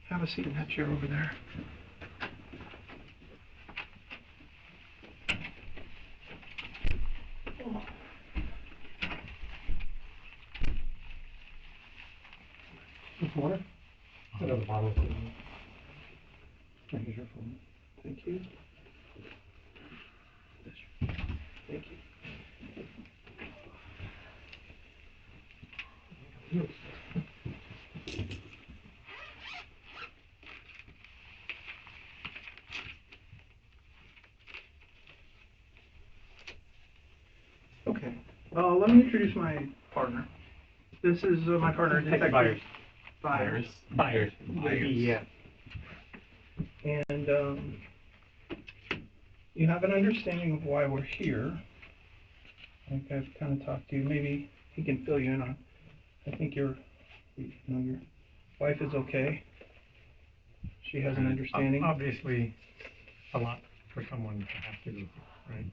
Have a seat in that chair over there. Water? Another bottle. Here's your phone. Thank you. Thank you. Okay. Let me introduce my partner. This is my partner, Detective Byers. Byers. Yeah. And you have an understanding of why we're here. I think I've kind of talked to you. Maybe he can fill you in on. I think your wife is okay. She has an understanding. Obviously, a lot for someone to have to go through, right?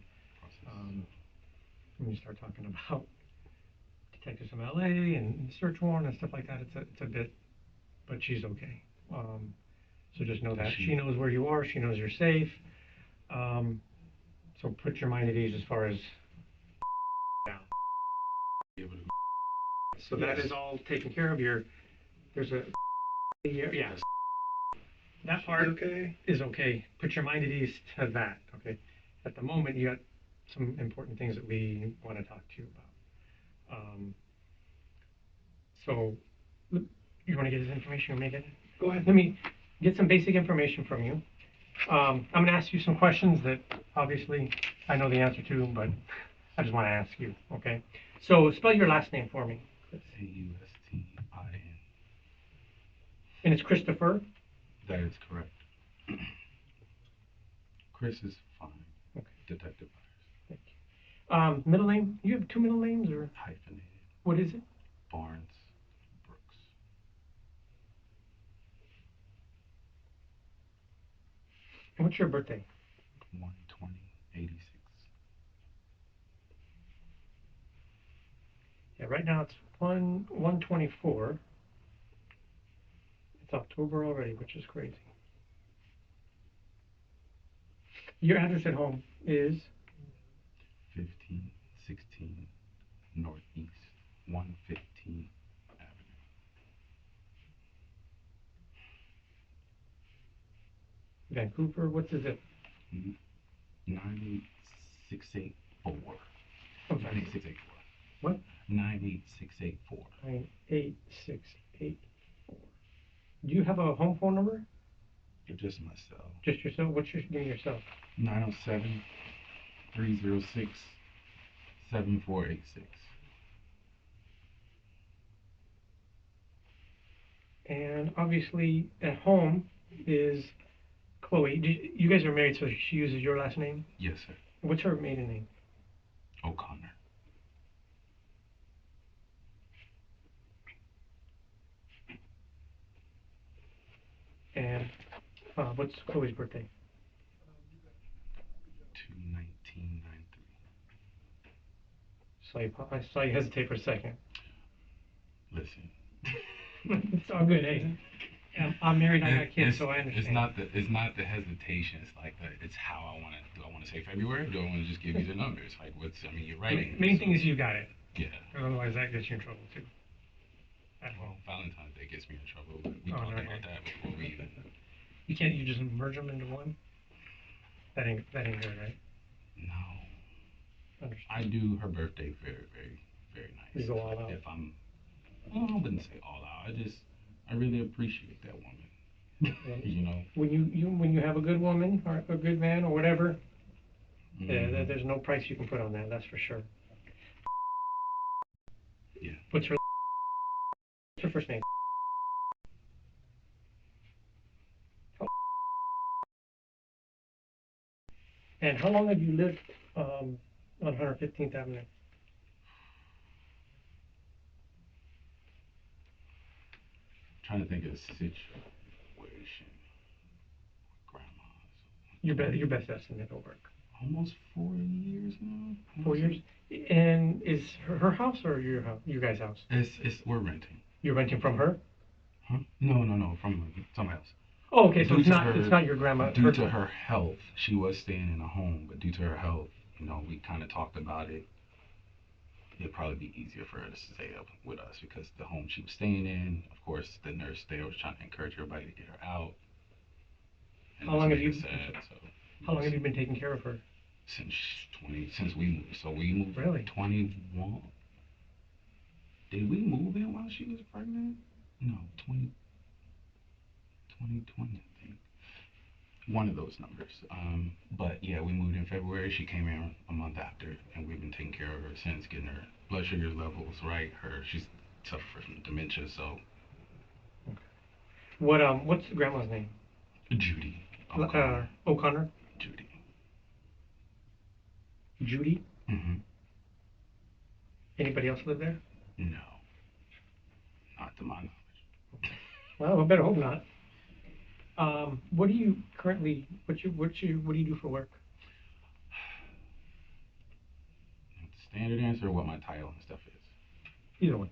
When you start talking about detectives from LA and search warrant and stuff like that, it's a bit, but she's okay. So just know that she knows where you are. She knows you're safe. So put your mind at ease as far as down. So that is all taken care of. There's a yeah. That part is okay. Put your mind at ease to that. Okay. At the moment, you got some important things that we want to talk to you about. So you want to get this information or make it? Go ahead. Let me get some basic information from you. I'm going to ask you some questions that obviously I know the answer to, but I just want to ask you, okay? So spell your last name for me. Austin. And it's Christopher? That is correct. Chris is fine. Okay. Detective Byers. Thank you. Middle name? You have two middle names or? Hyphenated. What is it? Barnes Brooks. And what's your birthday? 1/20/86. Yeah, right now it's 1/1/24. It's October already, which is crazy. Your address at home is? 1516 Northeast 115 Avenue. Vancouver, what's the zip? 98684. I'm sorry. 98684. What? 98684. 98684. Do you have a home phone number? Just myself. Just yourself? What's your name yourself? 907-306-7486. And obviously at home is Chloe. You guys are married, so she uses your last name? Yes, sir. What's her maiden name? O'Connor. And what's Chloe's birthday? 2/1993. I saw you hesitate for a second. Listen. It's all good, hey. I'm married, I got kids, so I understand. It's not the hesitation. It's like it's how I want to. Do I want to say February? Or do I want to just give you the numbers? Like you're right. Main thing is you got it. Yeah. Otherwise, that gets you in trouble too. Well, Valentine's Day gets me in trouble. But we talked about that before we even. You can't. You just merge them into one. That ain't good, right? No. Understand. I do her birthday very, very, very nice. You go all out. If I'm, well, I wouldn't say all out. I really appreciate that woman. You know. When you have a good woman or a good man or whatever, there's no price you can put on that. That's for sure. Yeah. What's her first name? And how long have you lived on 115th Avenue? Trying to think of a situation. Grandma's. Your best estimate will work. Almost 4 years now. 4 years. And is her house or your house? You guys' house? We're renting. You're renting from her? Huh? No, from somebody else. Oh, okay, so Due it's to not, her, it's not your grandma, due to her health, she was staying in a home, but due to her health, we kind of talked about it. It'd probably be easier for her to stay up with us because the home she was staying in, of course, the nurse there was trying to encourage everybody to get her out, and How just long have made her you- sad. So how long have you been taking care of her? since since we moved. So we moved Really? 21. Did we move in while she was pregnant? No, 2020, I think. One of those numbers. But yeah, we moved in February. She came in a month after, and we've been taking care of her since, getting her blood sugar levels right. She's suffering from dementia, so What's grandma's name? Judy O'Connor. O'Connor? Judy. Judy? Mm-hmm. Anybody else live there? No, not to my knowledge. Well, I better hope not. What do you currently, what do you do for work? Standard answer, what my title and stuff is. Either one.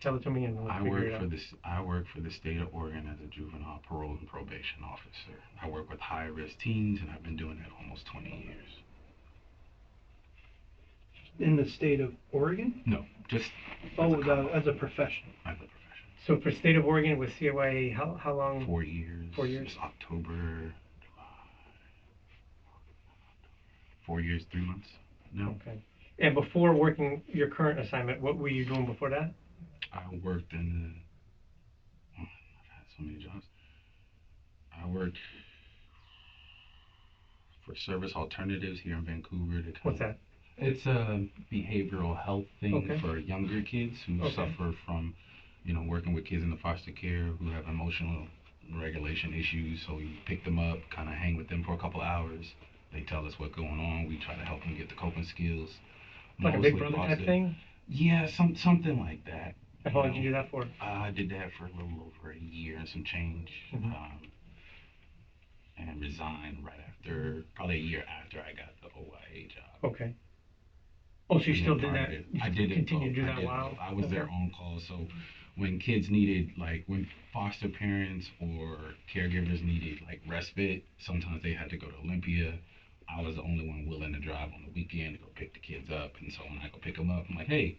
Tell it to me and we'll figure it out. I work for the state of Oregon as a juvenile parole and probation officer. I work with high-risk teens, and I've been doing that almost 20 years. In the state of Oregon? No, just As a profession. as a profession. So for state of Oregon with CYA, how long? 4 years. 4 years? It's October, 4 years, 3 months. No. Okay. And before working your current assignment, what were you doing before that? I worked in I've had so many jobs. I worked for Service Alternatives here in Vancouver. What's that? It's a behavioral health thing Okay. for younger kids who Okay. suffer from, working with kids in the foster care who have emotional regulation issues. So we pick them up, kind of hang with them for a couple hours. They tell us what's going on. We try to help them get the coping skills. Like a Mostly Big Brother type positive. thing? Yeah, something like that. And how long did you do that for? I did that for a little over a year and some change, Mhm. and resigned right after, probably a year after I got the OIA job. Okay. Oh, so you And still then did part that? of You I did it continued to do both. that while? I was their Okay. on call. So when kids needed, like when foster parents or caregivers needed like respite, sometimes they had to go to Olympia. I was the only one willing to drive on the weekend to go pick the kids up. And so when I go pick them up, I'm like, hey,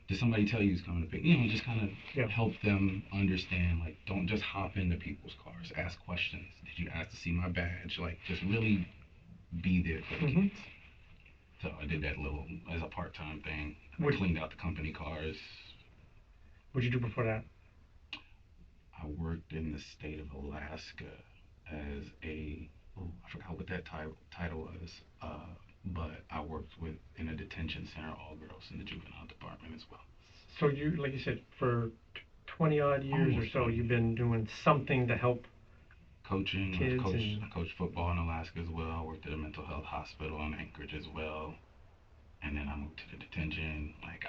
did somebody tell you who's coming to pick? Just kind of Yeah. help them understand, like, don't just hop into people's cars. Ask questions. Did you ask to see my badge? Like, just really be there for the Mhm. kids. So I did that little as a part-time thing. I Would- cleaned out the company cars. What'd you do before that? I worked in the state of Alaska as I forgot what that title was, but I worked in a detention center, all girls in the juvenile department as well. So you, like you said, for 20 odd years or Almost so, 20. you've been doing something to help Coaching, kids I coached football in Alaska as well. I worked at a mental health hospital in Anchorage as well. And then I moved to the detention. Like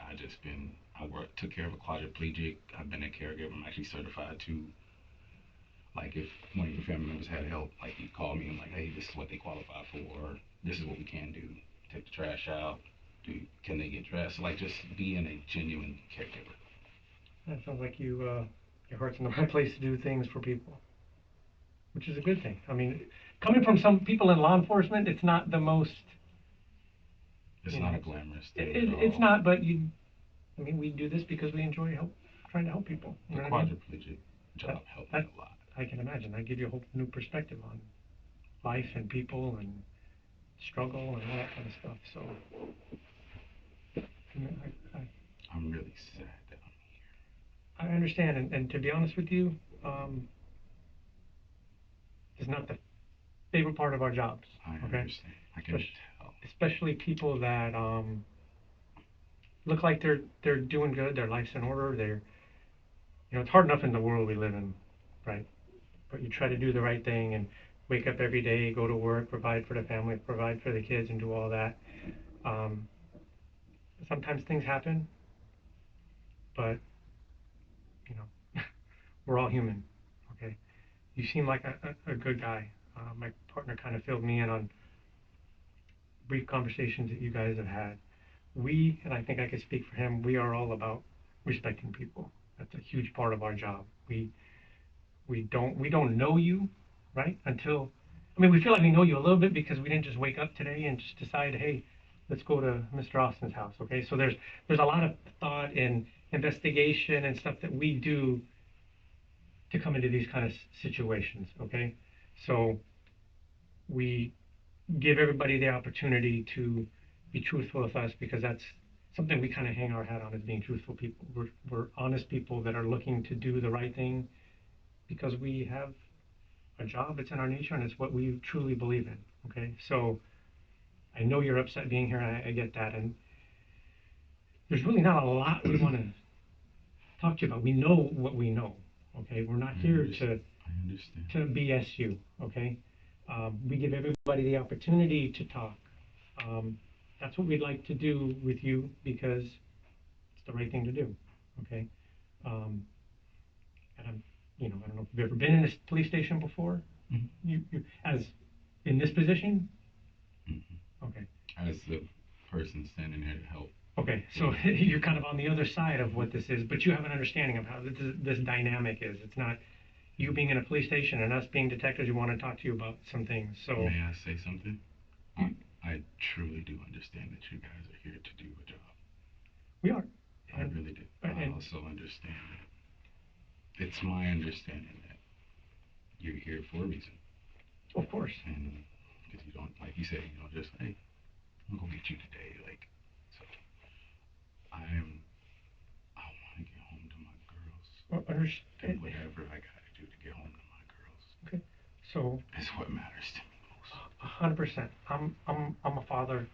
took care of a quadriplegic. I've been a caregiver. I'm actually certified to, like, if one of your family members had help, like, you call me and like, hey, this is what they qualify for, or this is what we can do. Take the trash out. Can they get dressed? Like, just being a genuine caregiver. That sounds like your heart's in the right place to do things for people, which is a good thing. I mean, coming from some people in law enforcement, it's not the most. It's not a glamorous thing. It's not, but we do this because we enjoy trying to help people. You The know what I mean? quadriplegic job helped me a lot. I can imagine. I give you a whole new perspective on life and people and struggle and all that kind of stuff. So, I'm really sad that I'm here. I understand, and to be honest with you, it's not the favorite part of our jobs. I Okay? understand. I can tell. Especially people that look like they're doing good, their life's in order, it's hard enough in the world we live in, right? But you try to do the right thing and wake up every day, go to work, provide for the family, provide for the kids, and do all that. Sometimes things happen, but we're all human, okay? You seem like a good guy. My partner kind of filled me in on brief conversations that you guys have had. And I think I could speak for him, we are all about respecting people. That's a huge part of our job. We don't know you, right? Until, I mean, we feel like we know you a little bit because we didn't just wake up today and just decide, hey, let's go to Mr. Austin's house, okay? So there's a lot of thought and investigation and stuff that we do to come into these kind of situations, okay? So we give everybody the opportunity to be truthful with us, because that's something we kind of hang our hat on, as being truthful people. We're honest people that are looking to do the right thing because we have a job, it's in our nature, and it's what we truly believe in, okay? So I know you're upset being here, I get that, and there's really not a lot we want to talk to you about. We know what we know, okay? We're not here to BS you, okay? We give everybody the opportunity to talk. That's what we'd like to do with you because it's the right thing to do, okay? And I don't know if you've ever been in a police station before. Mm-hmm. You as in this position. Mm-hmm. Okay. As the person standing there to help. Okay, so you're kind of on the other side of what this is, but you have an understanding of how this dynamic is. It's not you being in a police station and us being detectives who want to talk to you about some things. So may I say something? I truly do understand that you guys are here to do a job. We are. I really do. I also understand that it's my understanding that you're here for a reason. Of course. And because you don't, like you said, you don't just, hey, I'm gonna get you today. Like, so I want to get home to my girls. Well, And whatever I gotta do to get home to my girls. Okay. So is what matters to me most. 100%. I'm a father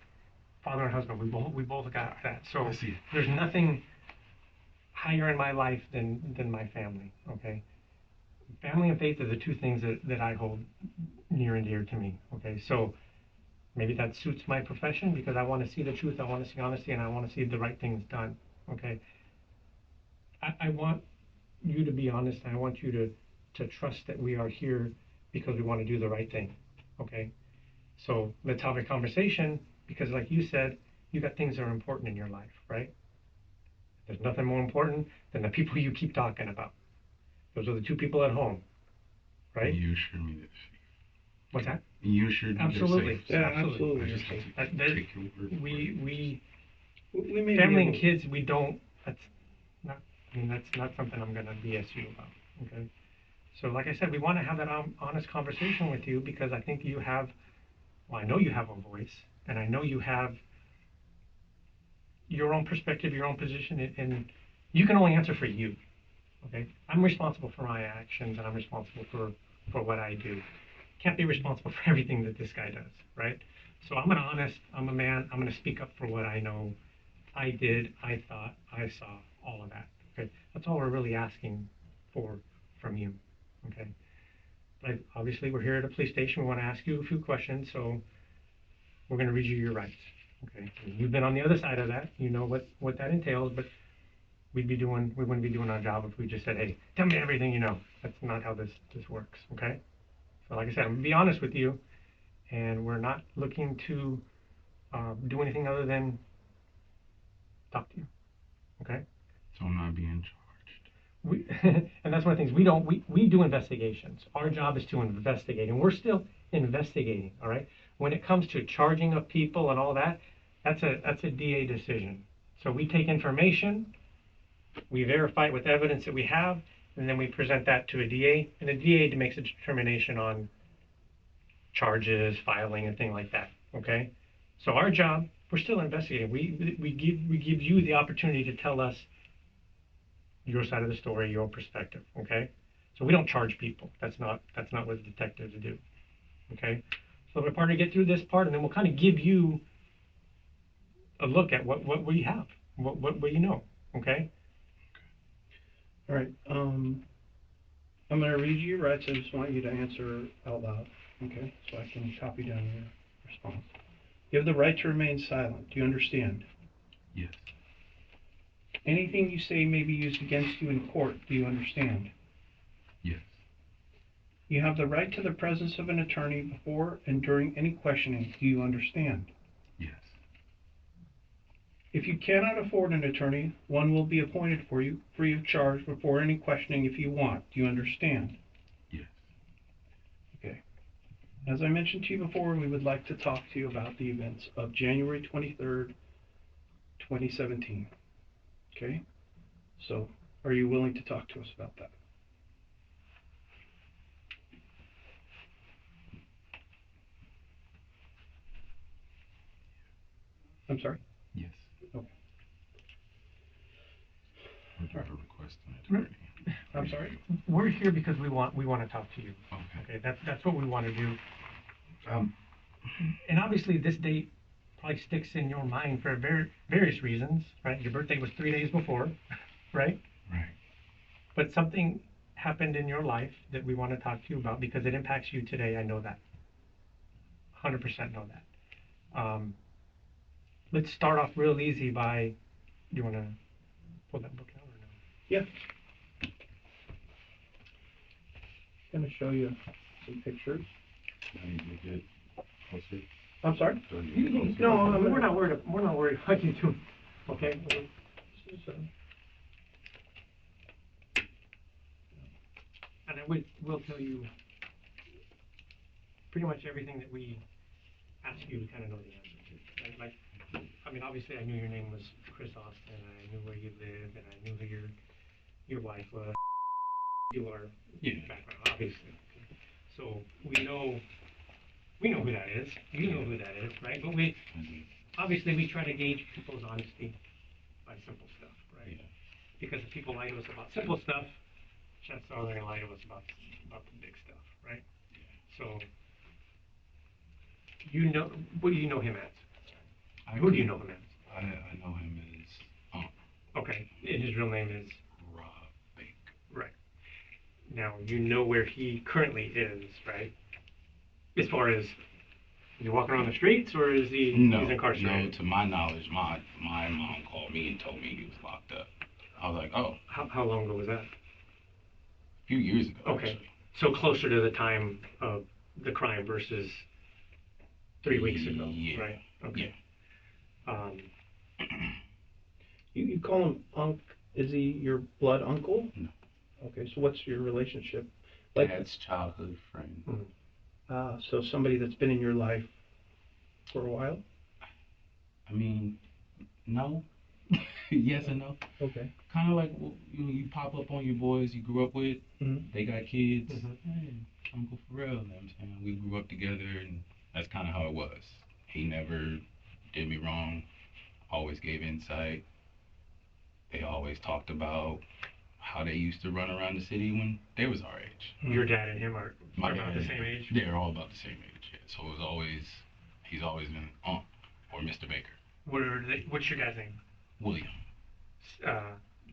and husband. We both got that. So I see. There's nothing higher in my life than my family. Okay. Family and faith are the two things that I hold near and dear to me. Okay. So maybe that suits my profession because I want to see the truth, I want to see honesty, and I want to see the right things done. Okay. I want you to be honest. I want you to trust that we are here because we want to do the right thing. Okay. So let's have a conversation because, like you said, you got things that are important in your life, right? There's nothing more important than the people you keep talking about. Those are the two people at home, right? You assure me that. What's that? You assured me absolutely. They're safe. Yeah, absolutely. I just have to take your word for it. We may family be and kids, we don't. That's not something I'm gonna BS you about. Okay. So like I said, we want to have that honest conversation with you because I think you have. Well, I know you have a voice, and I know you have your own perspective, your own position, and you can only answer for you. Okay, I'm responsible for my actions, and I'm responsible for what I do. Can't be responsible for everything that this guy does, right? So I'm an honest, I'm a man, I'm going to speak up for what I know. I did, I thought, I saw, all of that. Okay, that's all we're really asking for from you. Okay, but obviously we're here at a police station. We want to ask you a few questions, so we're going to read you your rights. Okay, you've been on the other side of that. You know what that entails, but we wouldn't be doing our job if we just said, hey, tell me everything you know. That's not how this works. Okay. So like I said, I'm going to be honest with you, and we're not looking to do anything other than talk to you. Okay? So I'm not being charged. And that's one of the things we do investigations. Our job is to investigate, and we're still investigating. All right. When it comes to charging of people and all that, that's a DA decision. So we take information, we verify it with evidence that we have, and then we present that to a DA, and the DA makes a determination on charges, filing, and things like that. Okay, so our job, we're still investigating. We give you the opportunity to tell us your side of the story, your perspective. Okay, so we don't charge people. That's not what detectives do. Okay, so we're part to get through this part, and then we'll kind of give you a look at what we have, what you know. Okay. All right. I'm going to read you your rights. I just want you to answer out loud, okay? So I can copy down your response. You have the right to remain silent. Do you understand? Yes. Anything you say may be used against you in court. Do you understand? Yes. You have the right to the presence of an attorney before and during any questioning. Do you understand? Yes. If you cannot afford an attorney, one will be appointed for you, free of charge, before any questioning if you want. Do you understand? Yes. Okay. As I mentioned to you before, we would like to talk to you about the events of January 23rd, 2017. Okay? So, are you willing to talk to us about that? I'm sorry? Yes. Okay. Would you have a request an attorney? I'm sorry? We're here because we want to talk to you. Okay. Okay, that's what we want to do. Um, And obviously, this date probably sticks in your mind for various reasons, right? Your birthday was 3 days before, right? right. But something happened in your life that we want to talk to you about because it impacts you today. I know that. 100% know that. Let's start off real easy by, do you want to pull that book out or no? Yeah. I'm going to show you some pictures. I need to get closer. I'm sorry? Do I need to get closer? No, we're not worried what you do. Okay? This is, And we'll tell you pretty much everything that we ask you to kind of know the answer to. Right? Like, I mean, obviously, I knew your name was Chris Austin, and I knew where you lived, and I knew who your wife was. Your background, obviously. So we know who that is. You know who that is, right? But obviously we try to gauge people's honesty by simple stuff, right? Yeah. Because if people lie to us about simple stuff, chances are they're gonna lie to us about the big stuff, right? So what do you know him as? Who do you know him as? I know him as Okay, and his real name is Rob Baker. right. Now you know where he currently is, right? As far as is he walking around the streets, or is he's incarcerated? No, to my knowledge, my mom called me and told me he was locked up. I was like, oh. How long ago was that? A few years ago, okay. Actually. So closer to the time of the crime versus 3 weeks ago, yeah. right? Okay. Yeah. you call him Unc. Is he your blood uncle? No. Okay, so what's your relationship? Dad's childhood friend. Mm-hmm. So somebody that's been in your life for a while? I mean, no. Yes and no. Okay. Kind of like you pop up on your boys you grew up with. Mm-hmm. They got kids. Mm-hmm. Hey, Uncle Pharrell, you know what I'm saying? We grew up together, and that's kind of how it was. He never did me wrong. Always gave insight. They always talked about how they used to run around the city when they was our age. Your dad and him are about the same age? They're all about the same age, yeah. So it was he's always been Unc or Mr. Baker. What's your dad's name? William.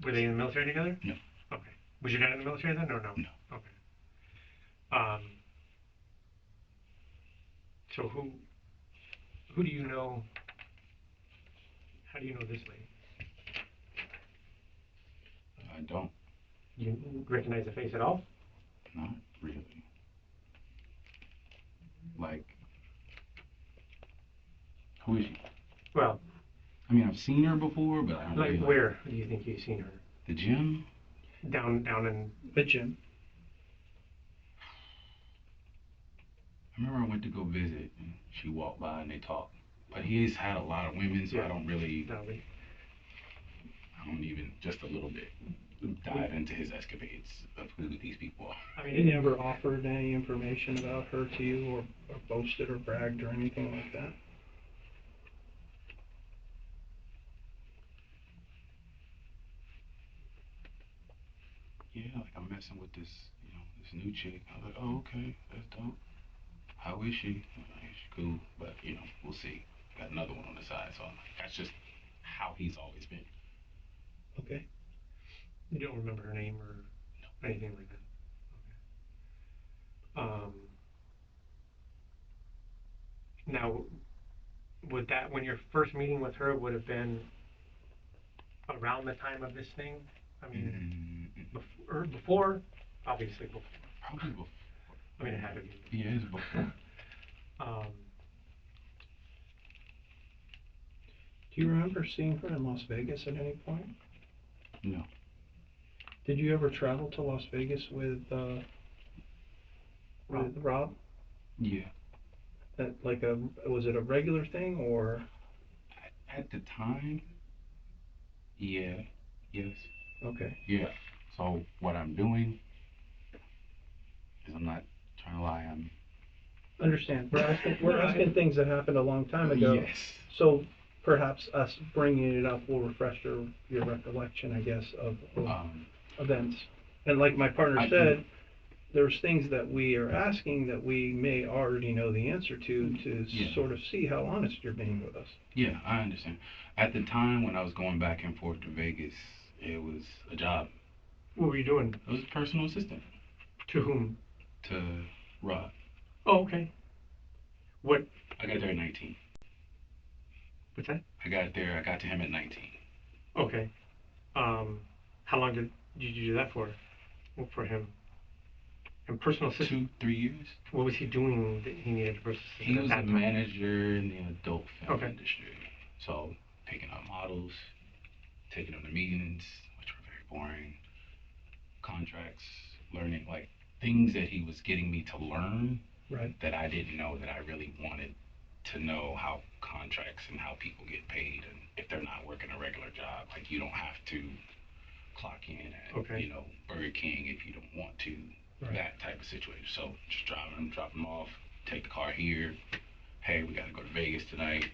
Were they in the military together? No. Okay. Was your dad in the military then, or no? No. Okay. So who do you know? How do you know this lady? I don't. You recognize the face at all? Not really. Like, who is she? Well, I mean, I've seen her before, but I don't like really, where do you think you've seen her? The gym? Down in The gym. I remember I went to go visit, and she walked by and they talked. But he's had a lot of women, so Yeah. I don't really, No, I don't even, just a little bit, dive into his escapades of who these people are. I mean, He never offered any information about her to you, or boasted or bragged or anything like that? Yeah, like I'm messing with this, this new chick. I was like, oh, okay, that's dope. How is she? She's cool, but we'll see. Got another one on the side, so I'm like, that's just how he's always been. Okay. you don't remember her name or anything like that. Okay. Now, would that when your first meeting with her would have been around the time of this thing? I mean, before, obviously before. Probably before. I mean, it had to be. Yeah, it's before. Do Do you remember seeing her in Las Vegas at any point? No. Did you ever travel to Las Vegas with Rob? Yeah. That was it a regular thing or? At the time, yeah, yes, Okay. yeah. So what I'm doing is I'm not trying to lie. I'm Understand. We're asking things that happened a long time ago. yes. So perhaps us bringing it up will refresh your recollection, I guess, of events. And like my partner said, there's things that we are asking that we may already know the answer to sort of see how honest you're being with us. Yeah, I understand. At the time when I was going back and forth to Vegas, it was a job. What were you doing? I was a personal assistant. To whom? To Rob. Oh, okay. What? I got there at 19. What's that? I got to him at 19. Okay. How long did you do that for? For him? And personal assistant? 2-3 years. What was he doing that he needed a personal assistant? He was a manager in the adult film industry. So picking up models, taking them to meetings, which were very boring, contracts, learning like things that he was getting me to learn that I didn't know that I really wanted to know, how contracts and how people get paid, and if they're not working a regular job, like you don't have to clock in at Burger King if you don't want to, that type of situation. So just drop them off, take the car here. Hey, we got to go to Vegas tonight.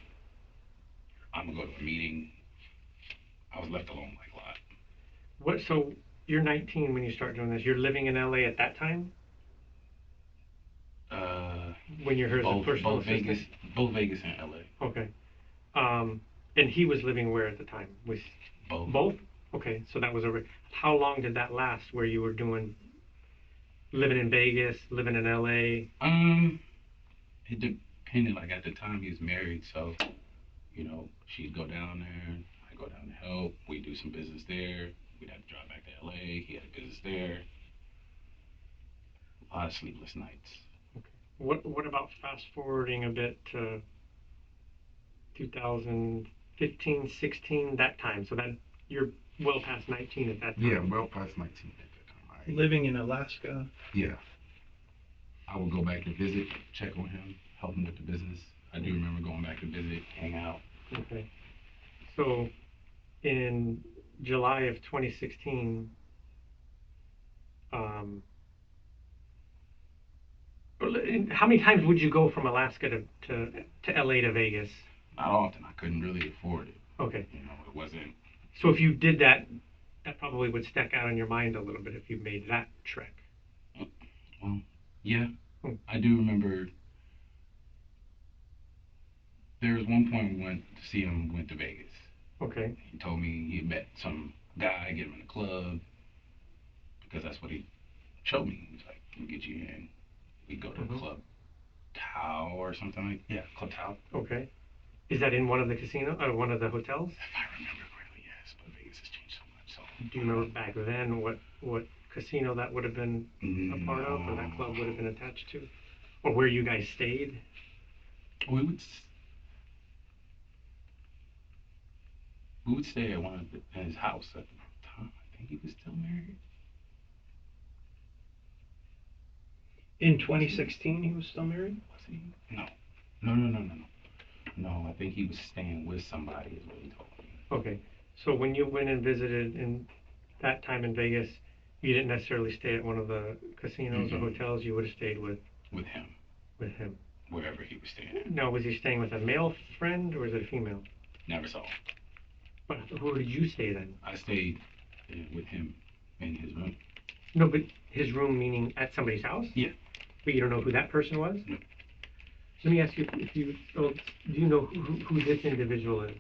I'm gonna go to a meeting. I was left alone like a lot. What? So you're 19 when you start doing this. You're living in LA at that time. When you're here as a personal assistant? Both Vegas and LA. Okay. And he was living where at the time? Was both? Okay, so that was how long did that last? Where you were living in Vegas, living in LA? It depended. Like at the time he was married, so she'd go down there, I go down to help. We do some business there. We'd have to drive back to LA. He had a business there. A lot of sleepless nights. Okay. What about fast forwarding a bit to 2015, 16, that time? So that you're well past 19 at that time. Yeah, well past 19 at that time. Living in Alaska. Yeah. I would go back to visit, check on him, help him with the business. I do remember going back to visit, hang out. Okay. So in July of 2016, how many times would you go from Alaska to LA to Vegas? Not often. I couldn't really afford it. Okay. It wasn't. So if you did that, that probably would stick out in your mind a little bit if you made that trek. Well, yeah. I do remember there was one point we went to see him, went to Vegas. Okay. He told me he met some guy, get him in the club, because that's what he showed me. He was like, we'll get you in. We go to Club Tao or something like that. Yeah, Club Tao. Okay. Is that in one of the one of the hotels? If I remember correctly, yes, but Vegas has changed so much. So do you remember back then what casino that would have been a part of, or that club would have been attached to, or where you guys stayed? We would stay at his house at the time. I think he was still married. In 2016, he was still married? Was he? No. No, I think he was staying with somebody is what he told me. Okay. So when you went and visited in that time in Vegas, you didn't necessarily stay at one of the casinos or hotels. You would have stayed with him. With him. Wherever he was staying at. Now, was he staying with a male friend or was it a female? Never saw him. But who did you stay then? I stayed with him in his room. No, but his room meaning at somebody's house? Yeah. But you don't know who that person was? No. Let me ask you, do you know who this individual is?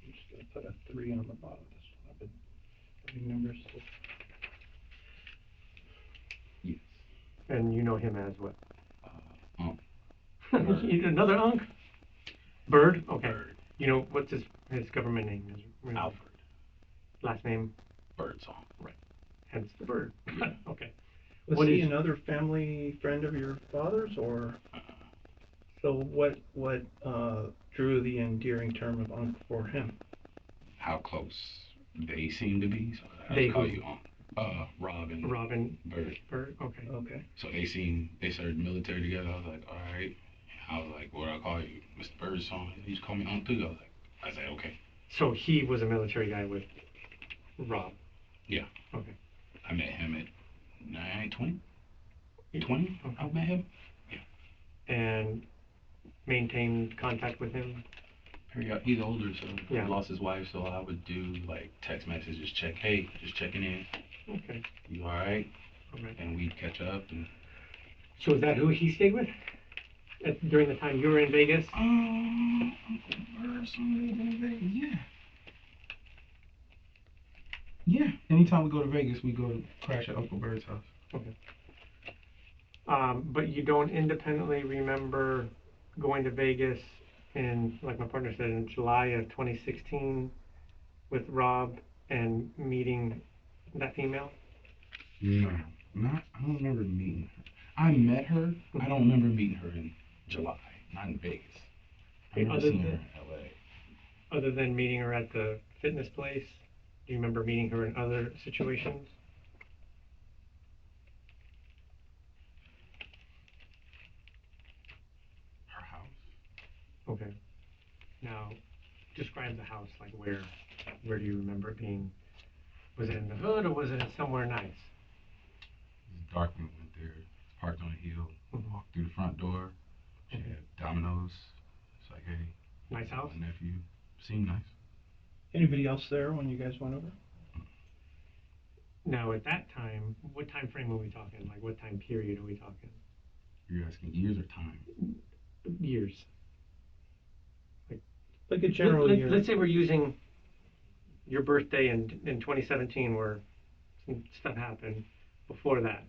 I'm just going to put a 3 on the bottom of this one. I've been putting numbers. Yes. And you know him as what? Bird. Another Unc? Bird? Okay. Bird. You know, what's his government name? Alfred. Last name? Birdsong. Right. Hence the bird. Okay. Was he another family friend of your father's, or? So what drew the endearing term of uncle for him? How close they seem to be. So I They just call who? you Robin. Robin Bird. Bird. Okay. Okay. So they started military together. I was like, all right. I was like, what do I call you, Mr. Birdsong? He just called me Uncle too. I said, okay. So he was a military guy with Rob. Yeah. Okay. I met him at 20. Okay. I met him. And maintained contact with him. He's older, so Yeah. he lost his wife. So I would do like text messages, just checking in. Okay. You all right? All right. And we'd catch up. And So is that who he stayed with during the time you were in Vegas? Uncle Bird, in Vegas. Yeah. Yeah. Anytime we go to Vegas, we go to crash at Uncle Bird's house. Okay. But you don't independently remember going to Vegas in, like my partner said, in July of 2016 with Rob and meeting that female? No, I don't remember meeting her. I met her. I don't remember meeting her in July, not in Vegas. I remember seeing her in LA. Other than meeting her at the fitness place, do you remember meeting her in other situations? Her house. Okay. Now, describe the house. Like where do you remember it being? Was it in the hood or was it somewhere nice? It was dark when we went there. Parked on a hill. Mhm. Walked through the front door. She Okay. had dominoes. It's like, hey. Nice house? My nephew. Seemed nice. Anybody else there when you guys went over? Now, at that time, what time frame are we talking? Like, what time period are we talking? You're asking years or time? Years. Like a general year. Let's say we're using your birthday in 2017 where some stuff happened. Before that,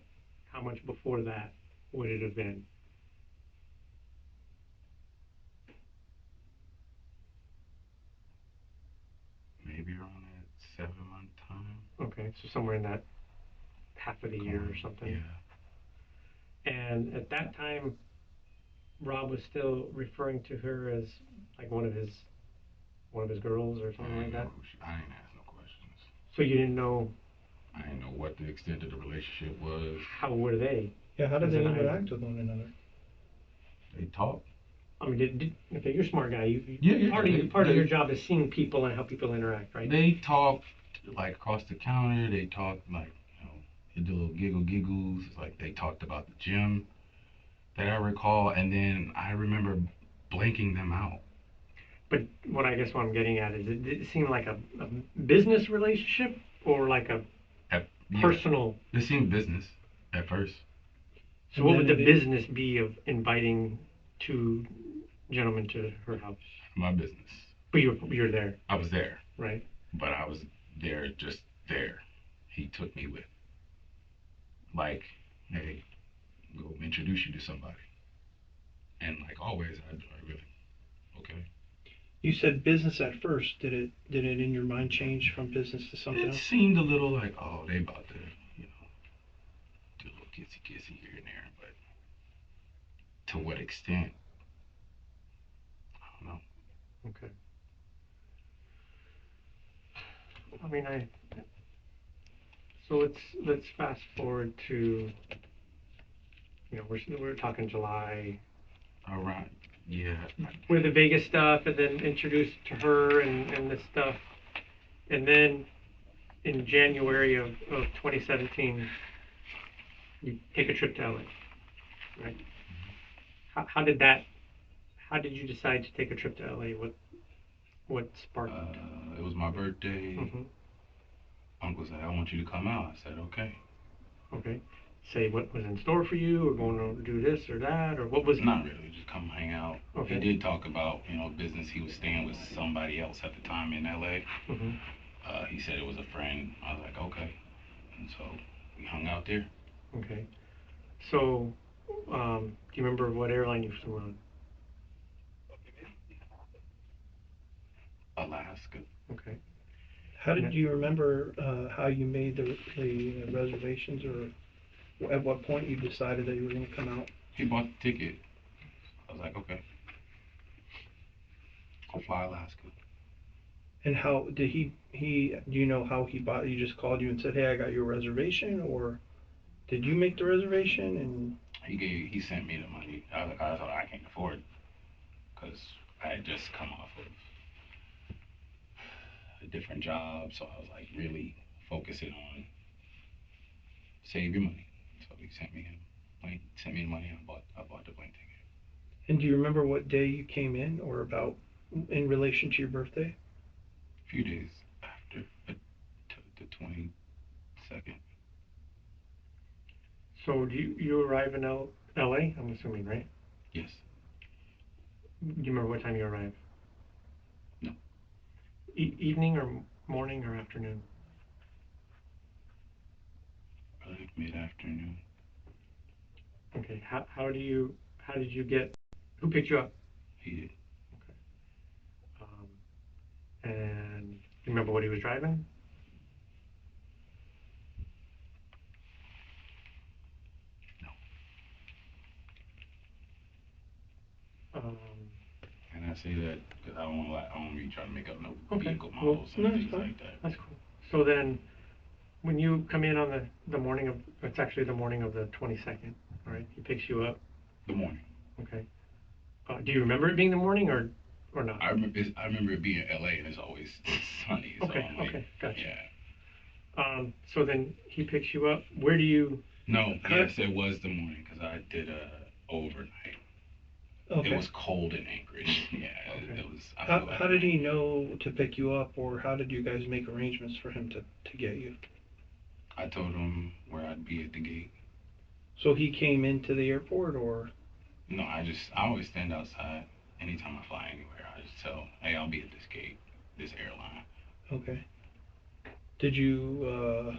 how much before that would it have been? Maybe around that 7-month time. Okay, so somewhere in that half of the year or something. Yeah. And at that time, Rob was still referring to her as like one of his girls or something like that. I didn't ask no questions. So you didn't know. I didn't know what the extent of the relationship was. How were they? Yeah, how did As they an interact item. with one another? They talked. I mean, okay, you're a smart guy. Yeah. Part of your job is seeing people and how people interact, right? They talked like across the counter. They talked like, they did little giggles. It's like they talked about the gym that I recall, and then I remember blanking them out. But what I'm getting at is it seemed like a business relationship or like a personal. It seemed business at first. So what would the business be of inviting two gentlemen to her house? My business. But you're there. I was there. Right. But I was there, just there. He took me with. Like, hey, go introduce you to somebody. And like always, I really, okay. You said business at first. Did it in your mind change from business to something else? It seemed a little like, oh, they about to, do a little kissy here and there, but to what extent? I don't know. Okay. I mean, so let's fast forward to, we're talking July. Around, yeah. With the Vegas stuff, and then introduced to her and this stuff, and then in January of 2017, you take a trip to LA, right? How did you decide to take a trip to LA? What sparked? It was my birthday. Mm-hmm. Uncle said, I want you to come out. I said, okay. Okay. Say what was in store for you, or going to do this or that, or what was? Not really, just come hang out. Okay. He did talk about, business. He was staying with somebody else at the time in LA. Mm-hmm. He said it was a friend. I was like, okay. And so we hung out there. Okay. So, do you remember what airline you flew on? Alaska. Okay. How did you remember how you made the reservations, or at what point you decided that you were going to come out? He bought the ticket. I was like, okay, I'll fly Alaska. And how did do you know how he bought, he just called you and said, hey, I got your reservation, or did you make the reservation? And He sent me the money. I was like, I can't afford it because I had just come off of a different job, so I was like really focusing on save your money. So he sent me the money and I bought the plane ticket. and do you remember what day you came in, or about in relation to your birthday? A few days after the 22nd. So do you arrive in LA? I'm assuming, right? Yes. Do you remember what time you arrived? No. Evening or morning or afternoon? Like mid-afternoon. Okay. How did you get? Who picked you up? He did. Okay. And you remember what he was driving? No. And I say that because I don't really try to make up no Okay. vehicle models and no, it's things fine. like that. That's cool. So then, when you come in on the morning of, it's actually the morning of the 22nd, right? He picks you up. The morning. Okay. Do you remember it being the morning or not? I remember it being LA and it's always sunny. So Okay. I'm like, Okay. Gotcha. Yeah. So then he picks you up. Where do you? No. Yes, it was the morning because I did overnight. Okay. It was cold in Anchorage. Yeah. Okay. It was. How did he know to pick you up, or how did you guys make arrangements for him to get you? I told him where I'd be at the gate. So he came into the airport, or? No, I always stand outside anytime I fly anywhere. I just tell, hey, I'll be at this gate, this airline. Okay. Did you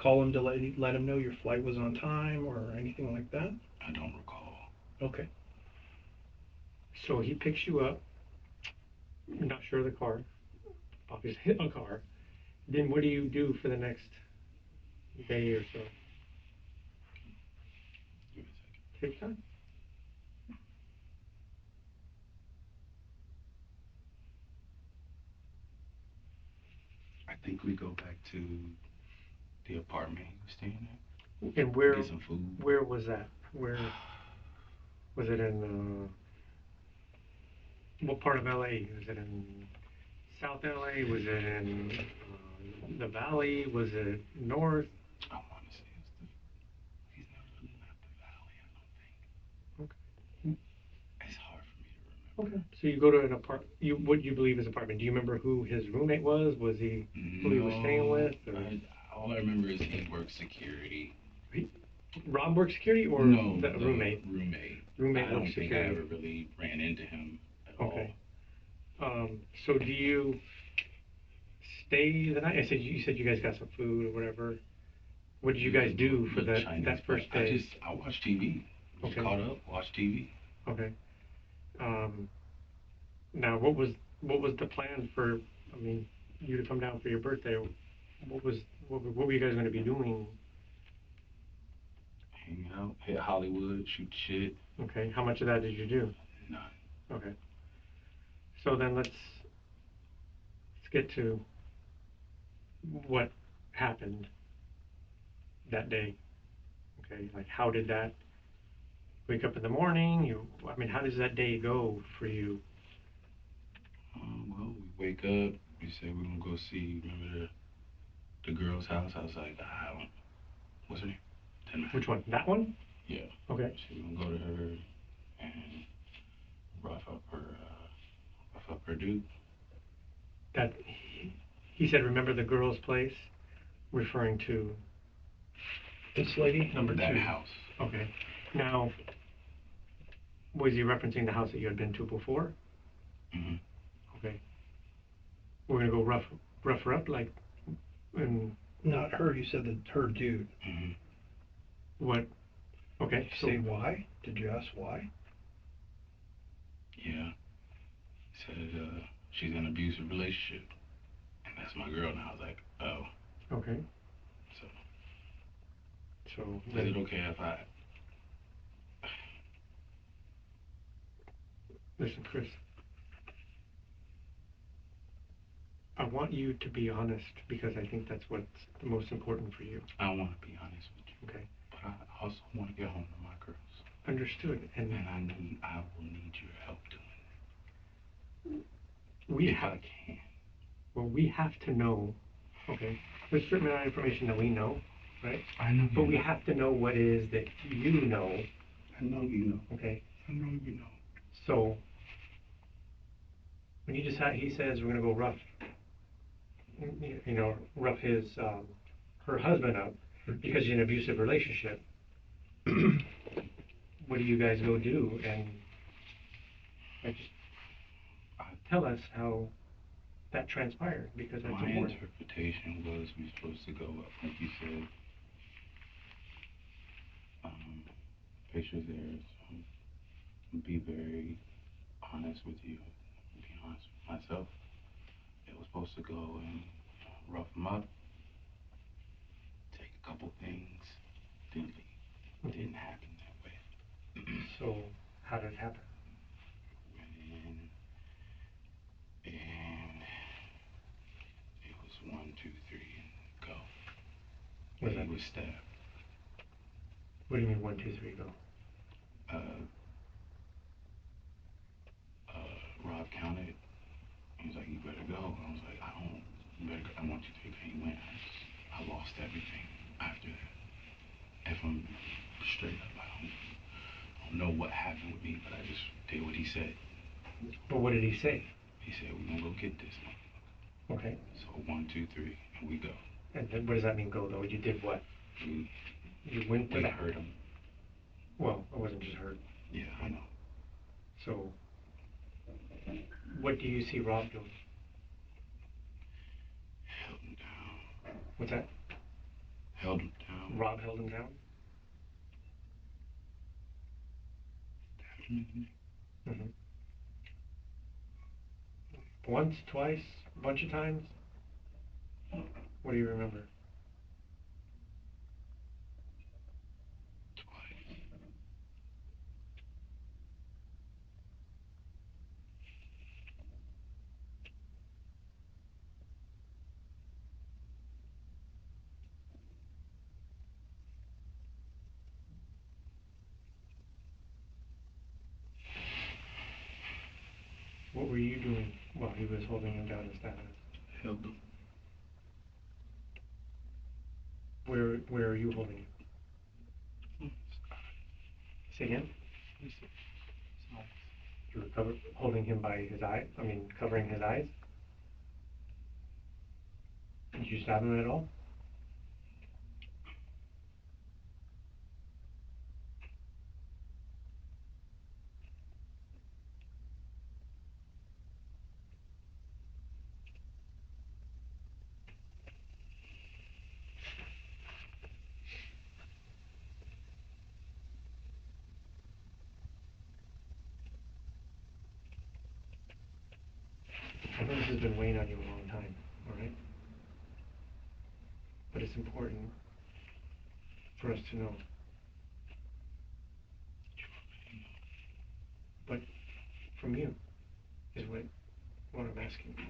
call him to let him know your flight was on time or anything like that? I don't recall. Okay. So he picks you up. I'm not sure of the car. Obviously a car. Then what do you do for the next day or so? Give me a second. Take your time. I think we go back to the apartment he was staying at. And where? Get some food. Where was that? Where was it in? What part of LA? Was it in South LA? Was it in the Valley? Was it north? I want to say he's never really left the valley. I don't think. Okay. It's hard for me to remember. Okay. So you go to an apartment. What you believe is apartment. Do you remember who his roommate was? Was he who he was staying with? Or? All I remember is he worked security. Rob worked security, or No, the roommate? Roommate I don't worked think security. I ever really ran into him at all. So do you stay the night? You said you guys got some food or whatever. What did you guys do for that first day? I watched TV. Just caught up, watched TV. Okay. Now what was the plan for? I mean, you to come down for your birthday. What were you guys going to be doing? Hang out, hit Hollywood, shoot shit. Okay. How much of that did you do? None. Okay. So then let's get to what happened that day. Okay, like how did that wake up in the morning? I mean, how does that day go for you? Well, we wake up. We say we're gonna go see. Remember the girl's house? I was like, what's her name? Which one? That one? Yeah. Okay. So we're gonna go to her and rough up her dude. That he said, remember the girl's place, referring to This lady? number That 2. house. Okay. Now, was he referencing the house that you had been to before? Mhm. Okay. We're gonna go rough her up, like, and Not her. You said her dude. Mhm. what? Okay. Did you say why? Did you ask why? Yeah. Said she's in an abusive relationship, and that's my girl now. I was like, oh. Okay. So Is it okay if I? Listen, Chris, I want you to be honest because I think that's what's the most important for you. I want to be honest with you. Okay. But I also want to get home to my girls. Understood. And I will need your help doing it. we if have, I can. well, we have to know, okay? There's a certain amount of information that we know, right? I know. But we have to know what it is that you know. I know you know. Okay. I know you know. So when you decide, he says we're gonna go rough, rough his her husband up because she's in an abusive relationship. What do you guys go do? And just tell us how that transpired because that's my important. interpretation was we're supposed to go up, like you said. Pictures there. So be very honest with you. Be honest with myself. It was supposed to go and rough them up. Take a couple things. Didn't leave. It didn't happen that way. So how did it happen? Went in and it was 1, 2, 3 and go. He was stabbed. What do you mean 1, 2, 3 go? Rob counted. He was like, "You better go." I was like, you better go. I want you to go. He went. I lost everything after that. If I'm straight up, I don't know what happened with me, but I just did what he said. But what did he say? He said, "We're gonna go get this one." Okay. So 1, 2, 3, and we go. And then what does that mean go though? You did what? You went to We hurt him. Well, I wasn't just hurt. Yeah, I know. So what do you see Rob doing? Held him down. What's that? Held him down. Rob held him down? Mm-hmm. Once, twice, a bunch of times? What do you remember? Twice. What were you doing while he was holding him down and stabbing him? Held him. Where are you holding him? Say again? You were holding him by his eye? I mean, covering his eyes? Did you stab him at all? I know this has been weighing on you a long time, all right? But it's important for us to know. But from you is what I'm asking for.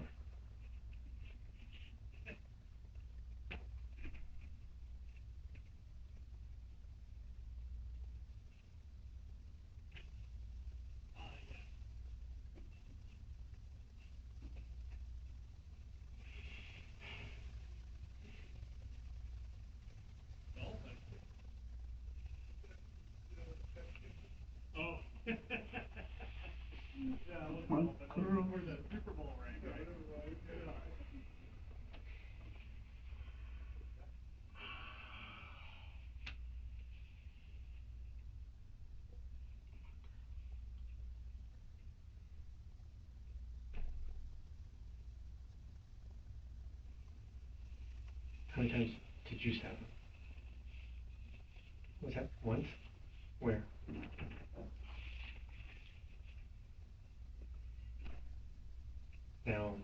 My girl. How many times did you stab him? Was that once? Where? Now,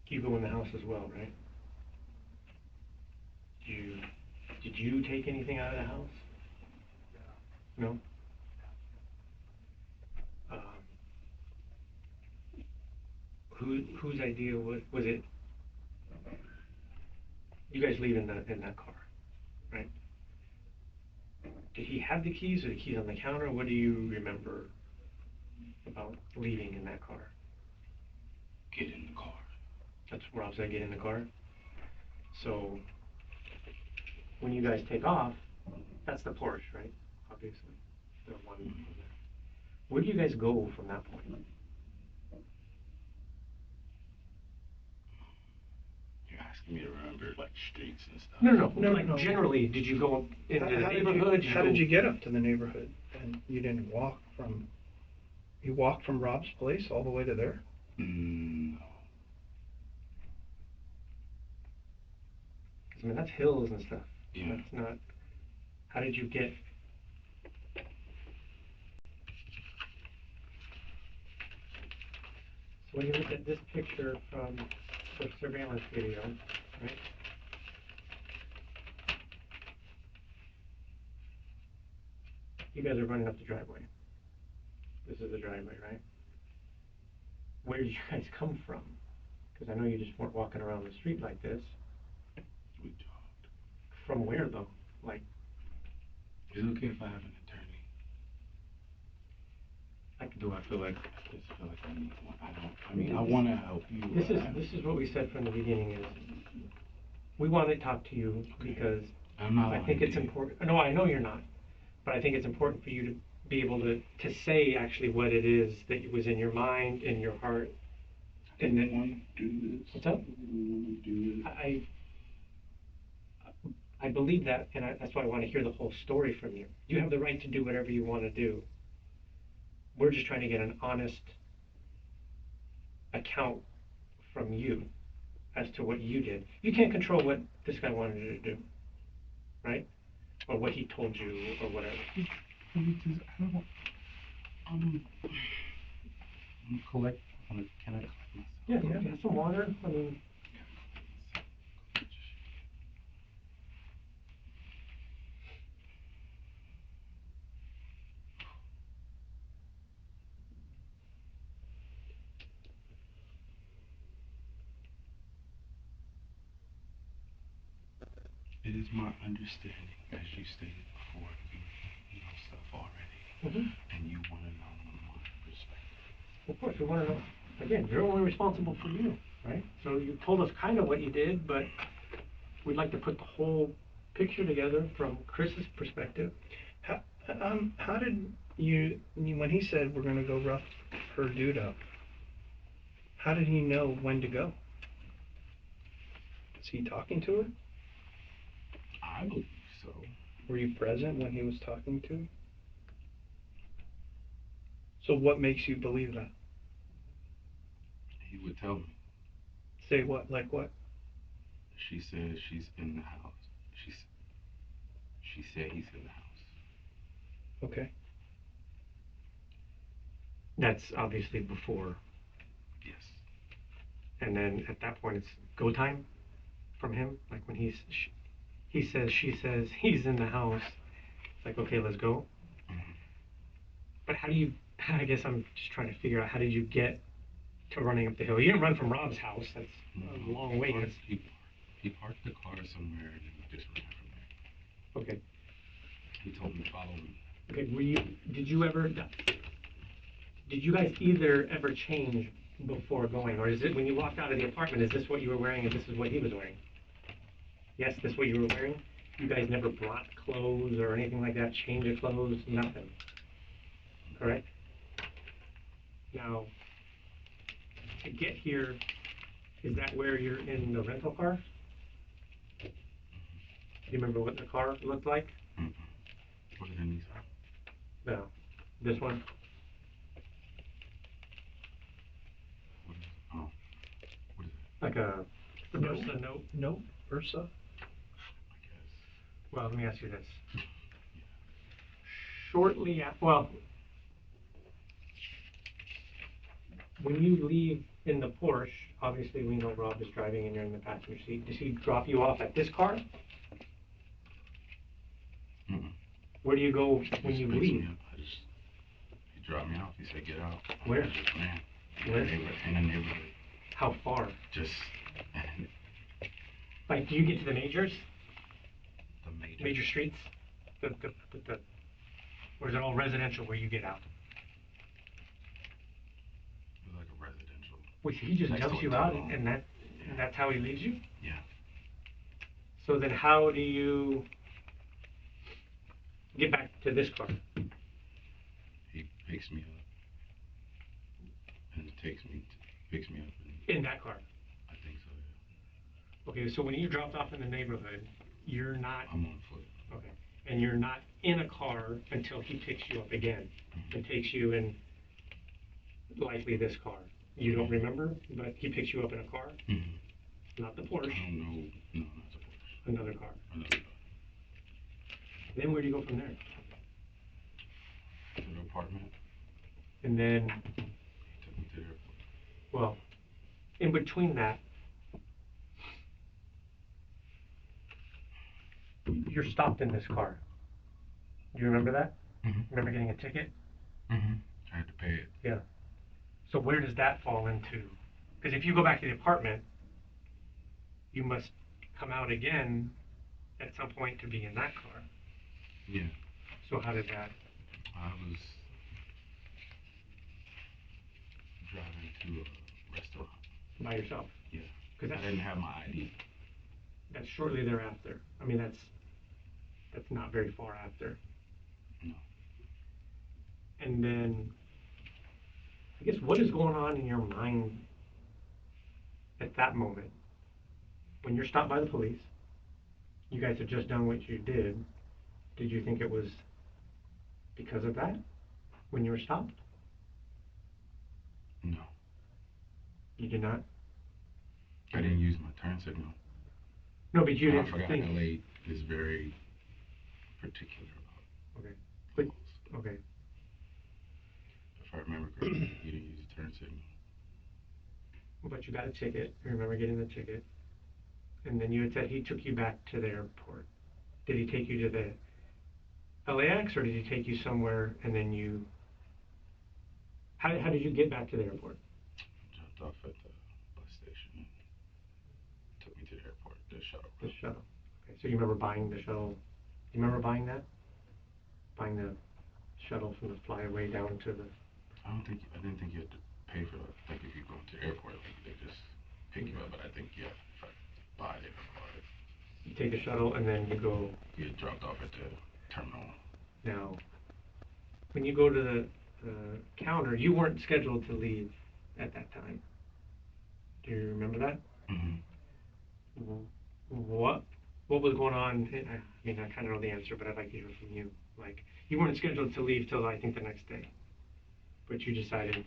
you go in the house as well, right? Did you take anything out of the house? No? whose idea was it? You guys leave in that car, right? Did he have the keys or the keys on the counter? What do you remember about leaving in that car? Get in the car. That's what Rob said, get in the car. So when you guys take off, that's the Porsche, right? Obviously. The one from there. Where do you guys go from that point? You're asking me to remember like streets and stuff. No. Like generally, did you go up into the neighborhood? How did you get up to the neighborhood? And you didn't walk from, you walked from Rob's place all the way to there? No. I mean, that's hills and stuff. Yeah. That's not, how did you get? So when you look at this picture from the surveillance video, right? You guys are running up the driveway. This is the driveway, right? Where did you guys come from? Because I know you just weren't walking around the street like this. We talked. From where though? Like, Is it okay if I have an attorney? Do I feel like I just feel like I need one? I mean, I want to help you. This is what we said from the beginning is we want to talk to you because I think it's important. No, I know you're not, but I think it's important for you to be able to say actually what it is that was in your mind, in your heart. And then want to do this. What's up? Do this. I believe that, and that's why I want to hear the whole story from you. You have the right to do whatever you want to do. We're just trying to get an honest account from you as to what you did. You can't control what this guy wanted you to do, right? Or what he told you, or whatever. I'm collect. Can I collect myself? Yeah, have some water. I mean. It is my understanding, as you stated before, you know stuff already, and you want to know my perspective. Of course, we want to know. Again, you're only responsible for you, right? So you told us kind of what you did, but we'd like to put the whole picture together from Chris's perspective. How did you, when he said we're going to go rough her dude up, how did he know when to go? Was he talking to her? I believe so. Were you present when he was talking to her? So what makes you believe that? He would tell me. Say what? Like what? She said she's in the house. She said he's in the house. Okay. That's obviously before. Yes. And then at that point, it's go time from him. Like when he says, she says, he's in the house. It's like, okay, let's go. Mm-hmm. But how do you, I guess I'm just trying to figure out, how did you get to running up the hill? You didn't run from Rob's house. That's a long way. He parked the car somewhere and then we just ran from there. Okay. He told me to follow me. Okay, did you guys either ever change before going? Or is it when you walked out of the apartment, is this what you were wearing and this is what he was wearing? Yes, this is what you were wearing? You guys never brought clothes or anything like that, change of clothes, nothing? Correct? Now, to get here, is that where you're in the rental car? Do you remember what the car looked like? Mm-mm. What are the knees? No. This one? What is it? Oh. What is it? Like a Versa note? No, Versa. I guess. Well, let me ask you this. Shortly after, well, when you leave in the Porsche, obviously we know Rob is driving and you're in the passenger seat. Does he drop you off at this car? Mm-mm. Where do you go when you leave? He dropped me off. He said, get out. Where? I just ran. Where? In the neighborhood. How far? Just Like, do you get to the majors? the Major streets? Or is it all residential where you get out? like a residential. Wait, so he just Next dumps to a you out tunnel. and that's how he leaves you? Yeah. So then how do you get back to this car? He picks me up and picks me up. And In that car? I think so, yeah. Okay, so when you dropped off in the neighborhood, you're not, I'm on foot. okay, and you're not in a car until he picks you up again and takes you in likely this car. You don't remember, but he picks you up in a car, not the I Porsche, don't know. No, not the Porsche. another car. Another car. Then where do you go from there? To the apartment. And then, He took me to the airport. well, in between that, you're stopped in this car. Do you remember that? Remember getting a ticket? I had to pay it. Yeah. So where does that fall into? Because if you go back to the apartment, you must come out again at some point to be in that car. Yeah. So how did that? I was driving to a restaurant. By yourself? Yeah. Because I didn't have my ID. that's shortly thereafter. I mean, that's not very far after. No. And then, I guess, what is going on in your mind at that moment? When you're stopped by the police, you guys have just done what you did. Did you think it was because of that when you were stopped? No. You did not? I didn't use my turn signal. No, but you I didn't forgot think. LA is very particular about Okay. But, rules. okay. If I remember correctly, you didn't use a turn signal. But you got a ticket. I remember getting the ticket. And then you had said he took you back to the airport. Did he take you to the LAX or did he take you somewhere and then you... How did you get back to the airport? Dropped off at the bus station and took me to the airport, the shuttle. The shuttle. Okay, so you remember buying the shuttle? Do you remember buying that? Buying the shuttle from the flyaway down to the... I didn't think you had to pay for that. I think if you go to the airport, like, they just pick you up. But I think, yeah, if I buy it, I bought it. You take the shuttle and then you go... You get dropped off at the terminal. Now, when you go to the counter, you weren't scheduled to leave at that time. Do you remember that? What was going on? I mean, I kind of know the answer, but I'd like to hear from you. Like, you weren't scheduled to leave till I think the next day, but you decided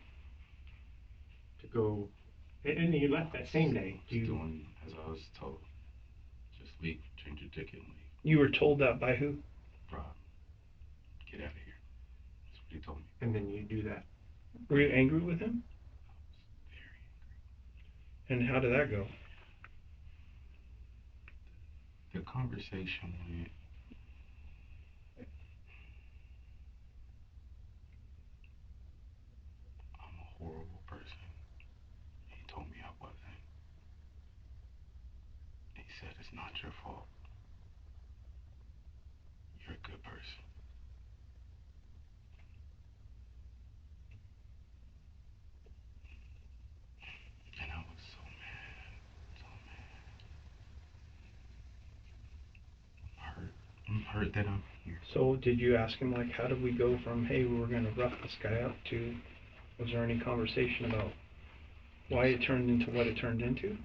to go, and you left that same day. Doing as I was told. Just leave, change your ticket, and leave. You were told that by who? Rob, get out of here. That's what he told me. And then you do that. Were you angry with him? Very angry. And how did that go? The conversation went, I'm a horrible person. He told me I wasn't. He said, it's not your fault. You're a good person. And I was so mad. So mad. I'm hurt that I'm here. So did you ask him, like, how did we go from, hey, we were going to rough this guy up, to, was there any conversation about why it turned into what it turned into?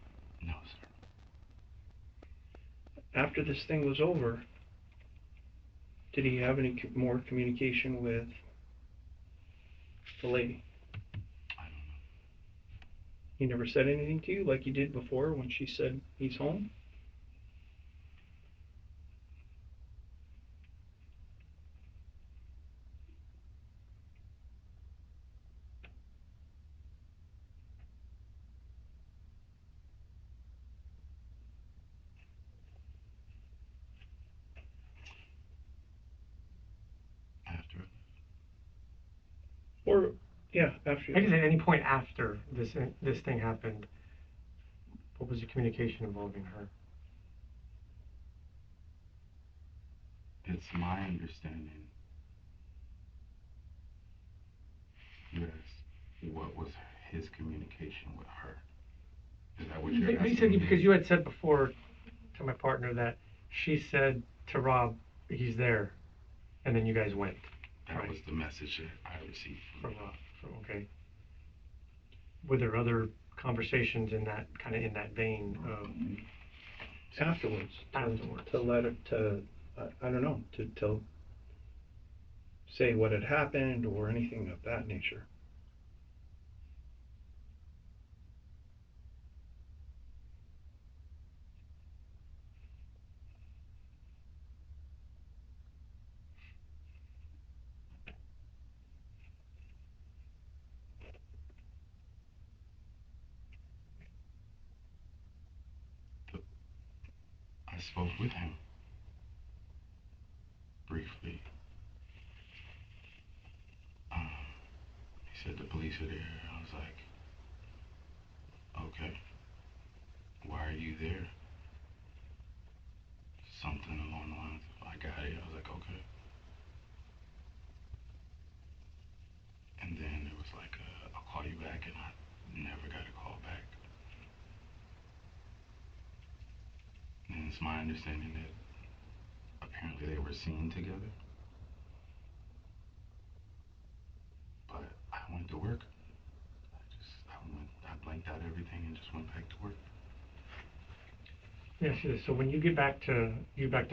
No, sir. After this thing was over, did he have any more communication with the lady? I don't know. He never said anything to you like he did before when she said he's home? After. Or, yeah, after. I guess at any point after this thing happened, What was the communication involving her? It's my understanding. You asked what was his communication with her. Is that what you're asking Basically, me? because you had said before to my partner that she said to Rob, he's there, and then you guys went. That right? was the message that I received From Rob. Okay. Were there other conversations in that in that vein of Afterwards. Afterwards. To let it, I don't know, to say what had happened or anything of that nature. I spoke with him briefly. He said the police are there. I was like, okay, why are you there? Something along the lines of, I got it. I was like, okay. And then it was like, I'll call you back, and I never got a call back. And it's my understanding that apparently they were seen together. But I went to work. I blanked out everything and just went back to work. Yes, it is. So when you get back to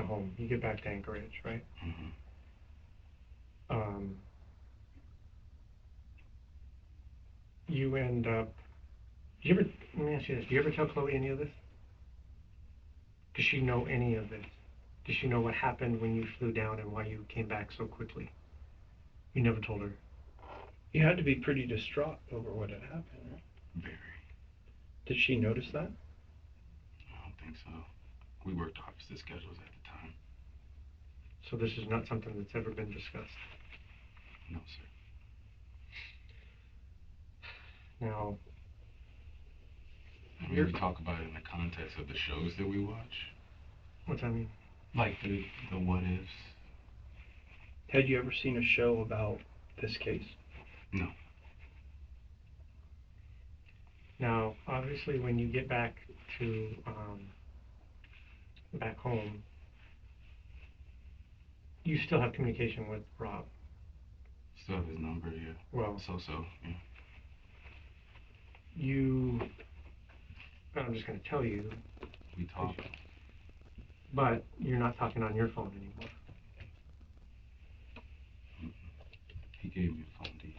home, you get back to Anchorage, right? Mm-hmm. You end up. Let me ask you this: do you ever tell Chloe any of this? Does she know any of this? Does she know what happened when you flew down and why you came back so quickly? You never told her. You had to be pretty distraught over what had happened, right? Very. Did she notice that? I don't think so. We worked opposite schedules at the time. So this is not something that's ever been discussed? No, sir. Now, I mean, we talk about it in the context of the shows that we watch. what's that mean? Like the what ifs. Had you ever seen a show about this case? No. Now, obviously, when you get back to back home, you still have communication with Rob. Still have his number, yeah. Well, yeah. I'm just going to tell you. We talk. But you're not talking on your phone anymore. Mm-mm. He gave me a phone to use.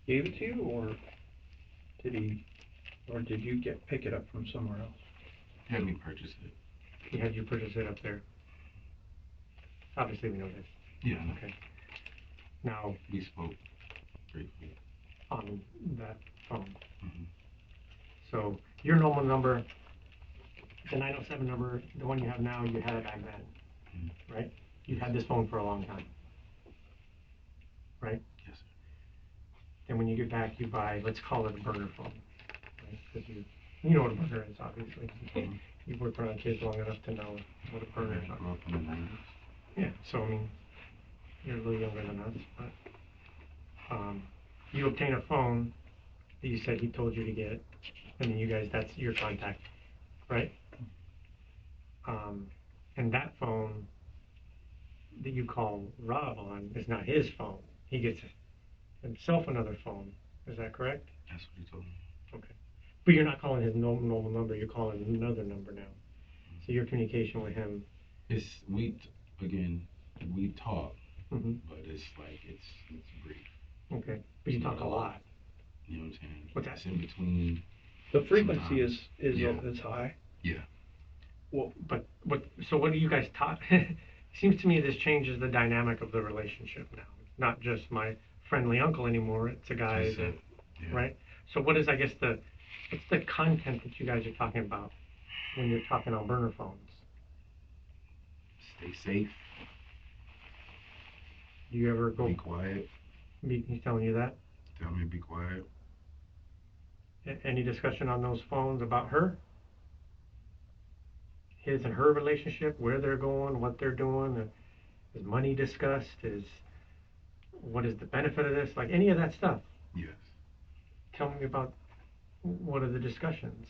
Gave it to you, or did you pick it up from somewhere else? He had me purchase it. He had you purchase it up there. Obviously, we know this. Yeah. Okay. Now, we spoke briefly on that phone. Mm-hmm. So your normal number, the 907 number, the one you have now, you had it back then, Mm-hmm. right? You've had this phone for a long time, right? Yes, sir. Then when you get back, you buy, let's call it a burner phone, right? Because you know what a burner is, obviously. Mm-hmm. You've worked around kids long enough to know what a burner is. I grew up in the 90s. Yeah, so I mean, you're a little younger than us, but you obtain a phone that you said he told you to get, and then you guys, that's your contact, right? And that phone that you call Rob on is not his phone. He gets himself another phone. Is that correct? That's what he told me. Okay. But you're not calling his normal number. You're calling another number now. Mm-hmm. So your communication with him. We talk, Mm-hmm. but it's brief. Okay. But you talk a lot. You know what I'm saying? What's that? It's in between. The frequency sometimes. is high. Yeah. Well, but what do you guys talk? Seems to me this changes the dynamic of the relationship now. It's not just my friendly uncle anymore. It's a guy that, yeah. right? So what is, I guess, what's the content that you guys are talking about when you're talking on burner phones? Stay safe. Do you ever go? Be quiet. He's telling you that? Tell me to be quiet. Any discussion on those phones about her? His and her relationship, where they're going, what they're doing? Is money discussed? What is the benefit of this? Like any of that stuff. Yes. Tell me about what are the discussions?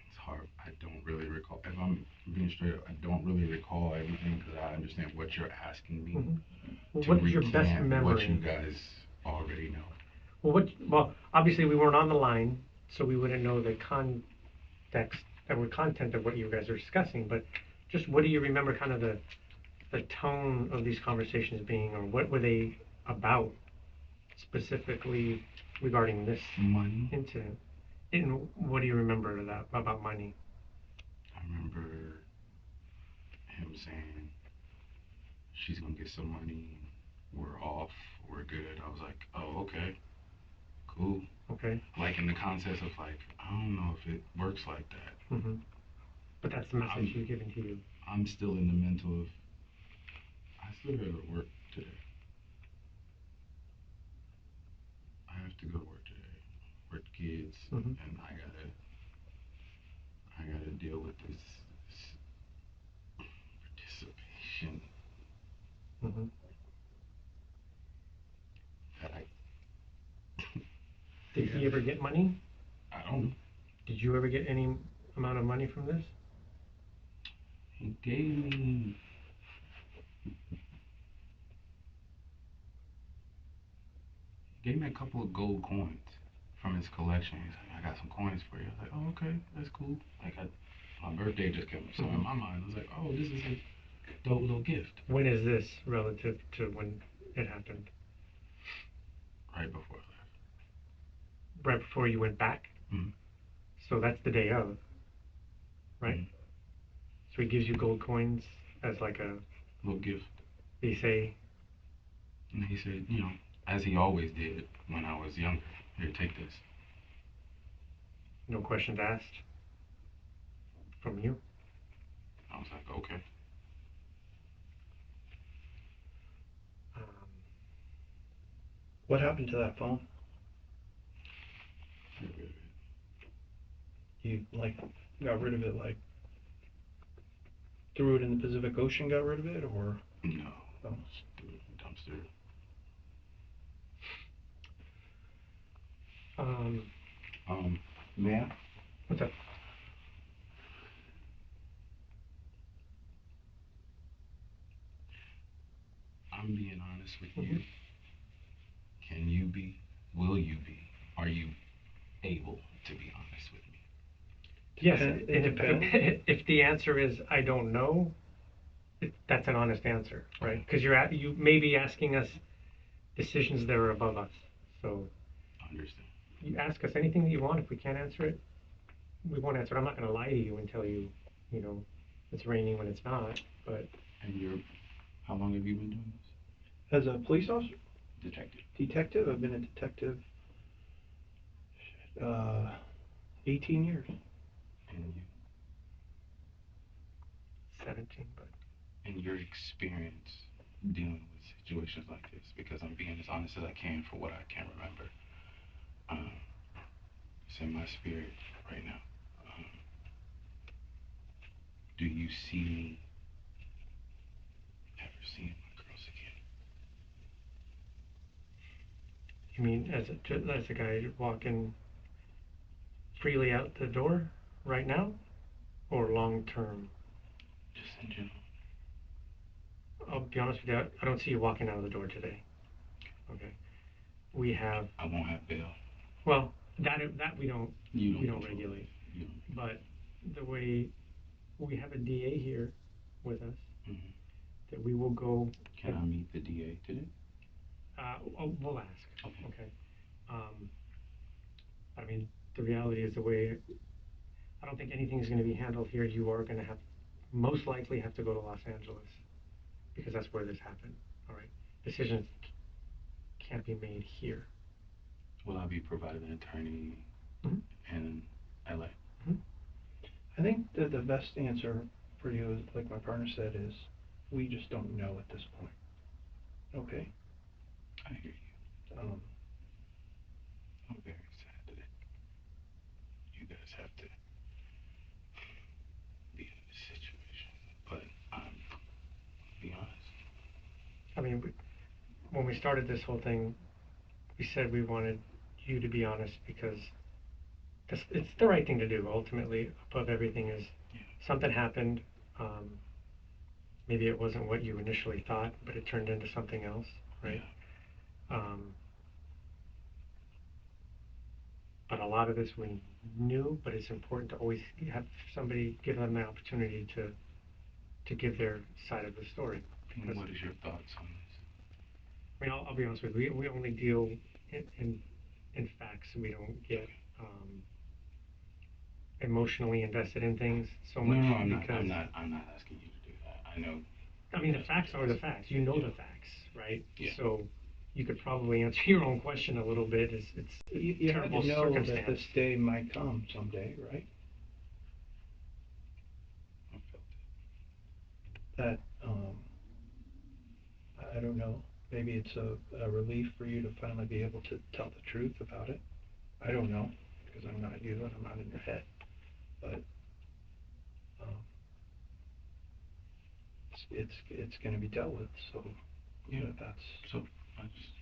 It's hard. I don't really recall. If I'm being straight up, I don't really recall everything because I understand what you're asking me Well, to what is your best recant memory? what you guys already know. Well, obviously we weren't on the line, so we wouldn't know the context or content of what you guys are discussing. But just what do you remember, kind of the tone of these conversations being, or what were they about specifically regarding this Money. incident? And what do you remember of that about money? I remember him saying, she's gonna get some money, we're off, we're good. I was like, oh, okay, cool. Okay. Like in the context of like, I don't know if it works like that. Mm-hmm. But that's the message you're giving to you. I'm still in the mental of, I still gotta go to work today. I have to go to work today with kids, Mm-hmm. and I gotta deal with this participation Mm-hmm. that I. Did he ever get money? I don't know. Did you ever get any amount of money from this? He gave me a couple of gold coins from his collection. He's like, I got some coins for you. I was like, oh, okay, that's cool. Like, my birthday just came, so in my mind, I was like, oh, this is a dope little gift. When is this relative to when it happened? Right before I left. Right before you went back? Mm-hmm. So that's the day of, right? Mm-hmm. So he gives you gold coins as like a little gift. They say. And he said, you know, as he always did when I was younger, here, take this. No questions asked from you? I was like, okay. What happened to that phone? Get rid of it. You like got rid of it, like threw it in the Pacific Ocean, got rid of it, or? No. Oh. Threw it in the dumpster. May I? What's up? I'm being honest with you. Can you be? Will you be? Are you able to be honest with me? Yes, It depends. if the answer is I don't know, that's an honest answer, right? Because you may be asking us decisions that are above us. So I understand. you ask us anything that you want. If we can't answer it, we won't answer it. I'm not going to lie to you and tell you, it's raining when it's not. But And how long have you been doing this? As a police officer? Detective. I've been a detective 18 years. And 17, but. And your experience dealing with situations like this, because I'm being as honest as I can for what I can remember. It's in my spirit right now. Do you see me ever seeing my girls again? You mean as a guy walking freely out the door right now, or long term? Just in general. I'll be honest with you. I don't see you walking out of the door today. Okay. We have. I won't have bail. Well, that we don't. We don't regulate. But the way we have a DA here with us, that we will go. Can I meet the DA today? We'll ask. Okay. I mean, the reality is I don't think anything is going to be handled here. You are going to most likely have to go to Los Angeles, because that's where this happened. All right. Decisions can't be made here. Will I be provided an attorney in LA? I think that the best answer for you, like my partner said, is we just don't know at this point. Okay? I hear you. I'm very sad today. just have to be in this situation. But I'm be honest. I mean, when we started this whole thing, we said we wanted you to be honest because it's the right thing to do. Ultimately, above everything is something happened. Maybe it wasn't what you initially thought, but it turned into something else, right? But a lot of this we knew, but it's important to always have somebody give them the opportunity to give their side of the story. And what is your thoughts on this? I mean, I'll be honest with you. We only deal in facts. We don't get emotionally invested in things so much. No, I'm because not. I'm not asking you to do that. I know. I mean, the facts are the facts. You know the facts, right? Yeah. So you could probably answer your own question a little bit. It's You have terrible to know that circumstance. this day might come someday, right? I felt it. That, I don't know, maybe it's a relief for you to finally be able to tell the truth about it. I don't know, because I'm not you and I'm not in your head. But it's going to be dealt with. So that's so. I just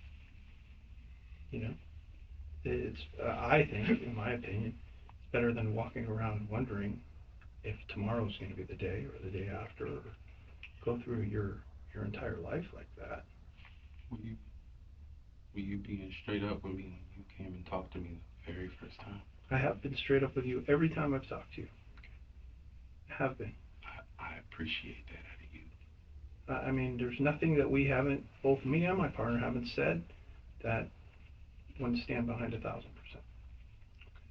it's I think, in my opinion, it's better than walking around wondering if tomorrow's going to be the day or the day after, or go through your entire life like that. Were you being straight up with me when you came and talked to me the very first time? I have been straight up with you every time I've talked to you. I have been. I appreciate that out of you. I mean, there's nothing that we haven't, both me and my partner haven't said that wouldn't stand behind 1,000%.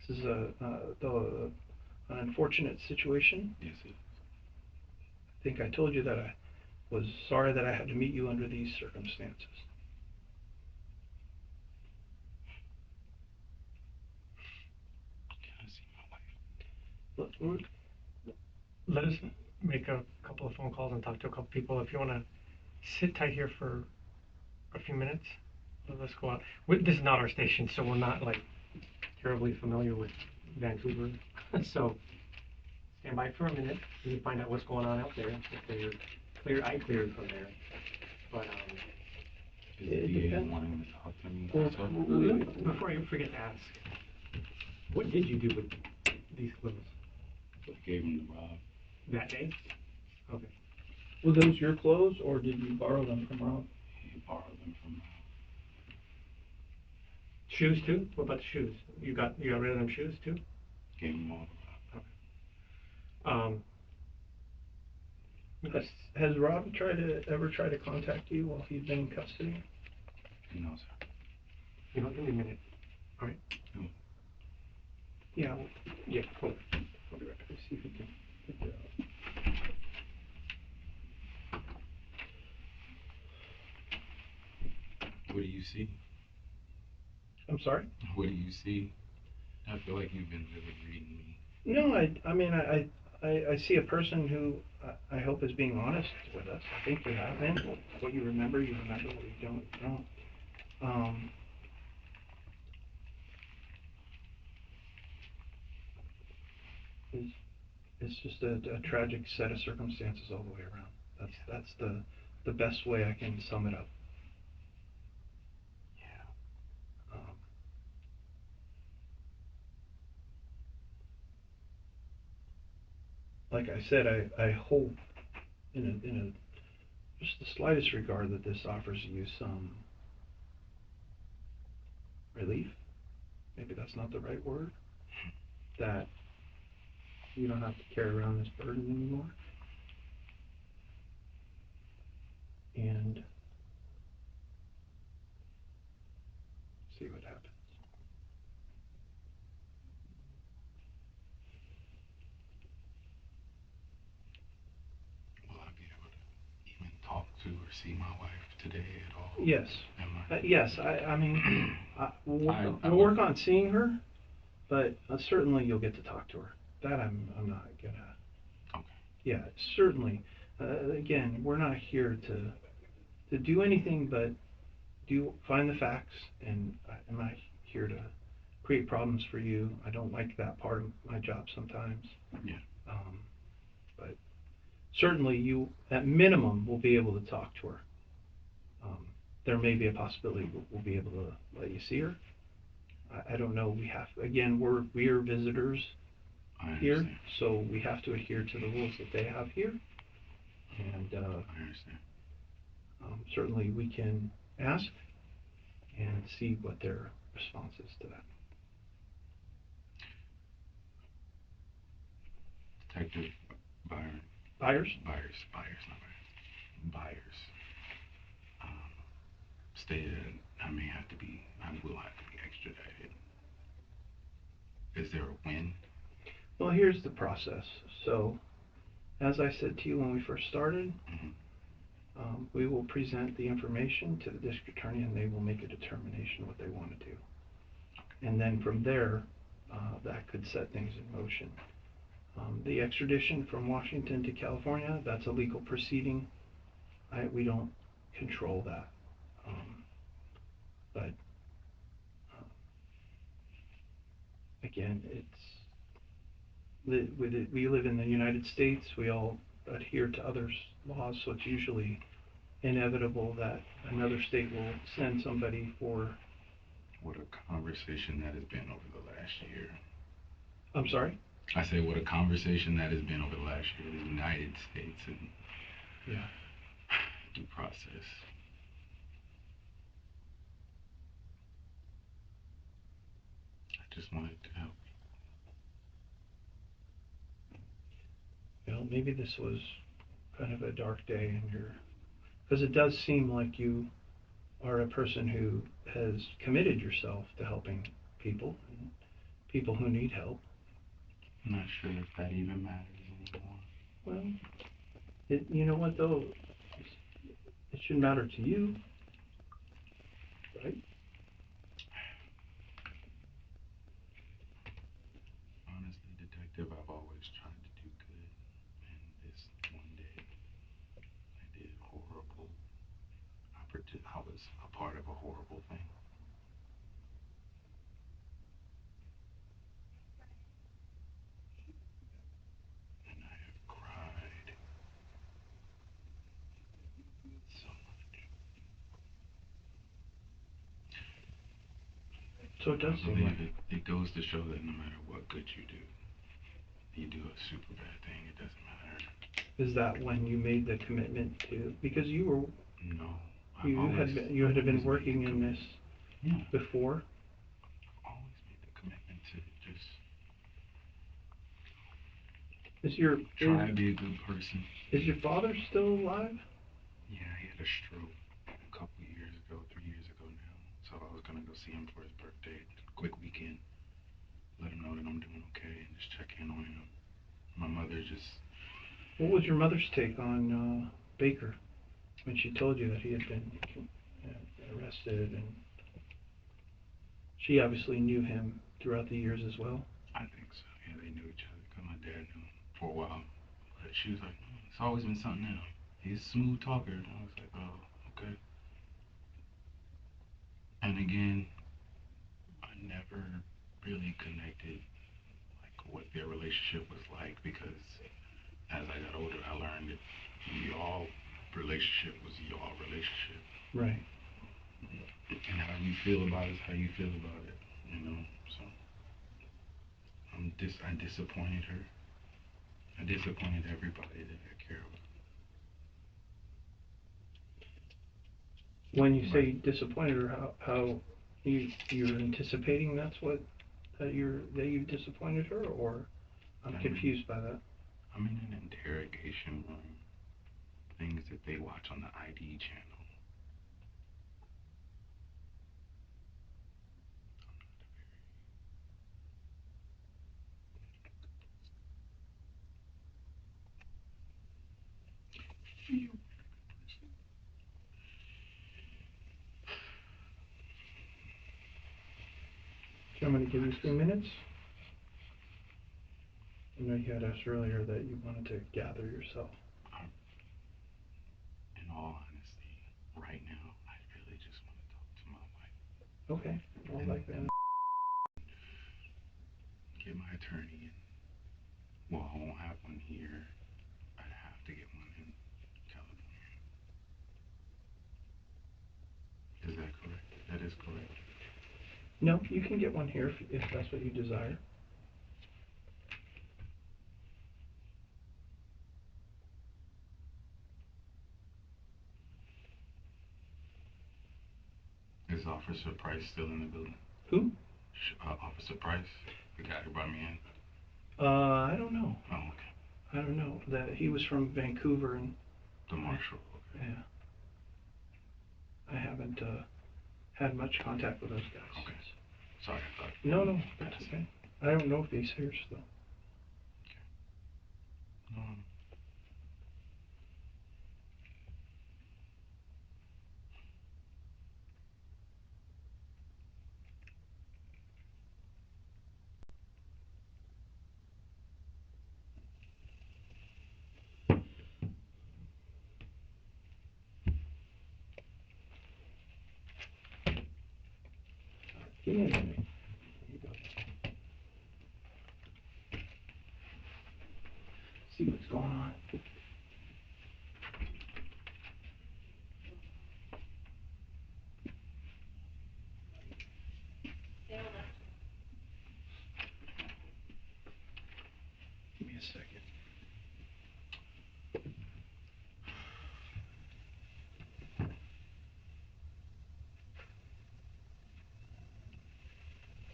This is an unfortunate situation. Yes, it is. I think I told you that I was sorry that I had to meet you under these circumstances. Can I see my wife? Look, Let us make a couple of phone calls and talk to a couple people. If you want to sit tight here for a few minutes, let's go out. This is not our station, so we're not like terribly familiar with Vancouver. So stand by for a minute. We can find out what's going on out there. If they're clear, I cleared from there. But Is the VA wanting to talk to me also? before I forget to ask, what did you do with these clothes? I gave them to Rob. That day? Okay. were those your clothes, or did you borrow them from Rob? He borrowed them from Rob. Shoes too? What about the shoes? You got rid of them shoes too? Gave them all to Rob. Has Rob ever tried to contact you while he's been in custody? No, sir. You know, give me a minute. All right. Yeah. Yeah. Hold on. Let's see if we can figure it out. What do you see? I'm sorry? What do you see? I feel like you've been really reading me. No, I mean, I see a person who I hope is being honest with us. I think you have been. What you remember, you remember. What you don't, you don't. It's just a tragic set of circumstances all the way around. That's the best way I can sum it up. Yeah. Like I said, I hope in a just the slightest regard that this offers you some relief. Maybe that's not the right word. That you don't have to carry around this burden anymore. And see what happens. Will I be able to even talk to or see my wife today at all? Yes. Yes. I mean, we'll work on seeing her, but certainly you'll get to talk to her. That I'm not gonna. Okay. Yeah, certainly. Again, we're not here to do anything but find the facts, and I'm not here to create problems for you. I don't like that part of my job sometimes. Yeah. But certainly you, at minimum, will be able to talk to her. There may be a possibility we'll be able to let you see her. I don't know. Again, we are visitors I here, understand. so we have to adhere to the rules that they have here. And I understand. certainly we can ask and see what their response is to that. Detective Byron. Byers? Byers, not Byron. Byers. Stated I will have to be extradited. Is there a win? Well, here's the process. So, as I said to you when we first started, we will present the information to the district attorney and they will make a determination what they want to do. And then from there, that could set things in motion. The extradition from Washington to California, that's a legal proceeding. We don't control that. But again, we live in the United States. We all adhere to others' laws, so it's usually inevitable that another state will send somebody for. What a conversation that has been over the last year. I'm sorry? I say what a conversation that has been over the last year, the United States and yeah, due process. I just wanted to help. Well, maybe this was kind of a dark day because it does seem like you are a person who has committed yourself to helping people and people who need help. I'm not sure if that even matters anymore. Well, you know what though? It should matter to you, right? Honestly, detective, I've always tried to do good, and this one day, I did horrible. I was a part of a horrible thing. And I have cried so much. So it does I seem believe like it goes to show that no matter what good you do a super bad thing, it doesn't matter. Is that when you made the commitment to? Because you were. No. You had been working in this before. I've always made the commitment to just try to be a good person. Is your father still alive? Yeah, he had a stroke a couple years ago, 3 years ago now. So I was gonna go see him for his birthday, quick weekend, let him know that I'm doing okay, and just check in on him. My mother just. What was your mother's take on Baker when she told you that he had been arrested? And she obviously knew him throughout the years as well. I think so. Yeah, they knew each other because my dad knew him for a while. But she was like, it's always been something else. He's a smooth talker. And I was like, oh, okay. And again, I never really connected like what their relationship was like because as I got older, I learned that y'all relationship was y'all relationship. Right. And how you feel about it is how you feel about it, you know. So I disappointed her. I disappointed everybody that I care about. When you say disappointed her, how you're anticipating that you disappointed her, or I'm confused by that. I'm in an interrogation room. Things that they watch on the ID channel. So I'm going to give you 3 minutes. I know you had asked earlier that you wanted to gather yourself. In all honesty, right now, I really just want to talk to my wife. Okay, well, like that. attorney, and well, I won't have one here. I'd have to get one in California. Is that correct? That is correct. No, you can get one here if that's what you desire. Is Officer Price still in the building? Who? Officer Price, the guy who brought me in. I don't know. Oh, okay. I don't know. That he was from Vancouver and. The marshal. Okay. Yeah. I haven't had much contact with those guys. Okay. Sorry, I thought. No, that's okay. I don't know if he's here still. Okay. Give me a minute. Here you go. See what's going on. Give me a second.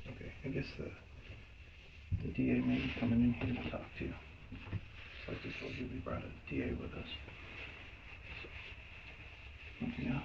Okay, I guess the DA may be coming in here to talk to you. Just like I told you, we brought a DA with us. So, yeah.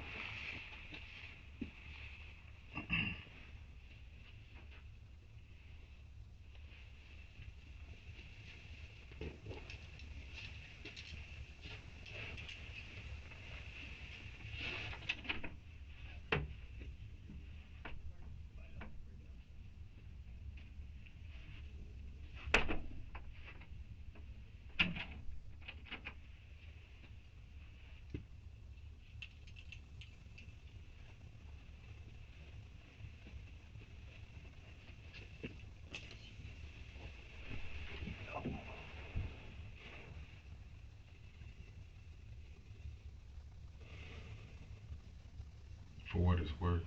For what it's worth,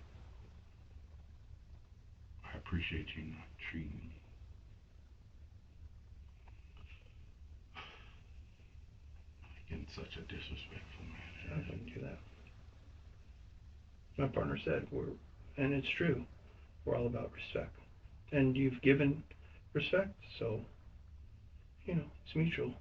I appreciate you not treating me in such a disrespectful I manner. wouldn't do that. My partner said and it's true, we're all about respect. And you've given respect, so, it's mutual.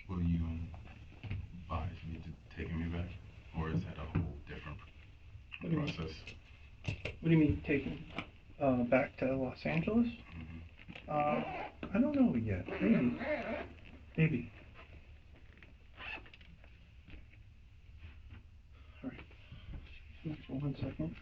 Will you advise me to taking me back? Or is that a whole different What do you mean? process? What do you mean taking back to Los Angeles? Mm-hmm. I don't know yet. Maybe. Maybe. All right. For 1 second.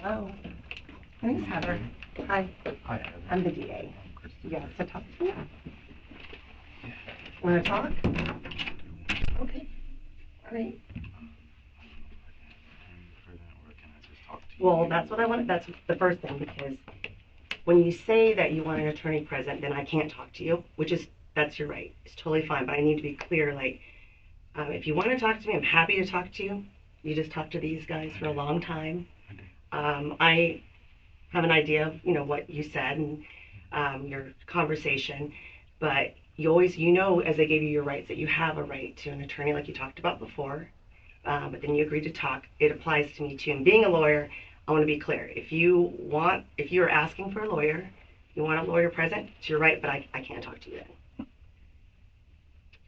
Hello. My name's Heather. Hi. Hi, Heather. I'm the DA. I'm Kristen. You guys to talk to me? Yeah. Want to talk? Okay. All right. Or can I just talk to you? Well, that's what I want. That's the first thing, because when you say that you want an attorney present, then I can't talk to you, that's your right. It's totally fine, but I need to be clear. Like, if you want to talk to me, I'm happy to talk to you. You just talked to these guys for a long time. I have an idea of, what you said and your conversation, but you know, as I gave you your rights, that you have a right to an attorney, like you talked about before. But then you agreed to talk. It applies to me too. And being a lawyer, I want to be clear. If you are asking for a lawyer, you want a lawyer present, it's your right, but I can't talk to you then.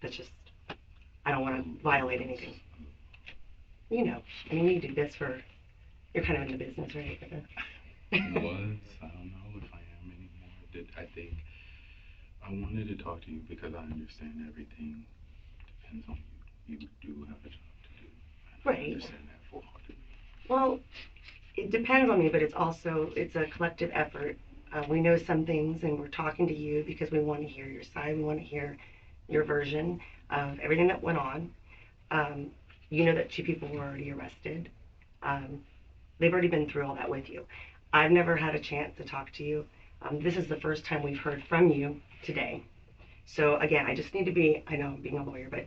That's just, I don't want to violate anything. You do this you're kind of in the business, right? Was, I don't know if I am anymore. I think I wanted to talk to you because I understand everything depends on you. You do have a job to do. And Right. I understand that full-heartedly. Well, it depends on me, but it's a collective effort. We know some things, and we're talking to you because we want to hear your side. We want to hear your version of everything that went on. You know that 2 people were already arrested. They've already been through all that with you. I've never had a chance to talk to you. This is the first time we've heard from you today. So again, I just need to I know I'm being a lawyer, but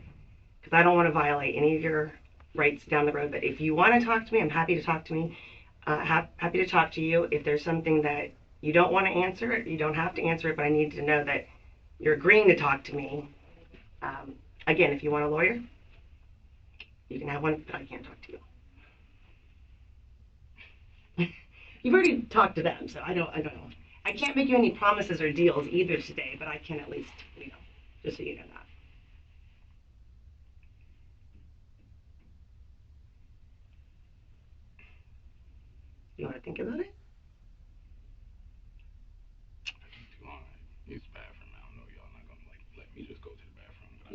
because I don't want to violate any of your rights down the road, but if you want to talk to me, I'm happy to talk to me. Happy to talk to you. If there's something that you don't want to answer, you don't have to answer it, but I need to know that you're agreeing to talk to me. Again, if you want a lawyer, you can have one, but I can't talk to you. You've already talked to them, so I don't know. I can't make you any promises or deals either today, but I can at least, just so you know that. You want to think about it?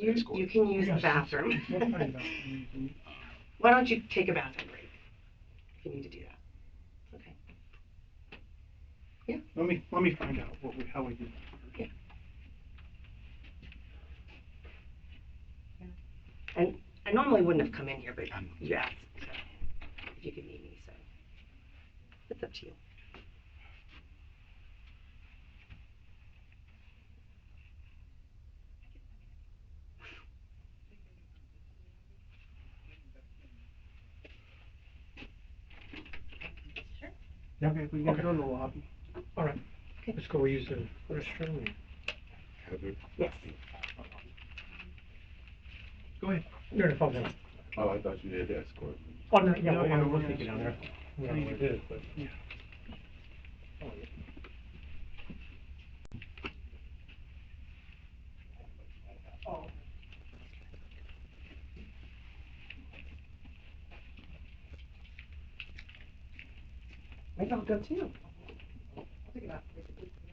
You can use the bathroom. What kind of bathroom do you need? Why don't you take a bathroom break if you need to do that? Okay. Let me find out how we do that. Yeah. And I normally wouldn't have come in here, but you asked, so if you could meet me, so it's up to you. Okay, we can go to the lobby. All right, let's go use the restroom. Heather? Yes. Go ahead. You're in the phone now. Oh, I thought you did escort. Oh, no, yeah, No, yeah, we'll we're take you down there. We don't know where it is, but. Yeah. Oh, yeah. Maybe I'll go too. I'll take it out.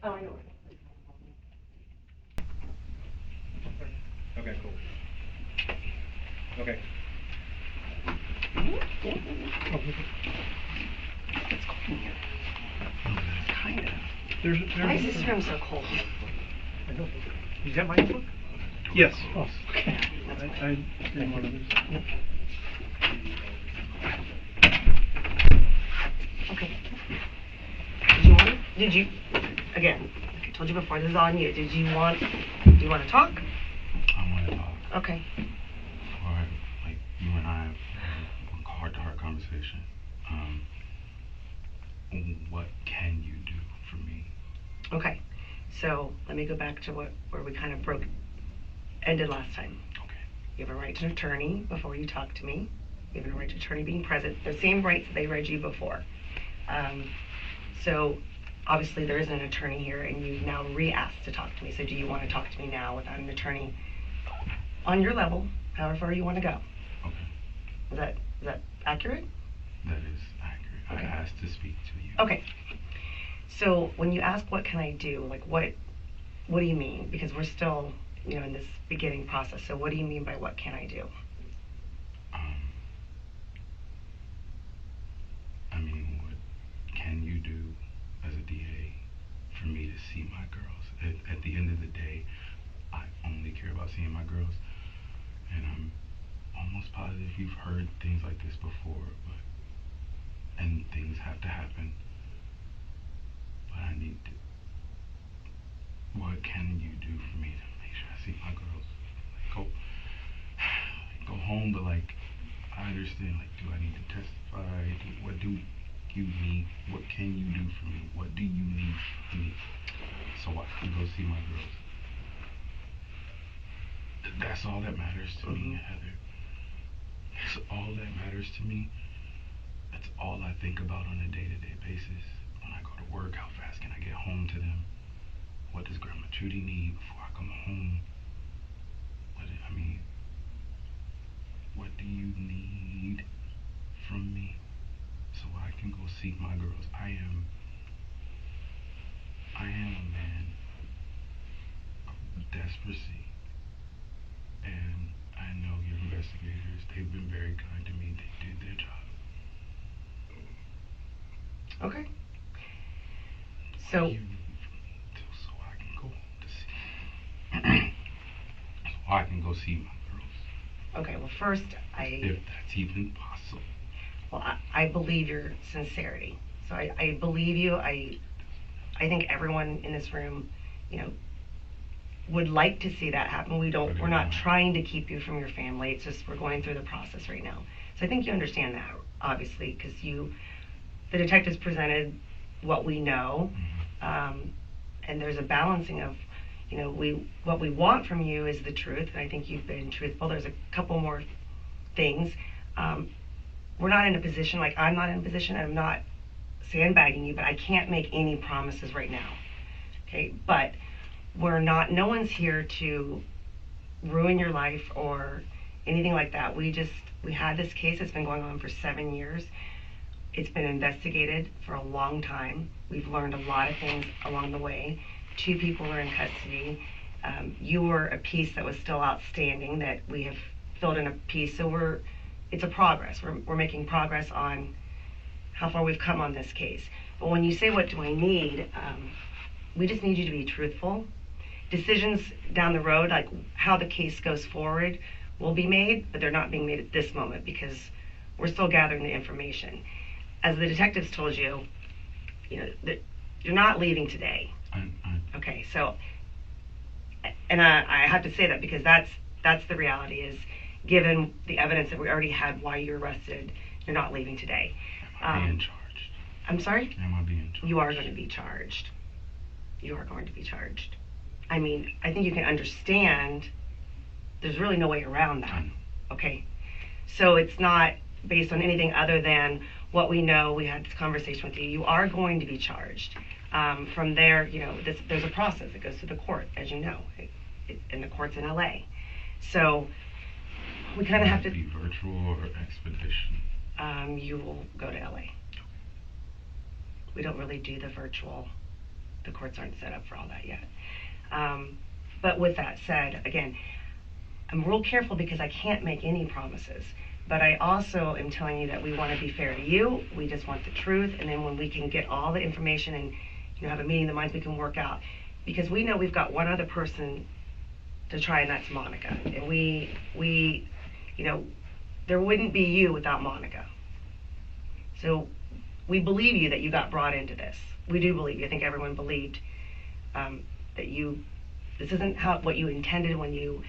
Oh, I know. Okay, cool. Okay. It's cold in here. Kind of. There's Why is this room so cold? I know. Is that my book? Yes. Oh. I did one of those. Yep. Okay. Did you, again, like I told you before, this is on you. Do you want to talk? I want to talk. Okay. Or like you and I have a heart-to-heart conversation. What can you do for me? Okay. So let me go back to where we kind of ended last time. Okay. You have a right to an attorney before you talk to me. You have a right to an attorney being present. The same rights that they read you before. So obviously there is an attorney here, and you've now re-asked to talk to me. So do you want to talk to me now without an attorney on your level, however far you want to go? Okay. Is that accurate? That is accurate. Okay. I asked to speak to you. Okay. So when you ask what can I do, like what do you mean? Because we're still, in this beginning process. So what do you mean by what can I do? I mean, what can you do as a DA for me to see my girls? At the end of the day, I only care about seeing my girls, and I'm almost positive you've heard things like this before, and things have to happen, but I need to. What can you do for me to make sure I see my girls? Go home, but like, I understand, like, do I need to testify? What do you need? What can you do for me? What do you need from me so I can go see my girls? That's all that matters to me, Heather. That's all that matters to me. That's all I think about on a day-to-day basis. When I go to work, how fast can I get home to them? What does Grandma Trudy need before I come home? What do you need from me so I can go see my girls? I am a man of desperacy, and I know your investigators, they've been very kind to me. They did their job. Okay. What So do you need from me so I can go to see so I can go see my girls? okay, well first If that's even possible. well I believe your sincerity. So I believe you. I think everyone in this room, would like to see that happen. We're not trying to keep you from your family. It's just we're going through the process right now. So I think you understand that, obviously, because the detectives presented what we know, and there's a balancing of, what we want from you is the truth, and I think you've been truthful. There's a couple more things. We're not in a position, like I'm not in a position, I'm not sandbagging you, but I can't make any promises right now. Okay, but no one's here to ruin your life or anything like that. We had this case that's been going on for 7 years. It's been investigated for a long time. We've learned a lot of things along the way. 2 people are in custody. You were a piece that was still outstanding that we have filled in a piece. So it's a progress. We're making progress on how far we've come on this case. But when you say, what do I need? We just need you to be truthful. Decisions down the road, like how the case goes forward, will be made, but they're not being made at this moment because we're still gathering the information. As the detectives told you, that you're not leaving today. Okay, so, and I have to say that because that's the reality is, given the evidence that we already had why you're arrested, you're not leaving today. Being charged. I'm sorry? Am I being charged? You are going to be charged. You are going to be charged. I mean, I think you can understand there's really no way around that. Okay? So it's not based on anything other than what we know. We had this conversation with you. You are going to be charged. From there, there's a process that goes through the court, as you know, and the court's in LA. So we kind of have to. Be virtual or expedition? You will go to LA. We don't really do the virtual. The courts aren't set up for all that yet. But with that said, again, I'm real careful because I can't make any promises. But I also am telling you that we want to be fair to you. We just want the truth. And then when we can get all the information and have a meeting of the minds, we can work out. Because we know we've got one other person to try, and that's Monica. And we there wouldn't be you without Monica. So we believe you that you got brought into this. We do believe you. I think everyone believed that this isn't what you intended when you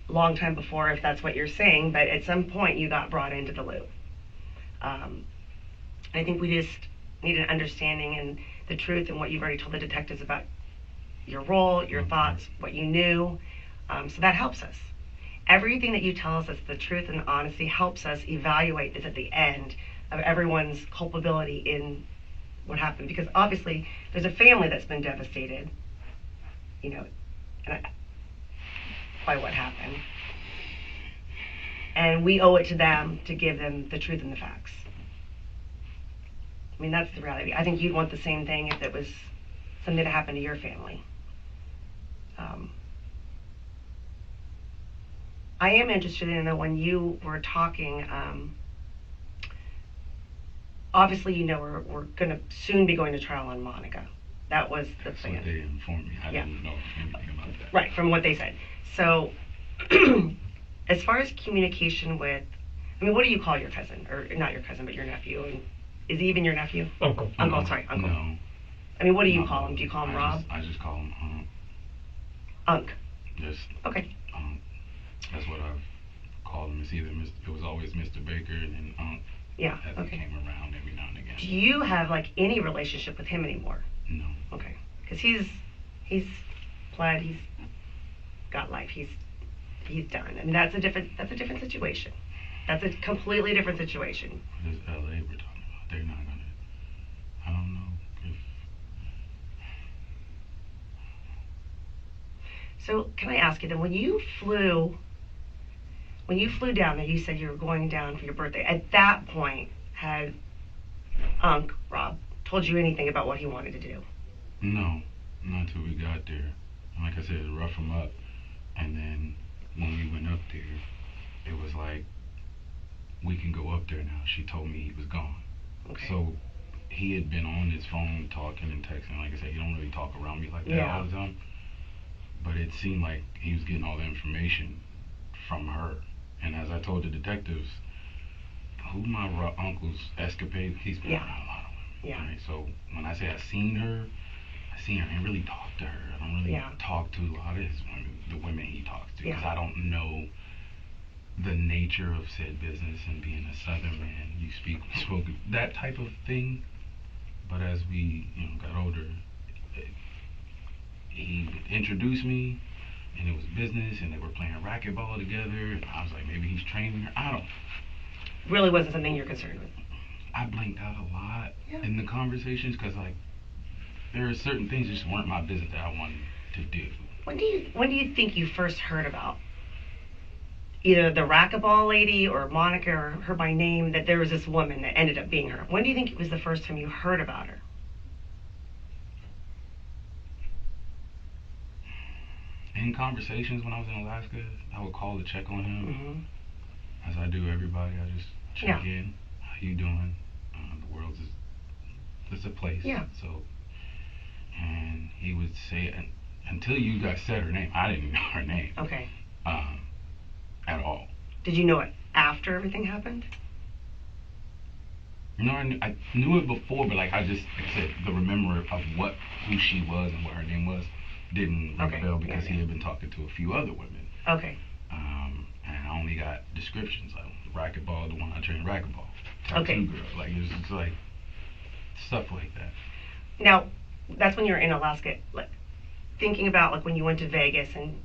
a long time before, if that's what you're saying, but at some point you got brought into the loop. I think we just need an understanding and the truth and what you've already told the detectives about your role, your thoughts, what you knew. So that helps us. Everything that you tell us, the truth and honesty, helps us evaluate this at the end of everyone's culpability in what happened. Because obviously there's a family that's been devastated, by what happened. And we owe it to them to give them the truth and the facts. I mean, that's the reality. I think you'd want the same thing if it was something that happened to your family. I am interested in when you were talking, obviously we're going to soon be going to trial on Monica. That was the plan. So they informed me. I didn't know anything about that. Right, from what they said. So, as far as communication with, what do you call your cousin? Or not your cousin, but your nephew? And is he even your nephew? Uncle. Uncle, sorry, uncle. No. What do you call him? Do you call him Rob? I just call him Unc. Yes. Okay. That's what I've called him. It was always Mr. Baker and then Unc. Yeah, as okay. he came around every now and again. Do you have any relationship with him anymore? No. Okay. Because he's pled, he's got life, he's done. That's a different situation. That's a completely different situation. This LA we're talking about, they're not gonna, I don't know if. So can I ask you then, when you flew down there, you said you were going down for your birthday. At that point, had Unc, Rob, told you anything about what he wanted to do? No, not until we got there. Like I said, rough him up. And then when we went up there, it was like, we can go up there now. She told me he was gone. Okay. So he had been on his phone talking and texting. Like I said, he don't really talk around me like that all the time. But it seemed like he was getting all the information from her. And as I told the detectives, who my uncle's escapade, he's been around a lot of women. Yeah. Right? So when I say I seen her, I didn't really talk to her. I don't really talk to a lot of his women, the women he talks to, because I don't know the nature of said business, and being a Southern man, you spoke that type of thing. But as we got older, he introduced me, and it was business, and they were playing racquetball together, and I was like, maybe he's training her. I don't. Really wasn't something you're concerned with? I blinked out a lot in the conversations, because there are certain things that just weren't my business that I wanted to do. When do you think you first heard about either the racquetball lady or Monica, or her by name, that there was this woman that ended up being her? When do you think it was the first time you heard about her? in conversations when I was in Alaska, I would call to check on him, Mm-hmm. as I do everybody. I just check in. How you doing? The world's it's a place. Yeah. So, and he would say, until you guys said her name, I didn't know her name. Okay. At all. Did you know it after everything happened? No, I knew it before, but like I said, the remember of who she was and what her name was didn't ring a bell because he had been talking to a few other women. Okay. And I only got descriptions like racquetball, the one I trained racquetball, tattoo Okay. girl, like it was just like stuff like that. Now, that's when you were in Alaska. Like, thinking about like when you went to Vegas in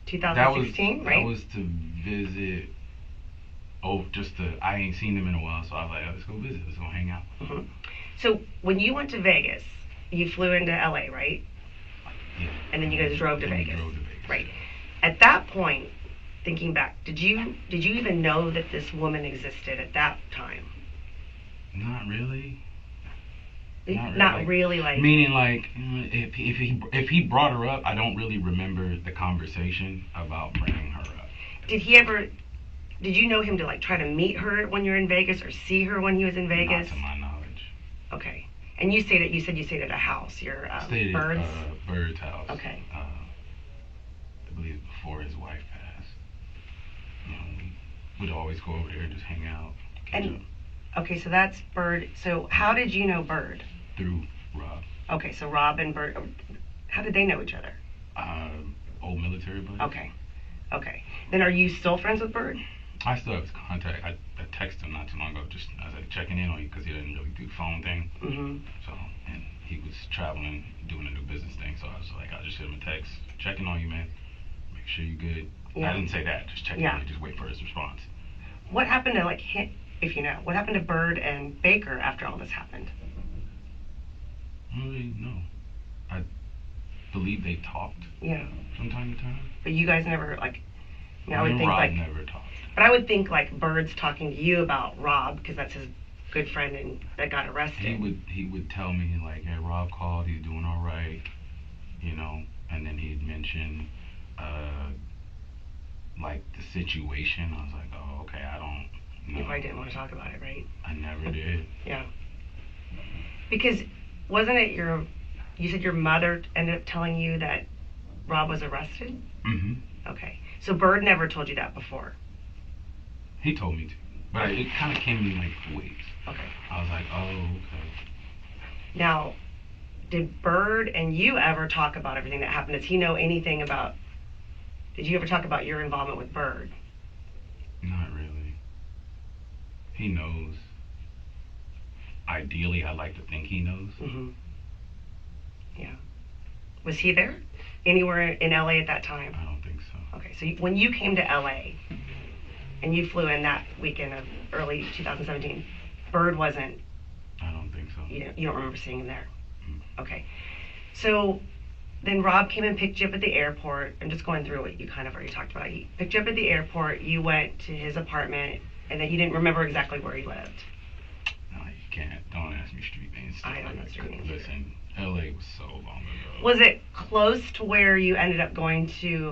2016, right? That was to visit. I ain't seen them in a while, so I was like, let's go visit, let's go hang out. Mm-hmm. So when you went to Vegas, you flew into LA, right? Yeah. And then you guys drove to Vegas. We drove to Vegas. Right. At that point, thinking back, did you even know that this woman existed at that time? Not really. Not really, like. Meaning, like, if he brought her up, I don't really remember the conversation about bringing her up. Did you know him to like try to meet her when you're in Vegas or see her when he was in Vegas? Not to my knowledge. Okay. And you said you stayed at a house, your stayed Bird's? At Bird's house. Okay. I believe before his wife passed. We would always go over there and just hang out. Okay, so that's Bird. So how did you know Bird? Through Rob. Okay, so Rob and Bird, how did they know each other? Old military buddies. Okay. Then are you still friends with Bird? I still have his contact. I texted him not too long ago, just as I was checking in on you because he didn't really do the phone thing. Mm-hmm. So, and he was traveling, doing a new business thing. So I was like, I'll just send him a text, checking on you, man. Make sure you're good. Yeah. I didn't say that. Just checking on you. Just wait for his response. What happened to like him, if you know? What happened to Bird and Baker after all this happened? I don't really know. I believe they talked. Yeah. From time to time. But you guys never like. I would think Rob like. never talked. But I would think like Bird's talking to you about Rob because that's his good friend and that got arrested. He would tell me like, hey, Rob called, he's doing all right, and then he'd mention like the situation. I was like, oh, okay, I don't know. You probably didn't want to talk about it, right? I never did. Yeah. Because wasn't it you said your mother ended up telling you that Rob was arrested? Mm-hmm. Okay. So Bird never told you that before? He told me to. But it kind of came in like waves. Okay. I was like, oh, okay. Now, did Bird and you ever talk about everything that happened? Does he know anything about... Did you ever talk about your involvement with Bird? Not really. He knows. Ideally, I like to think he knows. Mm-hmm. Yeah. Was he there? Anywhere in LA at that time? I don't think so. Okay, so when you came to LA and you flew in that weekend of early 2017, Bird wasn't... I don't think so. You don't remember seeing him there? Mm. Okay. So then Rob came and picked you up at the airport. I'm just going through what you kind of already talked about. He picked you up at the airport, you went to his apartment, and then you didn't remember exactly where he lived. No, you can't. Don't ask me street names. I don't know street names. Listen, LA was so long ago. Was it close to where you ended up going to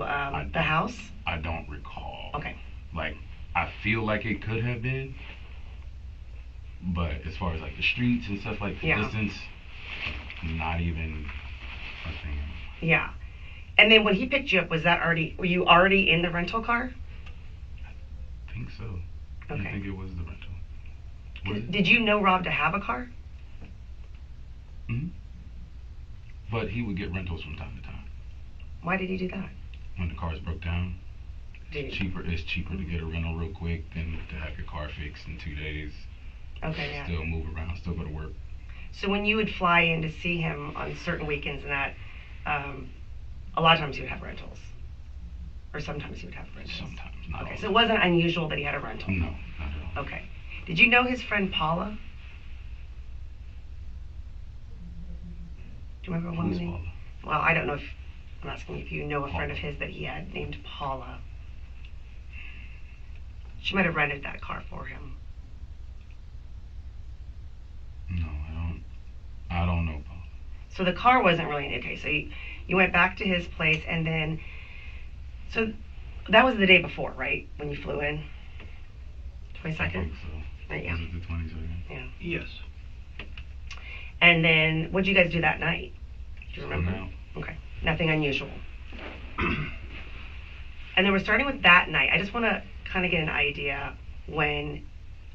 the house? I don't recall. Okay. Like, I feel like it could have been, but as far as like the streets and stuff like the distance, not even a thing. Yeah. And then when he picked you up, were you already in the rental car? I think so. Okay. I think it was the rental. Did you know Rob to have a car? Mm-hmm. But he would get rentals from time to time. Why did he do that? When the cars broke down. It's cheaper to get a rental real quick than to have your car fixed in 2 days. Okay, yeah. Still move around, still go to work. So when you would fly in to see him on certain weekends and that, a lot of times he would have rentals. Or sometimes he would have rentals. Sometimes, not Okay, all. So it wasn't unusual that he had a rental? No, not at all. Okay. Did you know his friend Paula? Do you remember one Who's name? Paula? Well, I don't know if, I'm asking if you know a friend of his that he had named Paula. She might have rented that car for him. No, I don't know Paula. So the car wasn't really, okay, so you went back to his place and then So that was the day before, right? When you flew in? I 22nd? think so. Right, yeah. Was it the 22nd? Yeah. Yes. And then what did you guys do that night? Do you remember? No. Okay. Nothing unusual. And then we're starting with that night. I just want to kind of get an idea when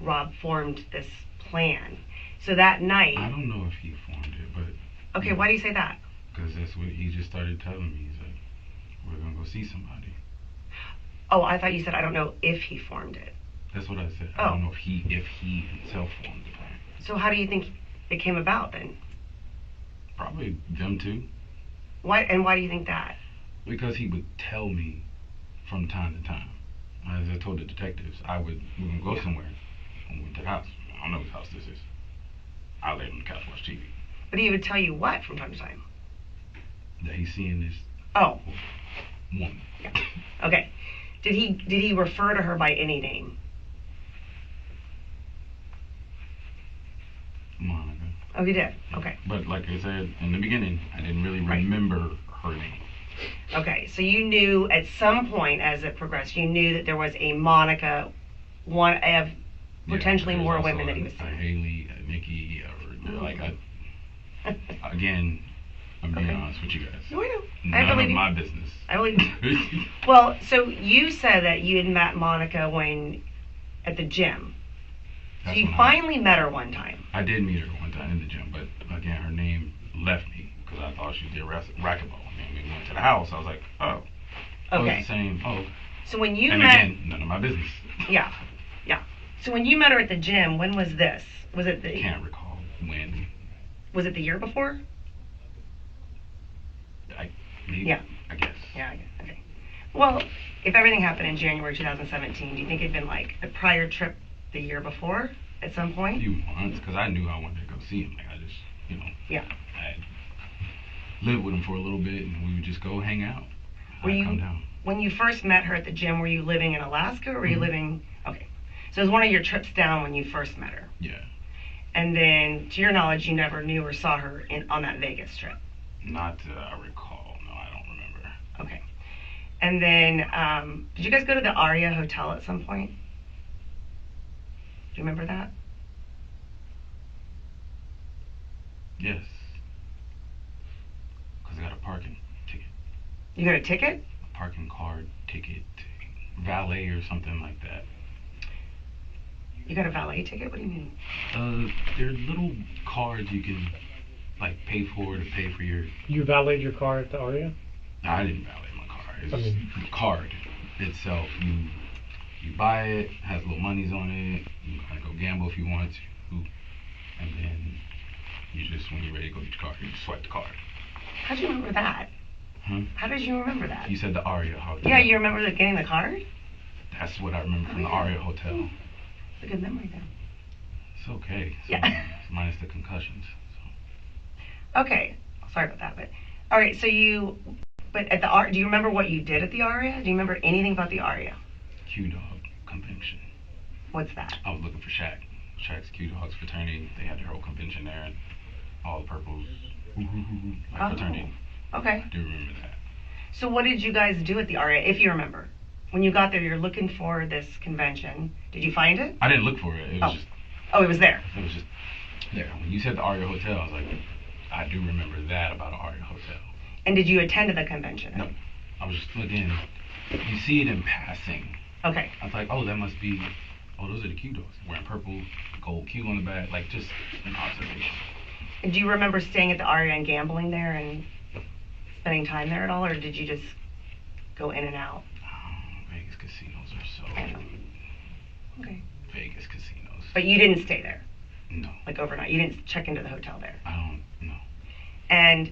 Rob formed this plan. So that night. I don't know if he formed it, but. Okay, why do you say that? Because that's what he just started telling me. He's like, we're going to go see somebody. Oh, I thought you said I don't know if he formed it. That's what I said. Oh. I don't know if he himself formed the plan. So how do you think it came about then? Probably them two. Why do you think that? Because he would tell me from time to time. As I told the detectives, we can go somewhere. I went to the house. I don't know whose house this is. I lay on the couch, watch TV. But he would tell you what from time to time? That he's seeing this Oh. woman. Yeah. Okay. Did he refer to her by any name? Monica. Oh, he did. Okay. But like I said in the beginning, I didn't really Right. remember her name. Okay. So you knew at some point as it progressed, you knew that there was a Monica, one of potentially there's more also women that he was a seeing. Haley, a Nikki, or like again, I'm being Okay. honest with you guys. No, I know. None I believe of you. my business. I believe you. Well, so you said that you had met Monica at the gym. So That's you when finally met her one time. I did meet her one time in the gym, but again, her name left me because I thought she did racquetball. And we went to the house. I was like, oh, Okay. it's the same. Oh, So when you and met, again, none of my business. yeah. So when you met her at the gym, when was this? Was it the Can't recall when. Was it the year before? Yeah. I guess. Yeah. Okay. Well, if everything happened in January 2017, do you think it'd been like a prior trip the year before at some A point? few months because I knew I wanted to go see him. Like I just, Yeah. I lived with him for a little bit, and we would just go hang out. Were I'd you come down. when you first met her at the gym? Were you living in Alaska or were you Mhm. living? Okay. So it was one of your trips down when you first met her. Yeah. And then, to your knowledge, you never knew or saw her on that Vegas trip. Not that I recall. No, I don't remember. Okay. And then, did you guys go to the Aria Hotel at some point? Do you remember that? Yes. Because I got a parking ticket. You got a ticket? A parking card ticket. Valet or something like that. You got a valet ticket? What do you mean? They're little cards you can like pay for to pay for your. You valeted your car at the Aria? No, I didn't valet my car. It's I mean- the card itself. You buy it, has little monies on it. You kind of go gamble if you want to, and then you just when you're ready to go get your car, you just swipe the card. How'd you remember that? Huh? How did you remember that? You said the Aria Hotel. Yeah, you remember getting the card? That's what I remember from the Aria Hotel. It's a good memory then. It's okay. Yeah. Minus the concussions. So. Okay. Sorry about that, but all right. So but at the do you remember what you did at the Aria? Do you remember anything about the Aria? Q-Dog convention. What's that? I was looking for Shaq. Shaq's Q-Dogs fraternity. They had their whole convention there, and all the purples, like fraternity. Okay. I do remember that. So what did you guys do at the Aria, if you remember? When you got there, you're looking for this convention. Did you find it? I didn't look for it. It was just. Oh, it was there. It was just there. When you said the Aria Hotel, I was like, I do remember that about the Aria Hotel. And did you attend the convention? No, I was just looking. You see it in passing. Okay. I was like, oh, that must be. Oh, those are the Q dogs. Wearing purple, gold Q on the back, like just an observation. And do you remember staying at the Aria and gambling there and spending time there at all, or did you just go in and out? Vegas casinos are so. Okay. Vegas casinos. But you didn't stay there, No, like overnight. You didn't check into the hotel there. I don't. No, And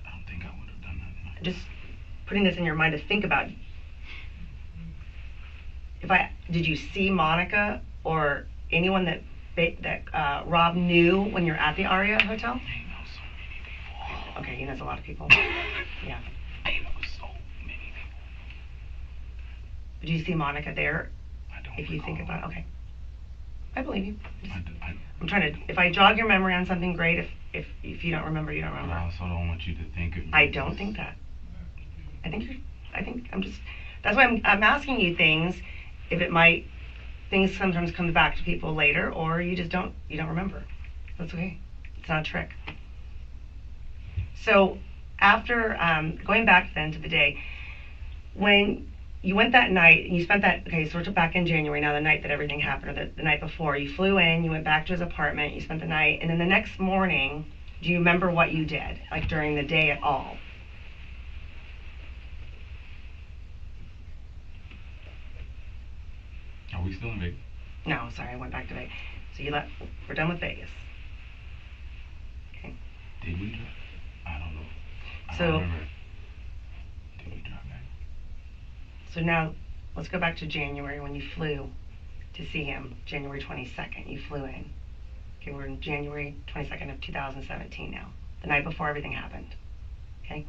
I don't think I would have done that. just putting this in your mind to think about. Did you see Monica or anyone that Rob knew when you're at the Aria Hotel? He knows so many people. Okay, he knows a lot of people. Yeah. He knows so many people. Did you see Monica there? I don't. If you think recall. about it, okay. I believe you. I I'm trying to. If I jog your memory on something, great. If you don't remember, you don't but I remember. also don't want you to think of me. I don't think that. I think you're. I think that's why I'm asking you things, if it might, things sometimes come back to people later, or you just don't remember. That's okay. It's not a trick. So after, going back then to the day, when you went that night, and you spent that, okay, so we're back in January now, the night that everything happened, or the night before, you flew in, you went back to his apartment, you spent the night, and then the next morning, do you remember what you did, like during the day at all? Are we still in Vegas? No, sorry, I went back to Vegas. So we're done with Vegas. Okay. Did we drive? I don't know. I So- don't remember. Did we drive back? So now, let's go back to January when you flew to see him, January 22nd, you flew in. Okay, we're in January 22nd of 2017 now, the night before everything happened. Okay?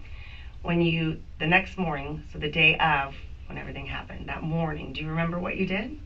The next morning, so the day of when everything happened, that morning, do you remember what you did?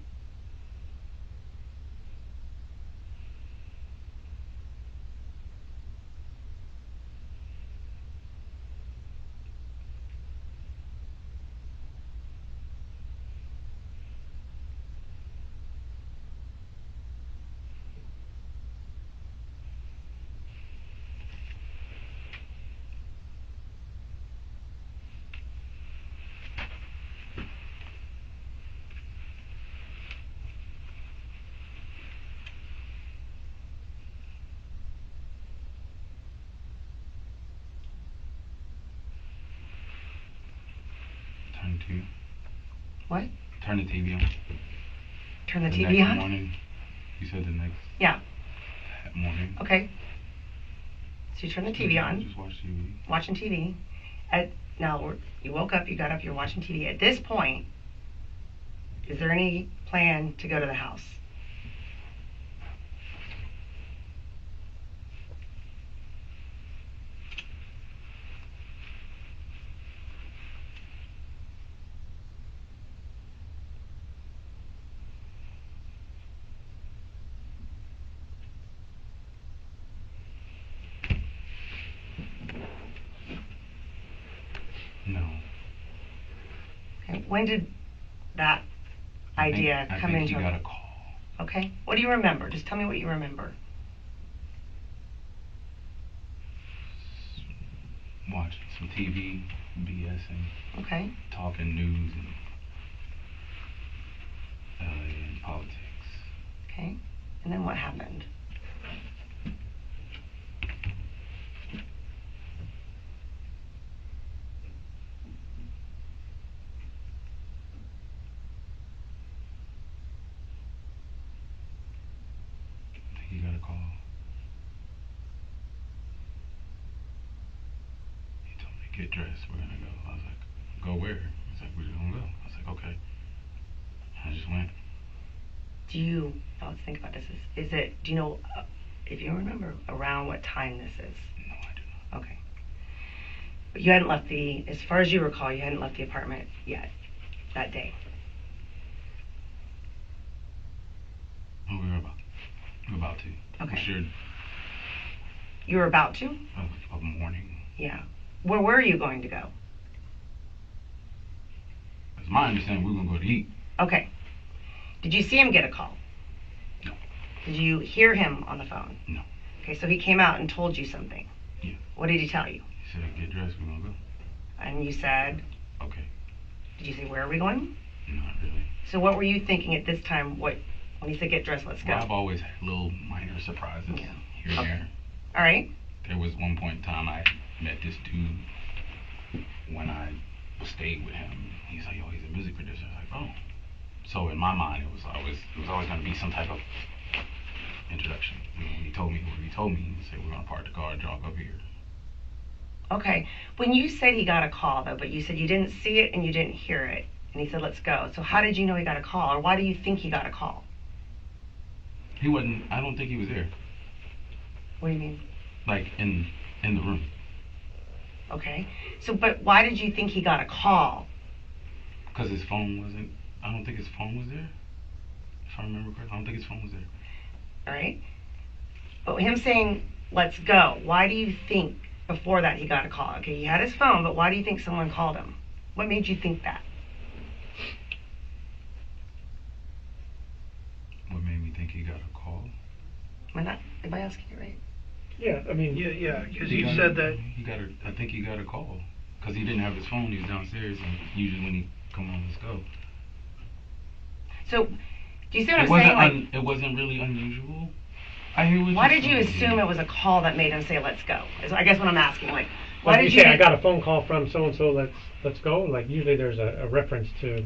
Turn the TV. What? Turn the TV on. Turn the The TV next on? morning. You said the next. Yeah. That morning. Okay. So you turn the TV on. Just watch TV. Watching TV. You woke up, you got up, you're watching TV. At this point, is there any plan to go to the house? No. Okay. When did that idea I come think into? you got a call. Okay. What do you remember? Just tell me what you remember. Watching some TV, BSing, Okay. talking news and politics. Okay. And then what happened? He got a call. He told me, get dressed, we're gonna go. I was like, go where? He's like, we're gonna go. I was like, okay. I just went. Let's think about this. Do you know, if you remember, around what time this is? No, I do not. Okay. But you hadn't left as far as you recall, you hadn't left the apartment yet that day. Oh, we were about to. Okay. For sure. You were about to? Of morning. Yeah. Where were you going to go? It's my understanding we were gonna go to eat. Okay. Did you see him get a call? No. Did you hear him on the phone? No. Okay, so he came out and told you something. Yeah. What did he tell you? He said, get dressed, we're gonna go. And you said, Okay. did you say, where are we going? Not really. So what were you thinking at this time? When he said, get dressed, let's go? Well, I've always had little minor surprises Yeah. here and there. All right. There was one point in time I met this dude when I stayed with him. He's like, oh, he's a music producer. I was like, oh. So in my mind, it was always going to be some type of introduction. When he told me he said, we're going to park the car, jog up here. Okay. When you said he got a call, though, but you said you didn't see it and you didn't hear it, and he said, let's go. So how did you know he got a call, or why do you think he got a call? He wasn't, I don't think he was there. What do you mean? Like in the room. Okay. So, but why did you think he got a call? Because his phone wasn't, I don't think his phone was there. If I remember correctly, I don't think his phone was there. All right. But him saying, let's go, why do you think before that he got a call? Okay, he had his phone, but why do you think someone called him? What made you think that? What made me think he got a call? Am I asking you right? Yeah, I mean, yeah, because you He said got a- that. he got a. I think he got a call because he didn't have his phone. He was downstairs, and usually when he come on, let's go. So, do you see what I'm It wasn't. saying? It wasn't really unusual. I hear what Why you're did you saying. assume it was a call that made him say, let's go? Is I guess what I'm asking. Like, why Like did you you say, I got a phone call from so and so. Let's go. Like usually there's a reference to.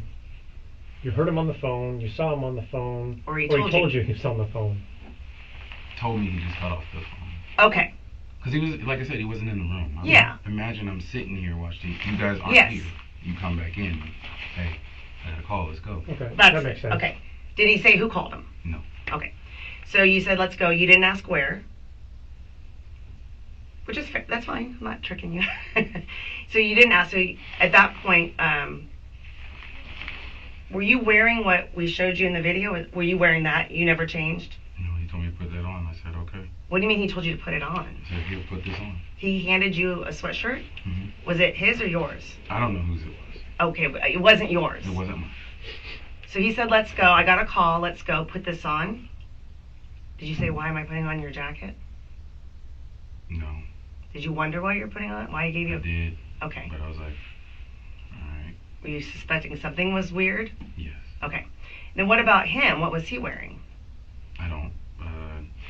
You heard him on the phone. You saw him on the phone. Or he told you he was on the phone. Told me he just got off the phone. Okay. Because he was, like I said, he wasn't in the room. Yeah. Imagine I'm sitting here watching. You guys aren't Yes. here. You come back in. Hey, I got a call. Let's go. Okay, That's that makes sense. Okay. Did he say who called him? No. Okay. So you said, let's go. You didn't ask where. Which is fair. That's fine. I'm not tricking you. So you didn't ask. So at that point, were you wearing what we showed you in the video? Were you wearing that? You never changed? No, he told me to put that on. I said, okay. What do you mean he told you to put it on? He said, here, put this on. He handed you a sweatshirt? hmm Was it his or yours? I don't know whose it was. Okay, but it wasn't yours. It wasn't mine. So he said, let's go. I got a call. Let's go. Put this on. Did you say, why am I putting on your jacket? No. Did you wonder why you're putting on it? Why he gave you I did. Okay. But I was like, alright. Were you suspecting something was weird? Yes. Okay. Then what about him? What was he wearing? I don't.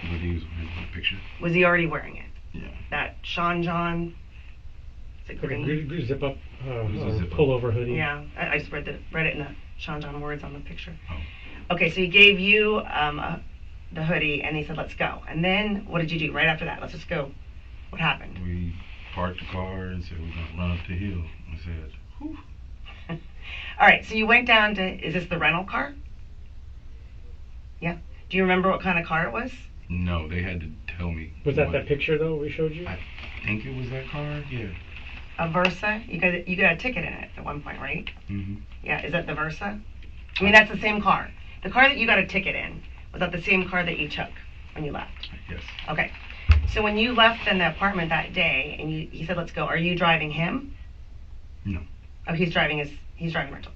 What he was wearing in the picture. Was he already wearing it? Yeah. That Sean John? Is it Like a green? zip up, It was a zip up. pullover hoodie. Yeah. I just read it in the Sean John words on the picture. Oh. Okay, so he gave you the hoodie and he said, let's go. And then what did you do right after that? Let's just go. What happened? We parked the car and said we're gonna run up the hill. I said, whew. All right, so you went down to, is this the rental car? Yeah. Do you remember what kind of car it was? No, they had to tell me. Was that what- picture though we showed you? I think it was that car. Yeah. A Versa? You got a ticket in it at one point, right? hmm Yeah, is that the Versa? I mean, that's the same car. The car that you got a ticket in, was that the same car that you took when you left? Yes. Okay. So when you left in the apartment that day and he said, let's go, are you driving him? No. Oh, he's driving rental.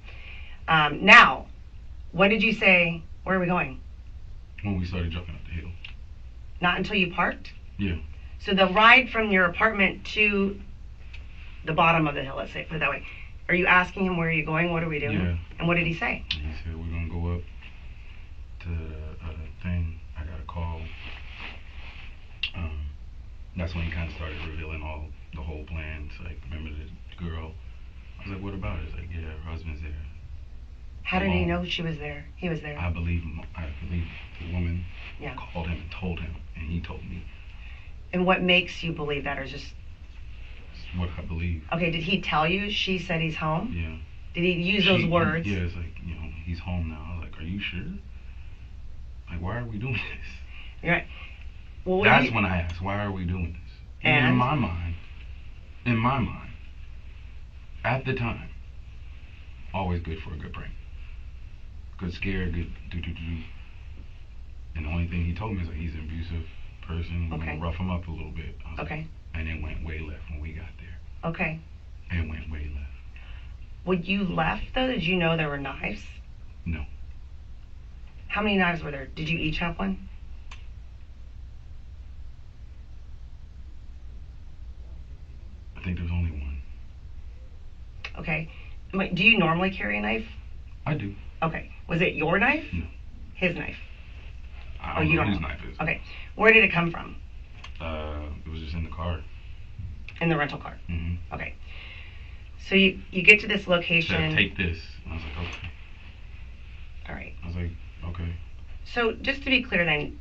Now, when did you say, where are we going? When we started jumping up the hill. Not until you parked? Yeah. So the ride from your apartment to the bottom of the hill, let's say, put it that way, are you asking him where are you going? What are we doing? Yeah. And what did he say? And he said we're gonna go up to the thing. I got a call. That's when he kind of started revealing the whole plan. It's like, remember the girl? I was like, what about it? It's like, yeah, her husband's there. How did he know she was there? He was there. I believe the woman Yeah. called him and told him, and he told me. And what makes you believe that, or just It's what I believe. okay? Did he tell you? She said he's home. Yeah. Did he use those words? Yeah, it's like, he's home now. I was like, are you sure? Like, why are we doing this? You're right. Well, what That's do you- when I asked, why are we doing this? And? In my mind, at the time, always good for a good prank. Good scare, good do. And the only thing he told me is like, he's an abusive person. We're Okay. gonna rough him up a little bit. I was like, Okay. and it went way left when we got there. Okay. It went way left. When you left, though, did you know there were knives? No. How many knives were there? Did you each have one? I think there's only one. Okay. Do you normally carry a knife? I do. Okay. Was it your knife? No. His knife. I Oh, don't you know don't whose know. knife is. Okay. Where did it come from? It was just in the car. In the rental car. Mm-hmm. Okay. So you get to this Said, location. take this. And I was like, okay. All right. I was like, okay. So just to be clear then,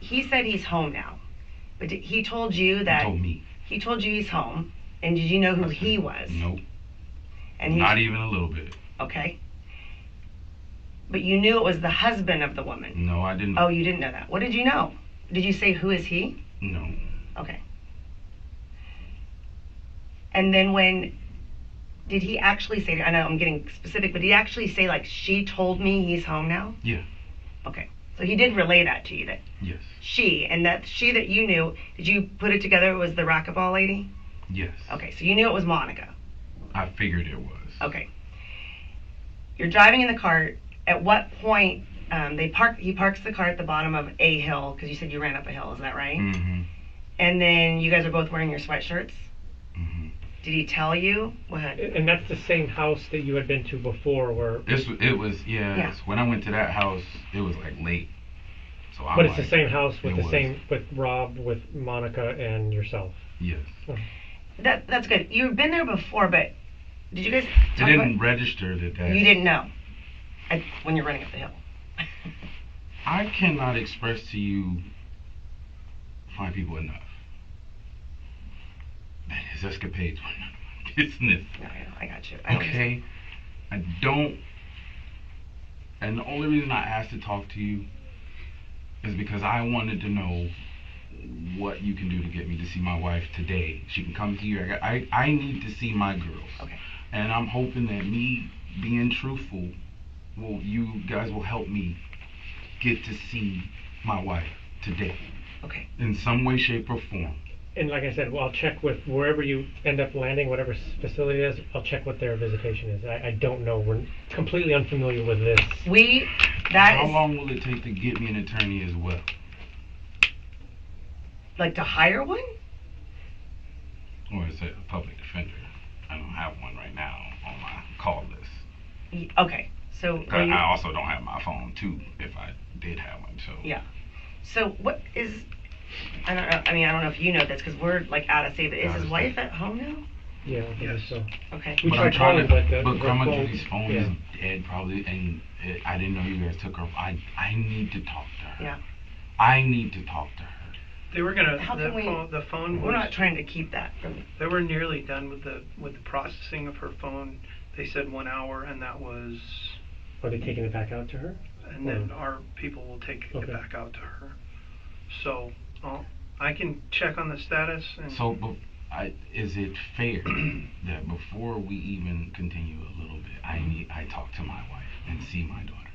he said he's home now, but he told you that, He told me. he told you he's home, and did you know who I said, he was? Nope. And he, Not even a little bit. okay. But you knew it was the husband of the woman. No, I didn't. Oh, you didn't know that. What did you know? Did you say, who is he? No. Okay. And then did he actually say, I know I'm getting specific, but did he actually say, like, she told me he's home now? Yeah. Okay. So he did relay that to you, that Yes. she, and that she that you knew, did you put it together, it was the racquetball lady? Yes. Okay, so you knew it was Monica. I figured it was. Okay. You're driving in the cart. At what point he parks the car at the bottom of a hill, because you said you ran up a hill, is that right? Mm-hmm. And then you guys are both wearing your sweatshirts? Mm-hmm. Did he tell you? Go ahead. And that's the same house that you had been to before, where. It was when I went to that house, it was like late. So I'm But it's like, the same house with it the was. same, with Rob, with Monica, and yourself. Yes. That's good. You've been there before, but did you guys It talk didn't about? register that. You didn't know when you're running up the hill. I cannot express to you find people enough. That his escapades were none of my business. No, I got you. Okay? I don't. And the only reason I asked to talk to you is because I wanted to know what you can do to get me to see my wife today. She can come to you. I need to see my girls. Okay. And I'm hoping that me being truthful, you guys will help me get to see my wife today. Okay. In some way, shape, or form. And like I said, well, I'll check with wherever you end up landing, whatever facility it is, I'll check what their visitation is. I don't know. We're completely unfamiliar with this. How long will it take to get me an attorney as well? Like to hire one? Or is it a public defender? I don't have one right now on my call list. Okay. So I also don't have my phone too, if I did have one, so. Yeah. So what is, I don't know, I mean, I don't know if you know this, because we're like out of state, but is his wife at home now? Yeah, I think so. Okay. We But tried I'm trying calling, to, but Grandma phone- Judy's phone yeah. is dead probably, and I didn't know you guys took her. I need to talk to her. Yeah. I need to talk to her. They were gonna, How can we- the phone We're was, not trying to keep that from, they were nearly done with the processing of her phone. They said 1 hour, and that was, Are they taking it back out to her? and then our people will take Okay. it back out to her. So, I can check on the status and. So, is it fair that before we even continue a little bit, I talk to my wife and see my daughter?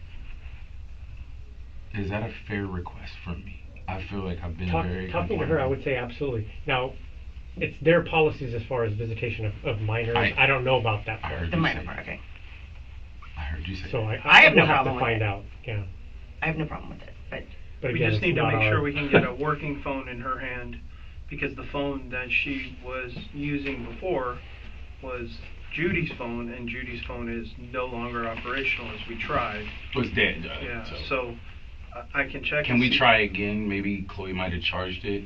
Is that a fair request from me? I feel like I've been very Talking to her, I would say absolutely. Now, it's their policies as far as visitation of minors. I don't know about that I part. heard the you minor say part, that. okay. I heard you say So that. I have no will have problem to with find it. out. Yeah. I have no problem with it, but We again, just it's need to not make sure our- we can get a working phone in her hand, because the phone that she was using before was Judy's phone, and Judy's phone is no longer operational as we tried. It was dead. Yeah, so I can check. Can and we see. try again? Maybe Chloe might have charged it.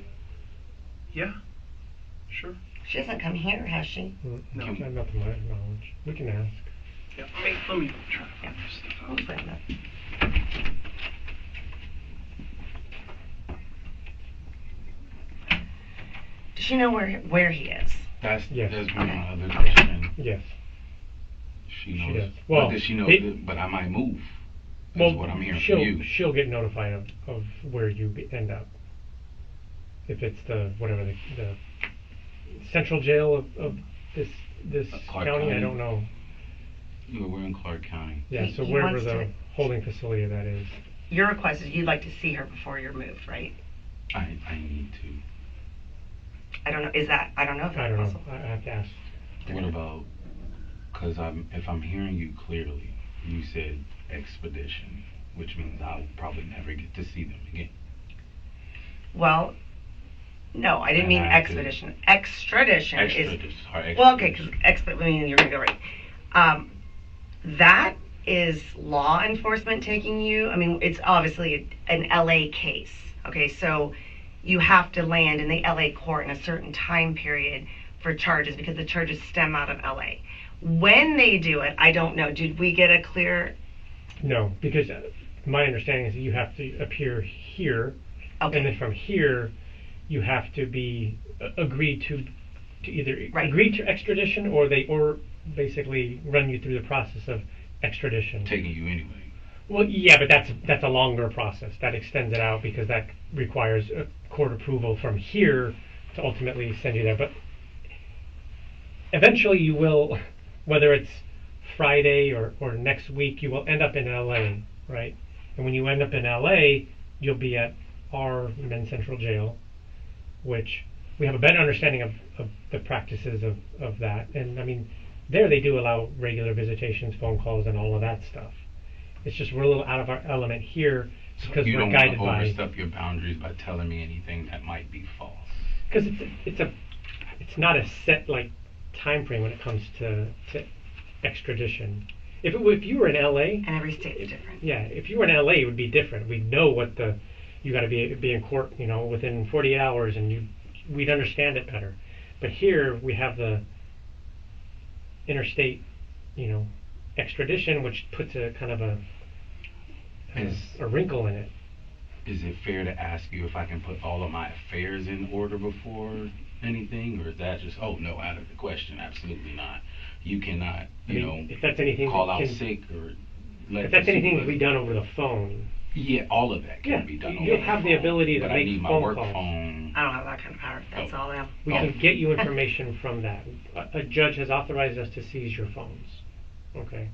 Yeah, sure. she hasn't come here, has she? No. Not to my knowledge. We can ask. Yeah, let me try to find this stuff I'll out. just find that. Does she know where he is? That's Yes. my other question. Yes. She She knows. does. Well, but does she know? But I might move. Is Well, what I'm hearing she'll from you. she'll get notified of where you end up. If it's the whatever the central jail of this Clark county, I County. don't know. We're in Clark County. Yeah, so He wherever wants the to- holding facility of that is. Your request is you'd like to see her before you're moved, right? I need to. I don't know. Is that? I don't know if I that's don't know. possible. I have to ask. What about? Because if I'm hearing you clearly, you said expedition, which means I'll probably never get to see them again. Well, no, I didn't And mean I have to- expedition. Extradition is. Extradition. Sorry, Well, okay, because expedition. I mean, you're gonna go right. That is law enforcement taking you. I mean, it's obviously an LA case. Okay, so you have to land in the LA court in a certain time period for charges because the charges stem out of LA. When they do it, I don't know. Did we get a clear? No, because my understanding is that you have to appear here, Okay. and then from here, you have to be agree to either Right. agree to extradition or basically run you through the process of extradition. Taking you anyway. Well, yeah, but that's a longer process. That extends it out because that requires a court approval from here to ultimately send you there. But eventually you will, whether it's Friday or next week, you will end up in LA, right? And when you end up in LA, you'll be at our Men's Central Jail, which we have a better understanding of the practices of that. And I mean, there they do allow regular visitations, phone calls, and all of that stuff. It's just we're a little out of our element here because You we're don't want guided to by. overstep your boundaries by telling me anything that might be false. Because it's not a set like time frame when it comes to extradition. If you were in LA, And every state's different. yeah, if you were in LA, it would be different. We'd know what you got to be in court, within 48 hours, and we'd understand it better. But here we have the interstate, extradition, which puts a kind of a wrinkle in it. Is it fair to ask you if I can put all of my affairs in order before anything, or is that just, oh no, out of the question? Absolutely not. You cannot, if that's anything, call out sick or let. If that's anything to be done over the phone. Yeah, all of that can be done. You'll have the ability to but make I need my phone work calls. phone. I don't have that kind of power. That's all I am. We can get you information from that. A judge has authorized us to seize your phones. Okay.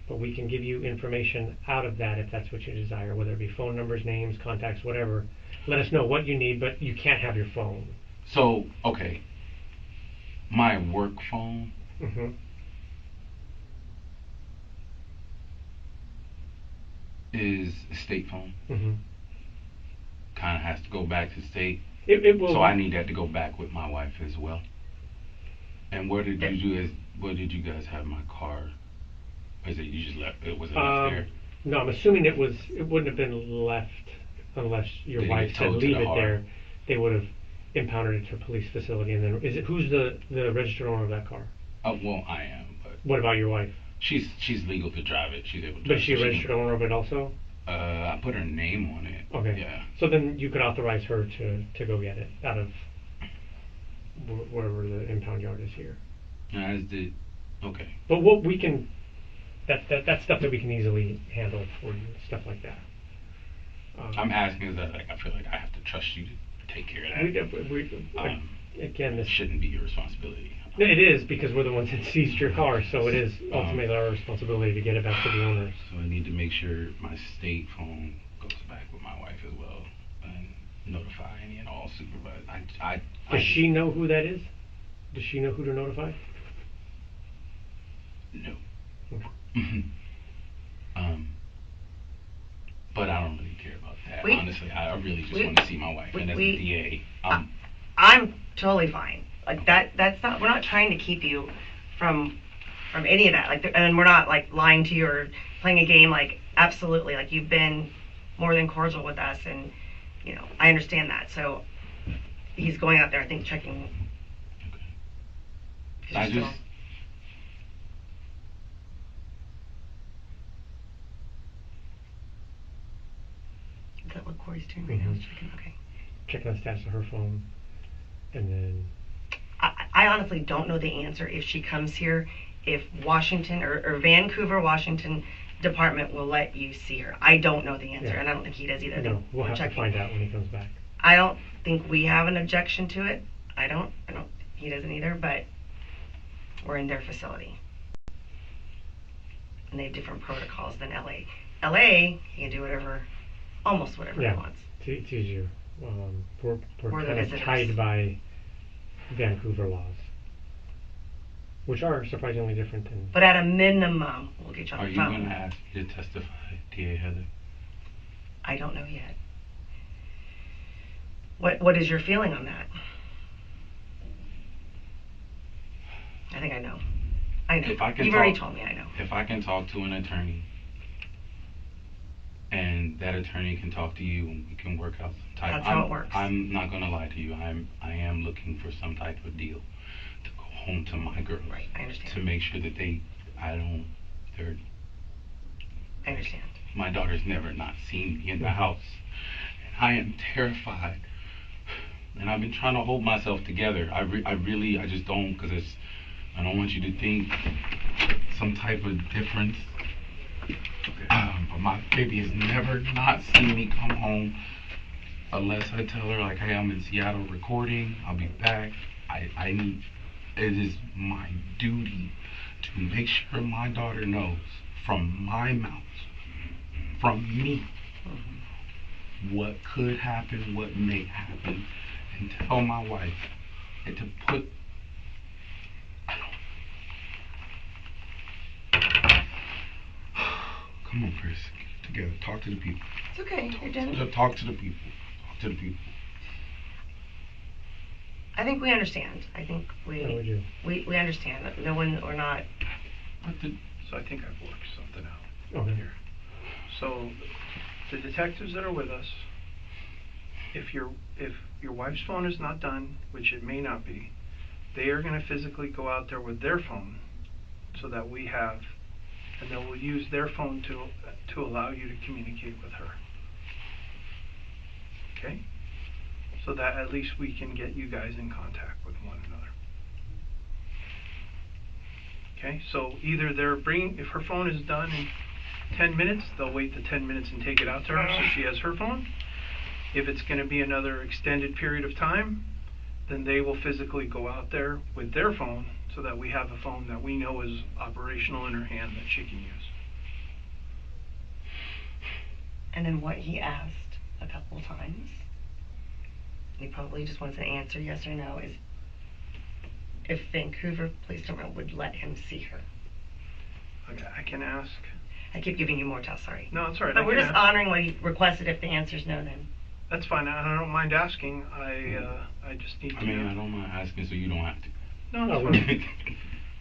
But we can give you information out of that if that's what you desire, whether it be phone numbers, names, contacts, whatever. Let us know what you need, but you can't have your phone. So, okay. My work phone. Mm-hmm. Is a state phone. Mm-hmm. Kind of has to go back to state. It will. So I need that to go back with my wife as well. And where did you guys have my car? Is it you just left? Was it left there? No, I'm assuming it wouldn't have been left unless your Did it wife get said towed to leave the it R? there. They would have impounded it to a police facility, and then who's the registered owner of that car? Well, I am, but What about your wife? she's legal to drive it. She's able to. But is she a so registered owner of it also? I put her name on it. Okay. Yeah. So then you could authorize her to go get it out of wherever the impound yard is here. Okay. But what we can, that's stuff that we can easily handle for you, stuff like that. I'm asking is that I feel like I have to trust you to take care of that. Again, this shouldn't be your responsibility. It is, because we're the ones that seized your car, so it is ultimately our responsibility to get it back to the owners. So I need to make sure my state phone goes back with my wife as well, and notify any and all supervisors. Does she know who that is? Does she know who to notify? No. Okay. But I don't really care about that. Honestly, I really just want to see my wife, and as a DA, I'm totally fine. Like that's not. We're not trying to keep you from any of that. Like, and we're not like lying to you or playing a game. Like, absolutely. Like, you've been more than cordial with us, and I understand that. So he's going out there, I think, checking. Okay. Is that what Corey's doing right now? He's checking. Okay. Checking the status of her phone, and then. I honestly don't know the answer if she comes here, if Washington or Vancouver, Washington department will let you see her. I don't know the answer, and I don't think he does either. No, we'll have to find out when he comes back. I don't think we have an objection to it. I don't. He doesn't either. But we're in their facility, and they have different protocols than LA. LA, he can do whatever, almost whatever he wants. It's easier. We're kind of visitors. tied by Vancouver laws, which are surprisingly different than. But at a minimum, we'll get you on Are the you phone. going to ask me to testify, DA Heather? I don't know yet. What is your feeling on that? I think I know. I know. You've already told me. I know. If I can talk to an attorney, and that attorney can talk to you, and we can work out some type. That's how it works. I'm not gonna lie to you. I am looking for some type of deal to go home to my girls. Right, I understand. To make sure that I understand. My daughter's never not seen me in the house, and I am terrified. And I've been trying to hold myself together. I just don't, because I don't want you to think some type of difference. But my baby has never not seen me come home unless I tell her, like, hey, I'm in Seattle recording, I'll be back. It is my duty to make sure my daughter knows from my mouth, from me, what could happen, what may happen, and tell my wife and to put. Come on, Chris. Get it together. Talk to the people. It's okay. You're done. Talk to the people. Talk to the people. I think we understand. I think Yeah, we do. we understand that no one or not. So I think I've worked something out Okay. here. So the detectives that are with us, if your wife's phone is not done, which it may not be, they are going to physically go out there with their phone so that we have, and they will use their phone to allow you to communicate with her. Okay? So that at least we can get you guys in contact with one another. Okay? So either if her phone is done in 10 minutes, they'll wait the 10 minutes and take it out to her so she has her phone. If it's going to be another extended period of time, then they will physically go out there with their phone so that we have a phone that we know is operational in her hand that she can use. And then what he asked a couple of times, he probably just wants an answer, yes or no, is if Vancouver Police Department would let him see her. Okay, I can ask. I keep giving you more tests, sorry. No, it's all right. But I we're can just ask. honoring what he requested. If the answer's no, then. That's fine. I don't mind asking. I just need to. I mean, I don't mind asking, so you don't have to. No, Oh, it's fine.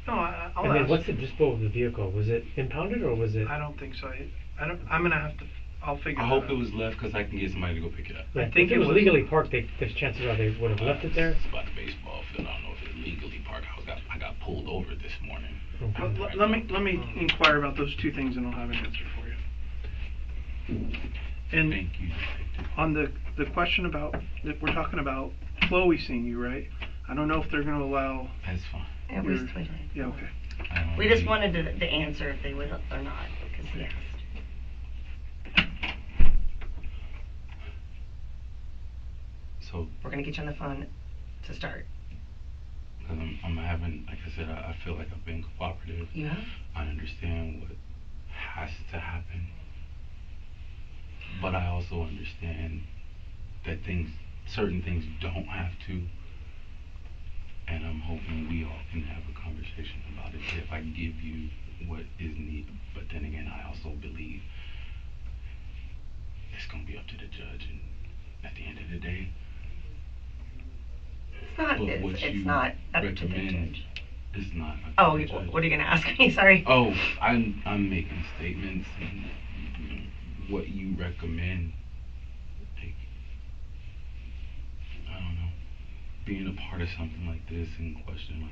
No, I'll And then ask. what's the dispo of the vehicle? Was it impounded or was it? I don't think so. I'm gonna have to. I'll figure. I that hope out. it was left because I can get somebody to go pick it up. Yeah, I think if it was was legally parked, there's chances are they would have left it there. It's about the baseball field. I don't know if it's legally parked. I got pulled over this morning. Okay. Let me inquire about those two things, and I'll have an answer for you. And Thank you. on the question about that we're talking about Chloe seeing you, right? I don't know if they're gonna allow. That's fine. Yeah, we just waited. Yeah. Okay. I don't We just really- wanted the answer if they would or not, because he asked. So, We're gonna get you on the phone to start. because I'm having, like I said, I feel like I've been cooperative. You have? I understand what has to happen. But I also understand that certain things don't have to. And I'm hoping we all can have a conversation about it if I give you what is needed. But then again, I also believe it's going to be up to the judge. And at the end of the day, It's not. but what It's you not up to the recommend judge. is not up Oh, to the judge. what are you gonna ask me? Sorry. Oh, I'm making statements and what you recommend. Like, I don't know, being a part of something like this and questioning, like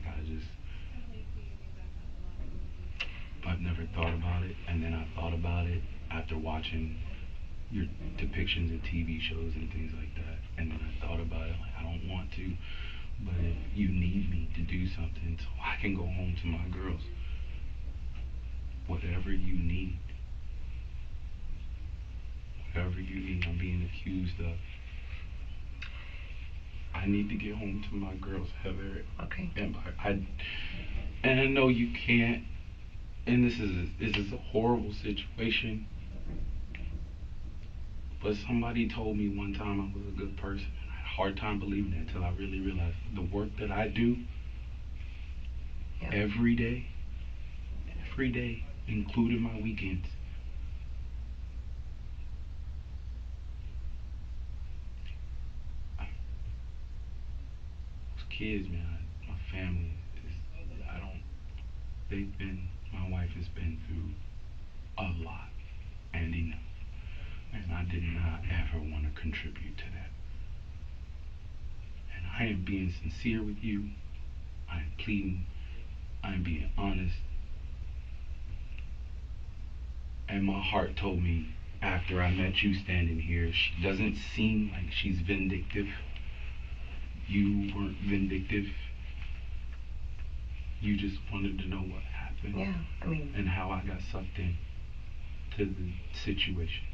I've never thought about it, and then I thought about it after watching your depictions of TV shows and things like that, and then I thought about it, like I don't want to, but if you need me to do something so I can go home to my girls, whatever you need, I'm being accused of. I need to get home to my girls, Heather. Okay. And I know you can't. And this is a horrible situation. But somebody told me one time I was a good person. I had a hard time believing it until I really realized the work that I do every day, including my weekends. Those kids, man, my family my wife has been through a lot and enough. And I did not ever want to contribute to that. And I am being sincere with you. I am pleading. I am being honest. And my heart told me after I met you standing here, she doesn't seem like she's vindictive. You weren't vindictive. You just wanted to know what happened. Yeah, I mean. And how I got sucked in to the situation.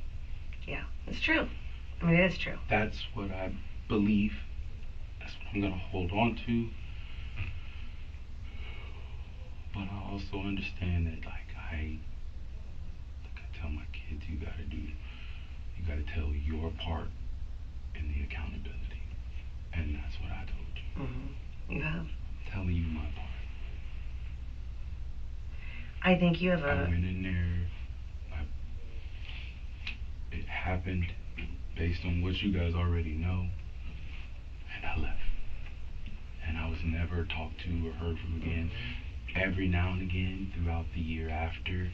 Yeah, it's true. I mean, it is true. That's what I believe. That's what I'm gonna hold on to. But I also understand that, like I tell my kids, you gotta tell your part in the accountability, and that's what I told you. Mm-hmm. You have. telling you my part. I think you have I a. went in there. It happened based on what you guys already know, and I left. And I was never talked to or heard from again. Every now and again throughout the year after,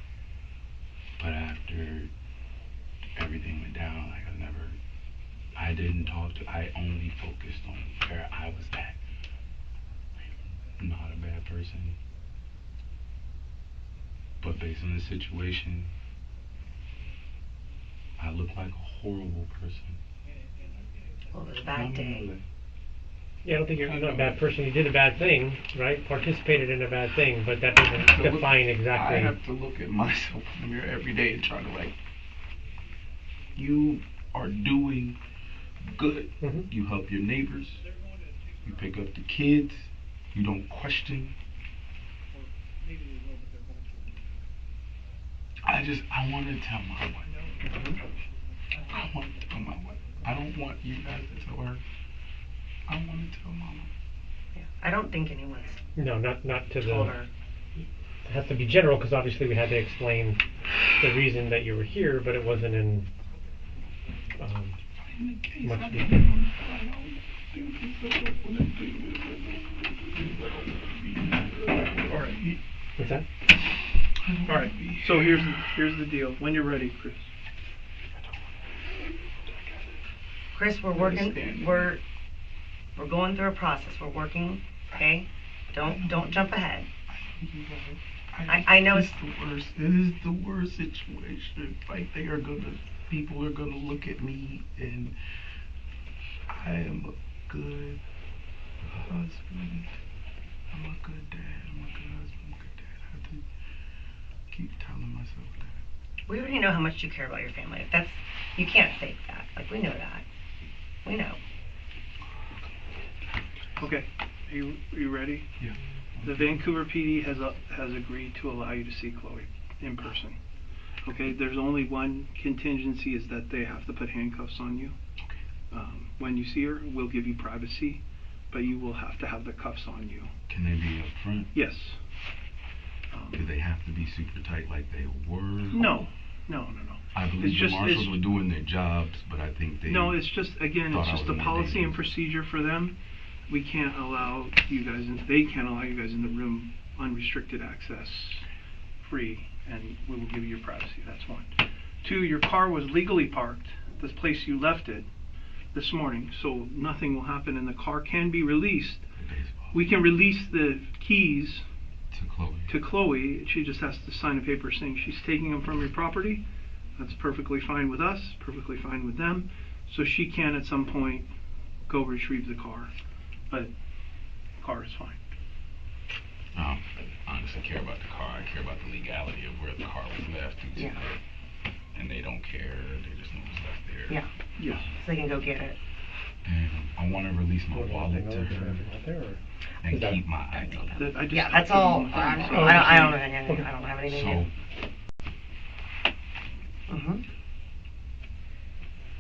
but after everything went down, like I didn't talk to. I only focused on where I was at. I'm not a bad person, but based on the situation, I look like a horrible person. Well, it was a bad day. Yeah, I don't think you're not a bad person. You did a bad thing, right? Participated in a bad thing, but that doesn't define exactly. I have to look at myself in the mirror every day and try to you are doing good. Mm-hmm. You help your neighbors. You pick up the kids. You don't question. I want to tell my wife. I want to tell my wife. I don't want you guys to tell her. I want to tell Mama. Yeah. I don't think anyone's No, not to told the. her. It has to be general because obviously we had to explain the reason that you were here, but it wasn't in much detail. All right. What's that? All right. So here's the deal. When you're ready, Chris. Chris, we're working. We're going through a process. We're working. Okay. Don't jump ahead. I know it's the worst. It is the worst situation. Like people are gonna look at me, and I am a good husband. I'm a good dad. I'm a good husband. I'm a good dad. I have to keep telling myself that. We already know how much you care about your family. You can't fake that. Like, we know that. We know. Okay. Are you ready? Yeah. The Vancouver PD has agreed to allow you to see Chloe in person. Okay. There's only one contingency, is that they have to put handcuffs on you. When you see her, we'll give you privacy, but you will have to have the cuffs on you. Can they be up front? Yes. Do they have to be super tight like they were? No. I believe the marshals were doing their jobs, but I think they. No, it's just a policy and procedure for them. We can't allow you guys in. They can't allow you guys in the room, unrestricted access, free, and we will give you your privacy. That's one. Two, your car was legally parked, the place you left it, this morning, so nothing will happen, and the car can be released. We can release the keys to Chloe. She just has to sign a paper saying she's taking them from your property. That's perfectly fine with us, perfectly fine with them. So she can at some point go retrieve the car, but the car is fine. I honestly care about the car. I care about the legality of where the car was left. Yeah. And they don't care. They just know it's left there. Yeah. Yes. So they can go get it. And I want to release my wallet to her and keep my ID. Yeah, that's all. I don't know anything. I don't have anything. So,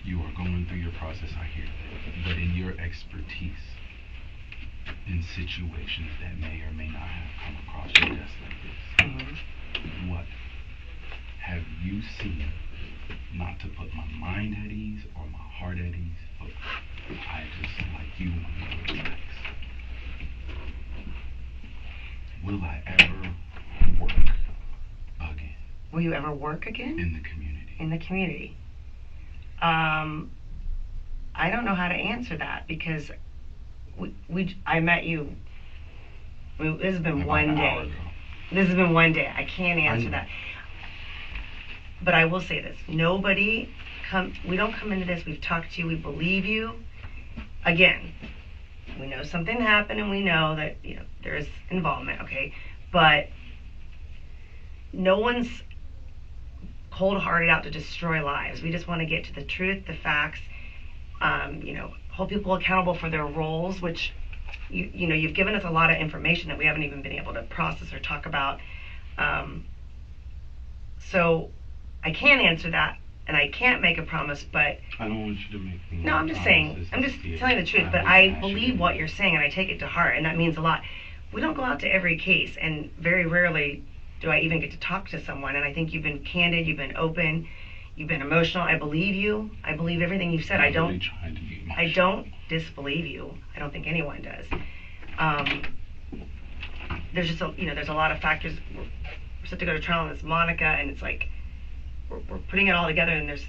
you are going through your process, I hear that. But in your expertise, in situations that may or may not have come across your desk like this, what have you seen, not to put my mind at ease or my heart at ease, but I just like you want to relax. Will I ever work again? Will you ever work again? In the community. In the community. I don't know how to answer that, because I met you. This has been one day. This has been one day. I can't answer that. But I will say this: we don't come into this. We've talked to you. We believe you. Again, we know something happened, and we know that there is involvement. Okay, but no one's cold-hearted out to destroy lives. We just want to get to the truth, the facts. Hold people accountable for their roles, which you've given us a lot of information that we haven't even been able to process or talk about. So I can't answer that and I can't make a promise, but I don't want you to make me. no, I'm just saying, I'm just telling the truth, but I believe what you're saying and I take it to heart, and that means a lot. We don't go out to every case, and very rarely do I even get to talk to someone, and I think you've been candid, you've been open, you've been emotional. I believe you. I believe everything you've said. I'm really trying to be emotional. I don't disbelieve you. I don't think anyone does. There's just there's a lot of factors. We're set to go to trial, and it's Monica, and it's like we're putting it all together, and there's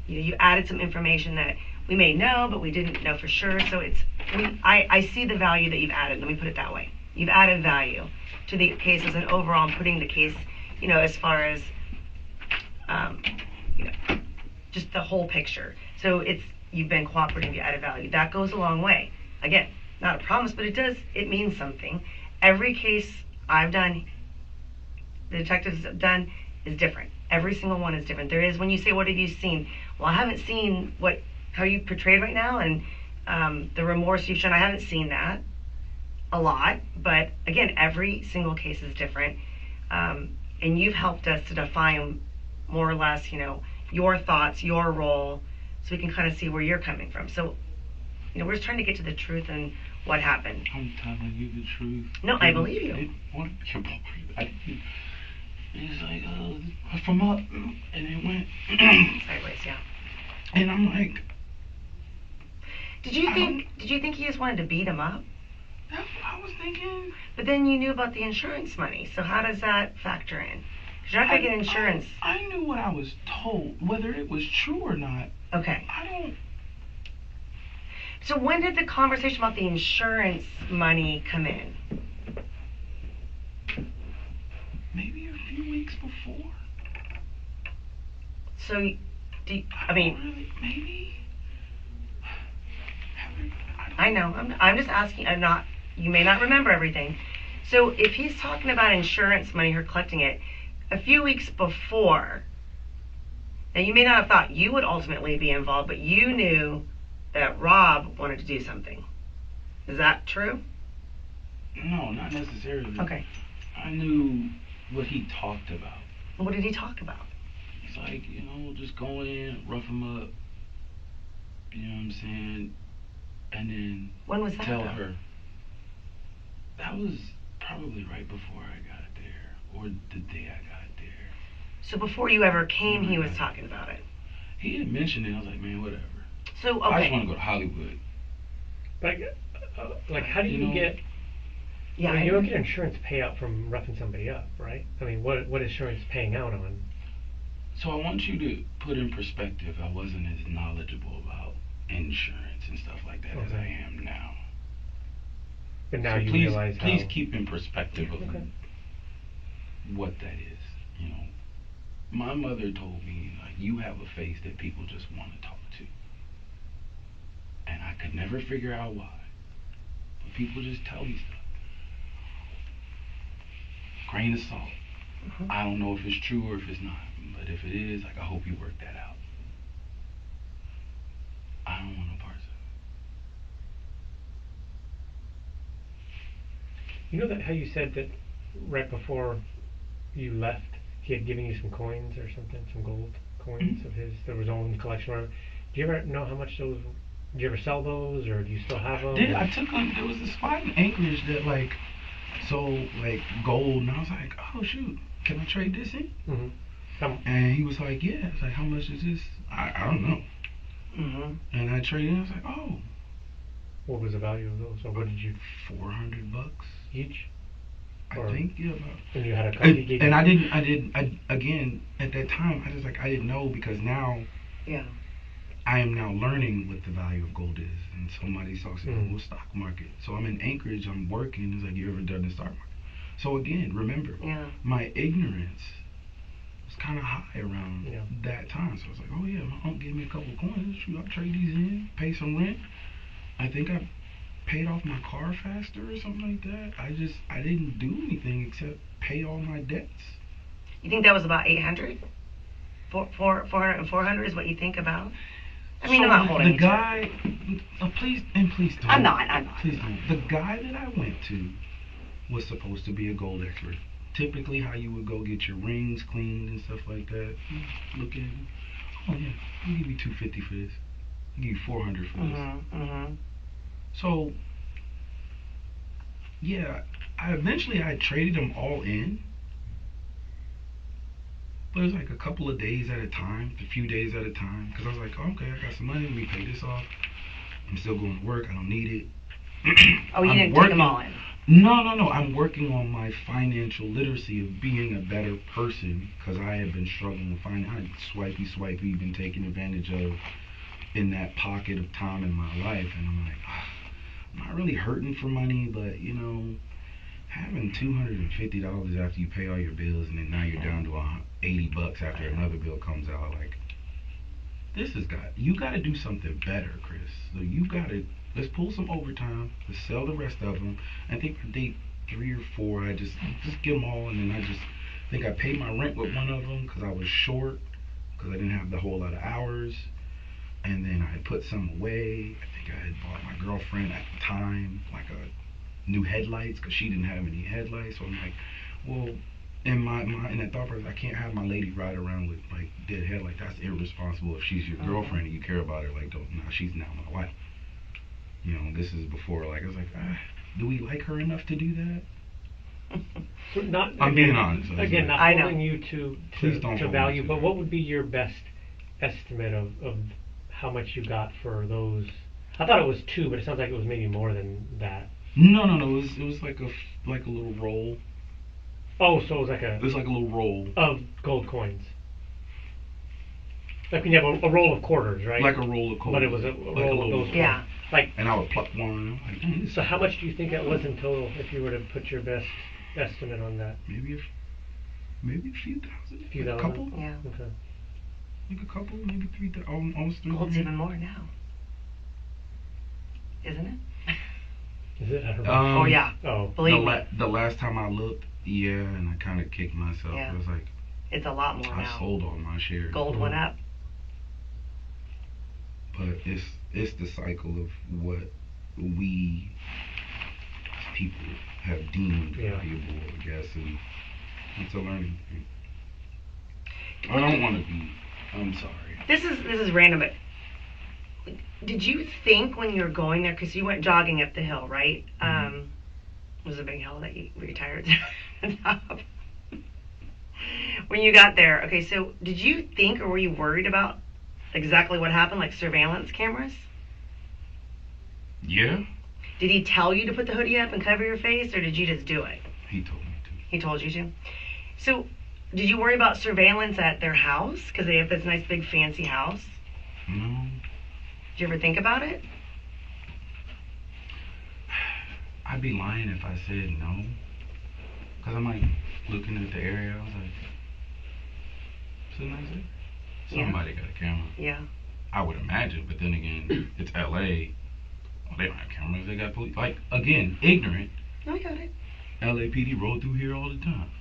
you added some information that we may know, but we didn't know for sure. So I see the value that you've added. Let me put it that way. You've added value to the cases, and overall, I'm putting the case, as far as just the whole picture. So you've been cooperative, you added value. That goes a long way. Again, not a promise, but it means something. Every case I've done, the detectives have done, is different. Every single one is different. There is, when you say, what have you seen? Well, I haven't seen how you portrayed right now, and the remorse you've shown, I haven't seen that a lot. But again, every single case is different. And you've helped us to define more or less, your thoughts, your role, so we can kind of see where you're coming from. So, we're just trying to get to the truth and what happened. I'm telling you the truth. No, I believe you. It's like, from up, and it went sideways, yeah. And I'm like, Did you think he just wanted to beat him up? That's what I was thinking. But then you knew about the insurance money, so how does that factor in? Because you're not going to get insurance. I knew what I was told, whether it was true or not. Okay. I don't. So when did the conversation about the insurance money come in? Maybe a few weeks before. So, maybe. I know. I'm just asking. You may not remember everything. So if he's talking about insurance money, or collecting it, a few weeks before, now you may not have thought you would ultimately be involved, but you knew that Rob wanted to do something. Is that true? No, not necessarily. Okay. I knew what he talked about. What did he talk about? It's like, just go in, rough him up, you know what I'm saying, and then when was that, tell though? her. That was probably right before I got there, or the day I got there. So before you ever came, he was talking about it? He had mentioned it. I was like, man, whatever. So, okay. I just want to go to Hollywood. Like, how do you get... Yeah, you don't get insurance payout from roughing somebody up, right? I mean, what is insurance paying out on? So I want you to put in perspective, I wasn't as knowledgeable about insurance and stuff like that as I am now. But now so you please, realize please how... keep in perspective of what that is, My mother told me, you have a face that people just want to talk to. And I could never figure out why. But people just tell me stuff. Grain of salt. Mm-hmm. I don't know if it's true or if it's not. But if it is, I hope you work that out. I don't want no parts of it. You know that how you said that right before you left, he had given you some coins or something, some gold coins of his, there was own collection. Or, do you ever know how much those? Did you ever sell those, or do you still have them? I took them. There was a spot in Anchorage that sold gold, and I was like, oh shoot, can I trade this in? Mm-hmm. And he was like, yeah. It's like, how much is this? I don't know. Mm-hmm. And I traded in. I was like, oh. What was the value of those? Or what did you? $400 each. I think, yeah. And you had a copy. And I again, at that time, I didn't know, because now. Yeah. I am now learning what the value of gold is, and somebody talks about the stock market. So I'm in Anchorage, I'm working. It's like, you ever done the stock market? So again, remember, my ignorance was kind of high around that time. So I was like, oh yeah, my uncle gave me a couple of coins. Shoot, I'll trade these in, pay some rent. I think I paid off my car faster or something like that. I didn't do anything except pay all my debts. You think that was about 800? 400 and 400 is what you think about? I mean, so I'm not holding the guy, please don't. I'm not. Please don't. The guy that I went to was supposed to be a gold expert. Typically, how you would go get your rings cleaned and stuff like that. Look at him. oh yeah, I'll give you $250 for this. I'll give you $400 for this. So yeah, I traded them all in, but it was like a couple of days at a time, a few days at a time, because I was like, oh, okay, I got some money, let me pay this off. I'm still going to work, I don't need it. Oh, you didn't take them all in? No. I'm working on my financial literacy of being a better person, because I have been struggling with finance. I swipey, been taken advantage of in that pocket of time in my life, and I'm like, I'm not really hurting for money, but you know, having $250 after you pay all your bills, and then now you're down to $80 after another bill comes out, like, you got to do something better, Chris. So let's pull some overtime, let's sell the rest of them. I think for day 3 or 4, I just get them all, and then I think I paid my rent with one of them because I was short, because I didn't have the whole lot of hours. And then I had put some away. I think I had bought my girlfriend at the time like a new headlights because she didn't have any headlights. So I'm like, well, in that thought process, I can't have my lady ride around with like dead headlights. That's irresponsible. If she's your girlfriend and you care about her, like, don't. No, she's now my wife. You know, this is before. Like, I was like, do we like her enough to do that? I'm being honest. Again, not holding you to value, but what would be your best estimate of how much you got for those? I thought it was 2, but it sounds like it was maybe more than that. No. It was like a little roll. Oh, so it was like a little roll of gold coins. Like when you have a roll of quarters, right? Like a roll of quarters. But it was a roll of those coins. Yeah. Like. And I would pluck one. Like, so how much do you think that was in total, if you were to put your best estimate on that? Maybe a few thousand. A few like thousand. A couple. Yeah. Okay. Like a couple, maybe 3,000, almost 3,000. Gold's even more now, isn't it? Is it? I don't know. Oh yeah. Oh. Believe me. The last time I looked, yeah, and I kind of kicked myself. Yeah. I was like, it's a lot more now. I sold all my shares. Gold went up. But it's the cycle of what we as people have deemed valuable, I guess, and it's a learning thing. I don't want to be. I'm sorry. This is random, but did you think when you were going there, because you went jogging up the hill, right? It was a big hill that you retired to top. When you got there, okay, so did you think or were you worried about exactly what happened, like surveillance cameras? Yeah. Did he tell you to put the hoodie up and cover your face, or did you just do it? He told me to. He told you to? So, did you worry about surveillance at their house? Because they have this nice big fancy house. No. Did you ever think about it? I'd be lying if I said no. Because I'm like looking at the area, I was like, it's a nice area. Somebody got a camera. Yeah. I would imagine, but then again, it's LA. Well, they don't have cameras, they got police. Like, again, ignorant. No, I got it. LAPD roll through here all the time.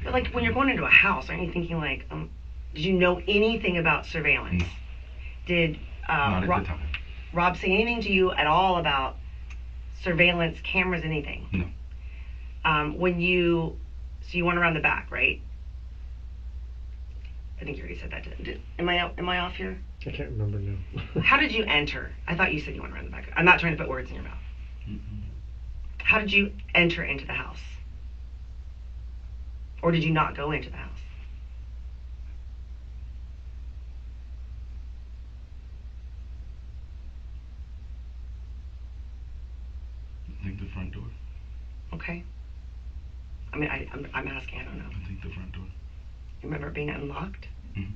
But like when you're going into a house, aren't you thinking like, did you know anything about surveillance? No. Did Not at the time. Rob say anything to you at all about surveillance cameras, anything? No. So you went around the back, right? I think you already said that. Am I off here? I can't remember now. How did you enter? I thought you said you went around the back. I'm not trying to put words in your mouth. Mm-mm. How did you enter into the house? Or did you not go into the house? I think the front door. Okay. I mean, I'm asking. I don't know. I think the front door. You remember it being unlocked? Mm-hmm.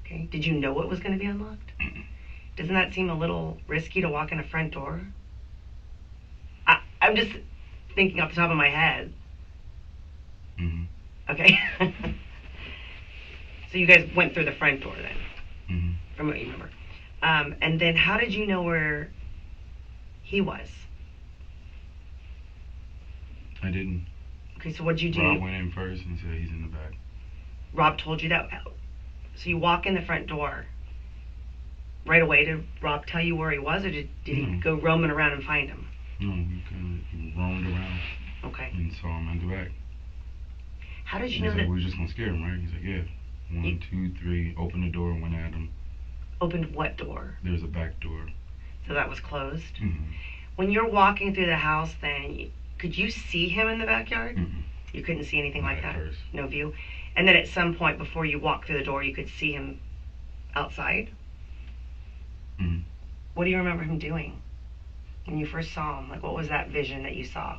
Okay. Did you know it was going to be unlocked? Mm-mm. Doesn't that seem a little risky to walk in a front door? I'm just thinking off the top of my head. Mm-hmm. Okay. So you guys went through the front door then, Mm-hmm. from what you remember. And then how did you know where he was? I didn't. Okay, so what did you do? Rob went in first and said he's in the back. Rob told you that? So you walk in the front door. Right away, did Rob tell you where he was, or did he go roaming around and find him? No, he roamed around. Okay. And saw him in the back. How did you He's know like, that? we were just gonna scare him, right? He's like, yeah. 1, 2, 3, open the door, went at him. Opened what door? There was a back door. So that was closed? Mm-hmm. When you're walking through the house then, could you see him in the backyard? Mm-hmm. You couldn't see anything Not like at that? first. No view? And then at some point before you walked through the door, you could see him outside? Mm-hmm. What do you remember him doing when you first saw him? Like, what was that vision that you saw?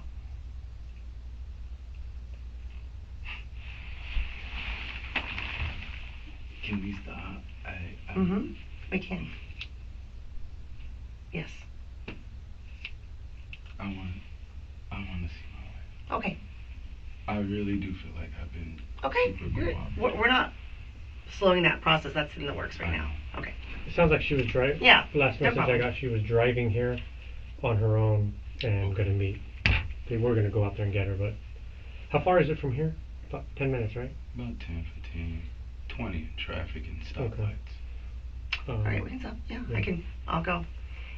Can we stop? Mm-hmm. We can. Yes. I want to see my wife. Okay. I really do feel like I've been Okay. super cooperative. We're not slowing that process. That's in the works right now. Okay. It sounds like she was driving. Yeah. Last no message problem. I got, she was driving here on her own and gonna meet. They were gonna go out there and get her, but how far is it from here? About 10 minutes, right? About 10, 15, 20 in traffic and stoplights. All right, we can stop. Yeah, yeah. I'll go.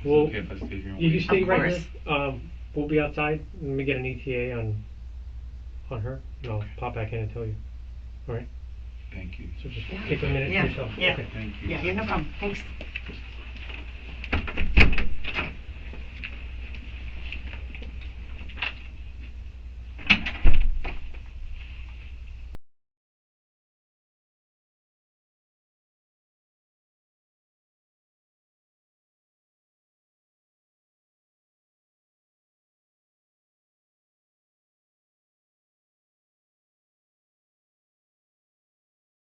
Well, Okay if I stay here and you wait? stay Of right course. here. We'll be outside. Let me get an ETA on her. And I'll Okay. pop back in and tell you. All right. Thank you. So just Yeah. take a minute Yeah. for yourself. Yeah. Okay. Thank you. Yeah, no problem. Thanks.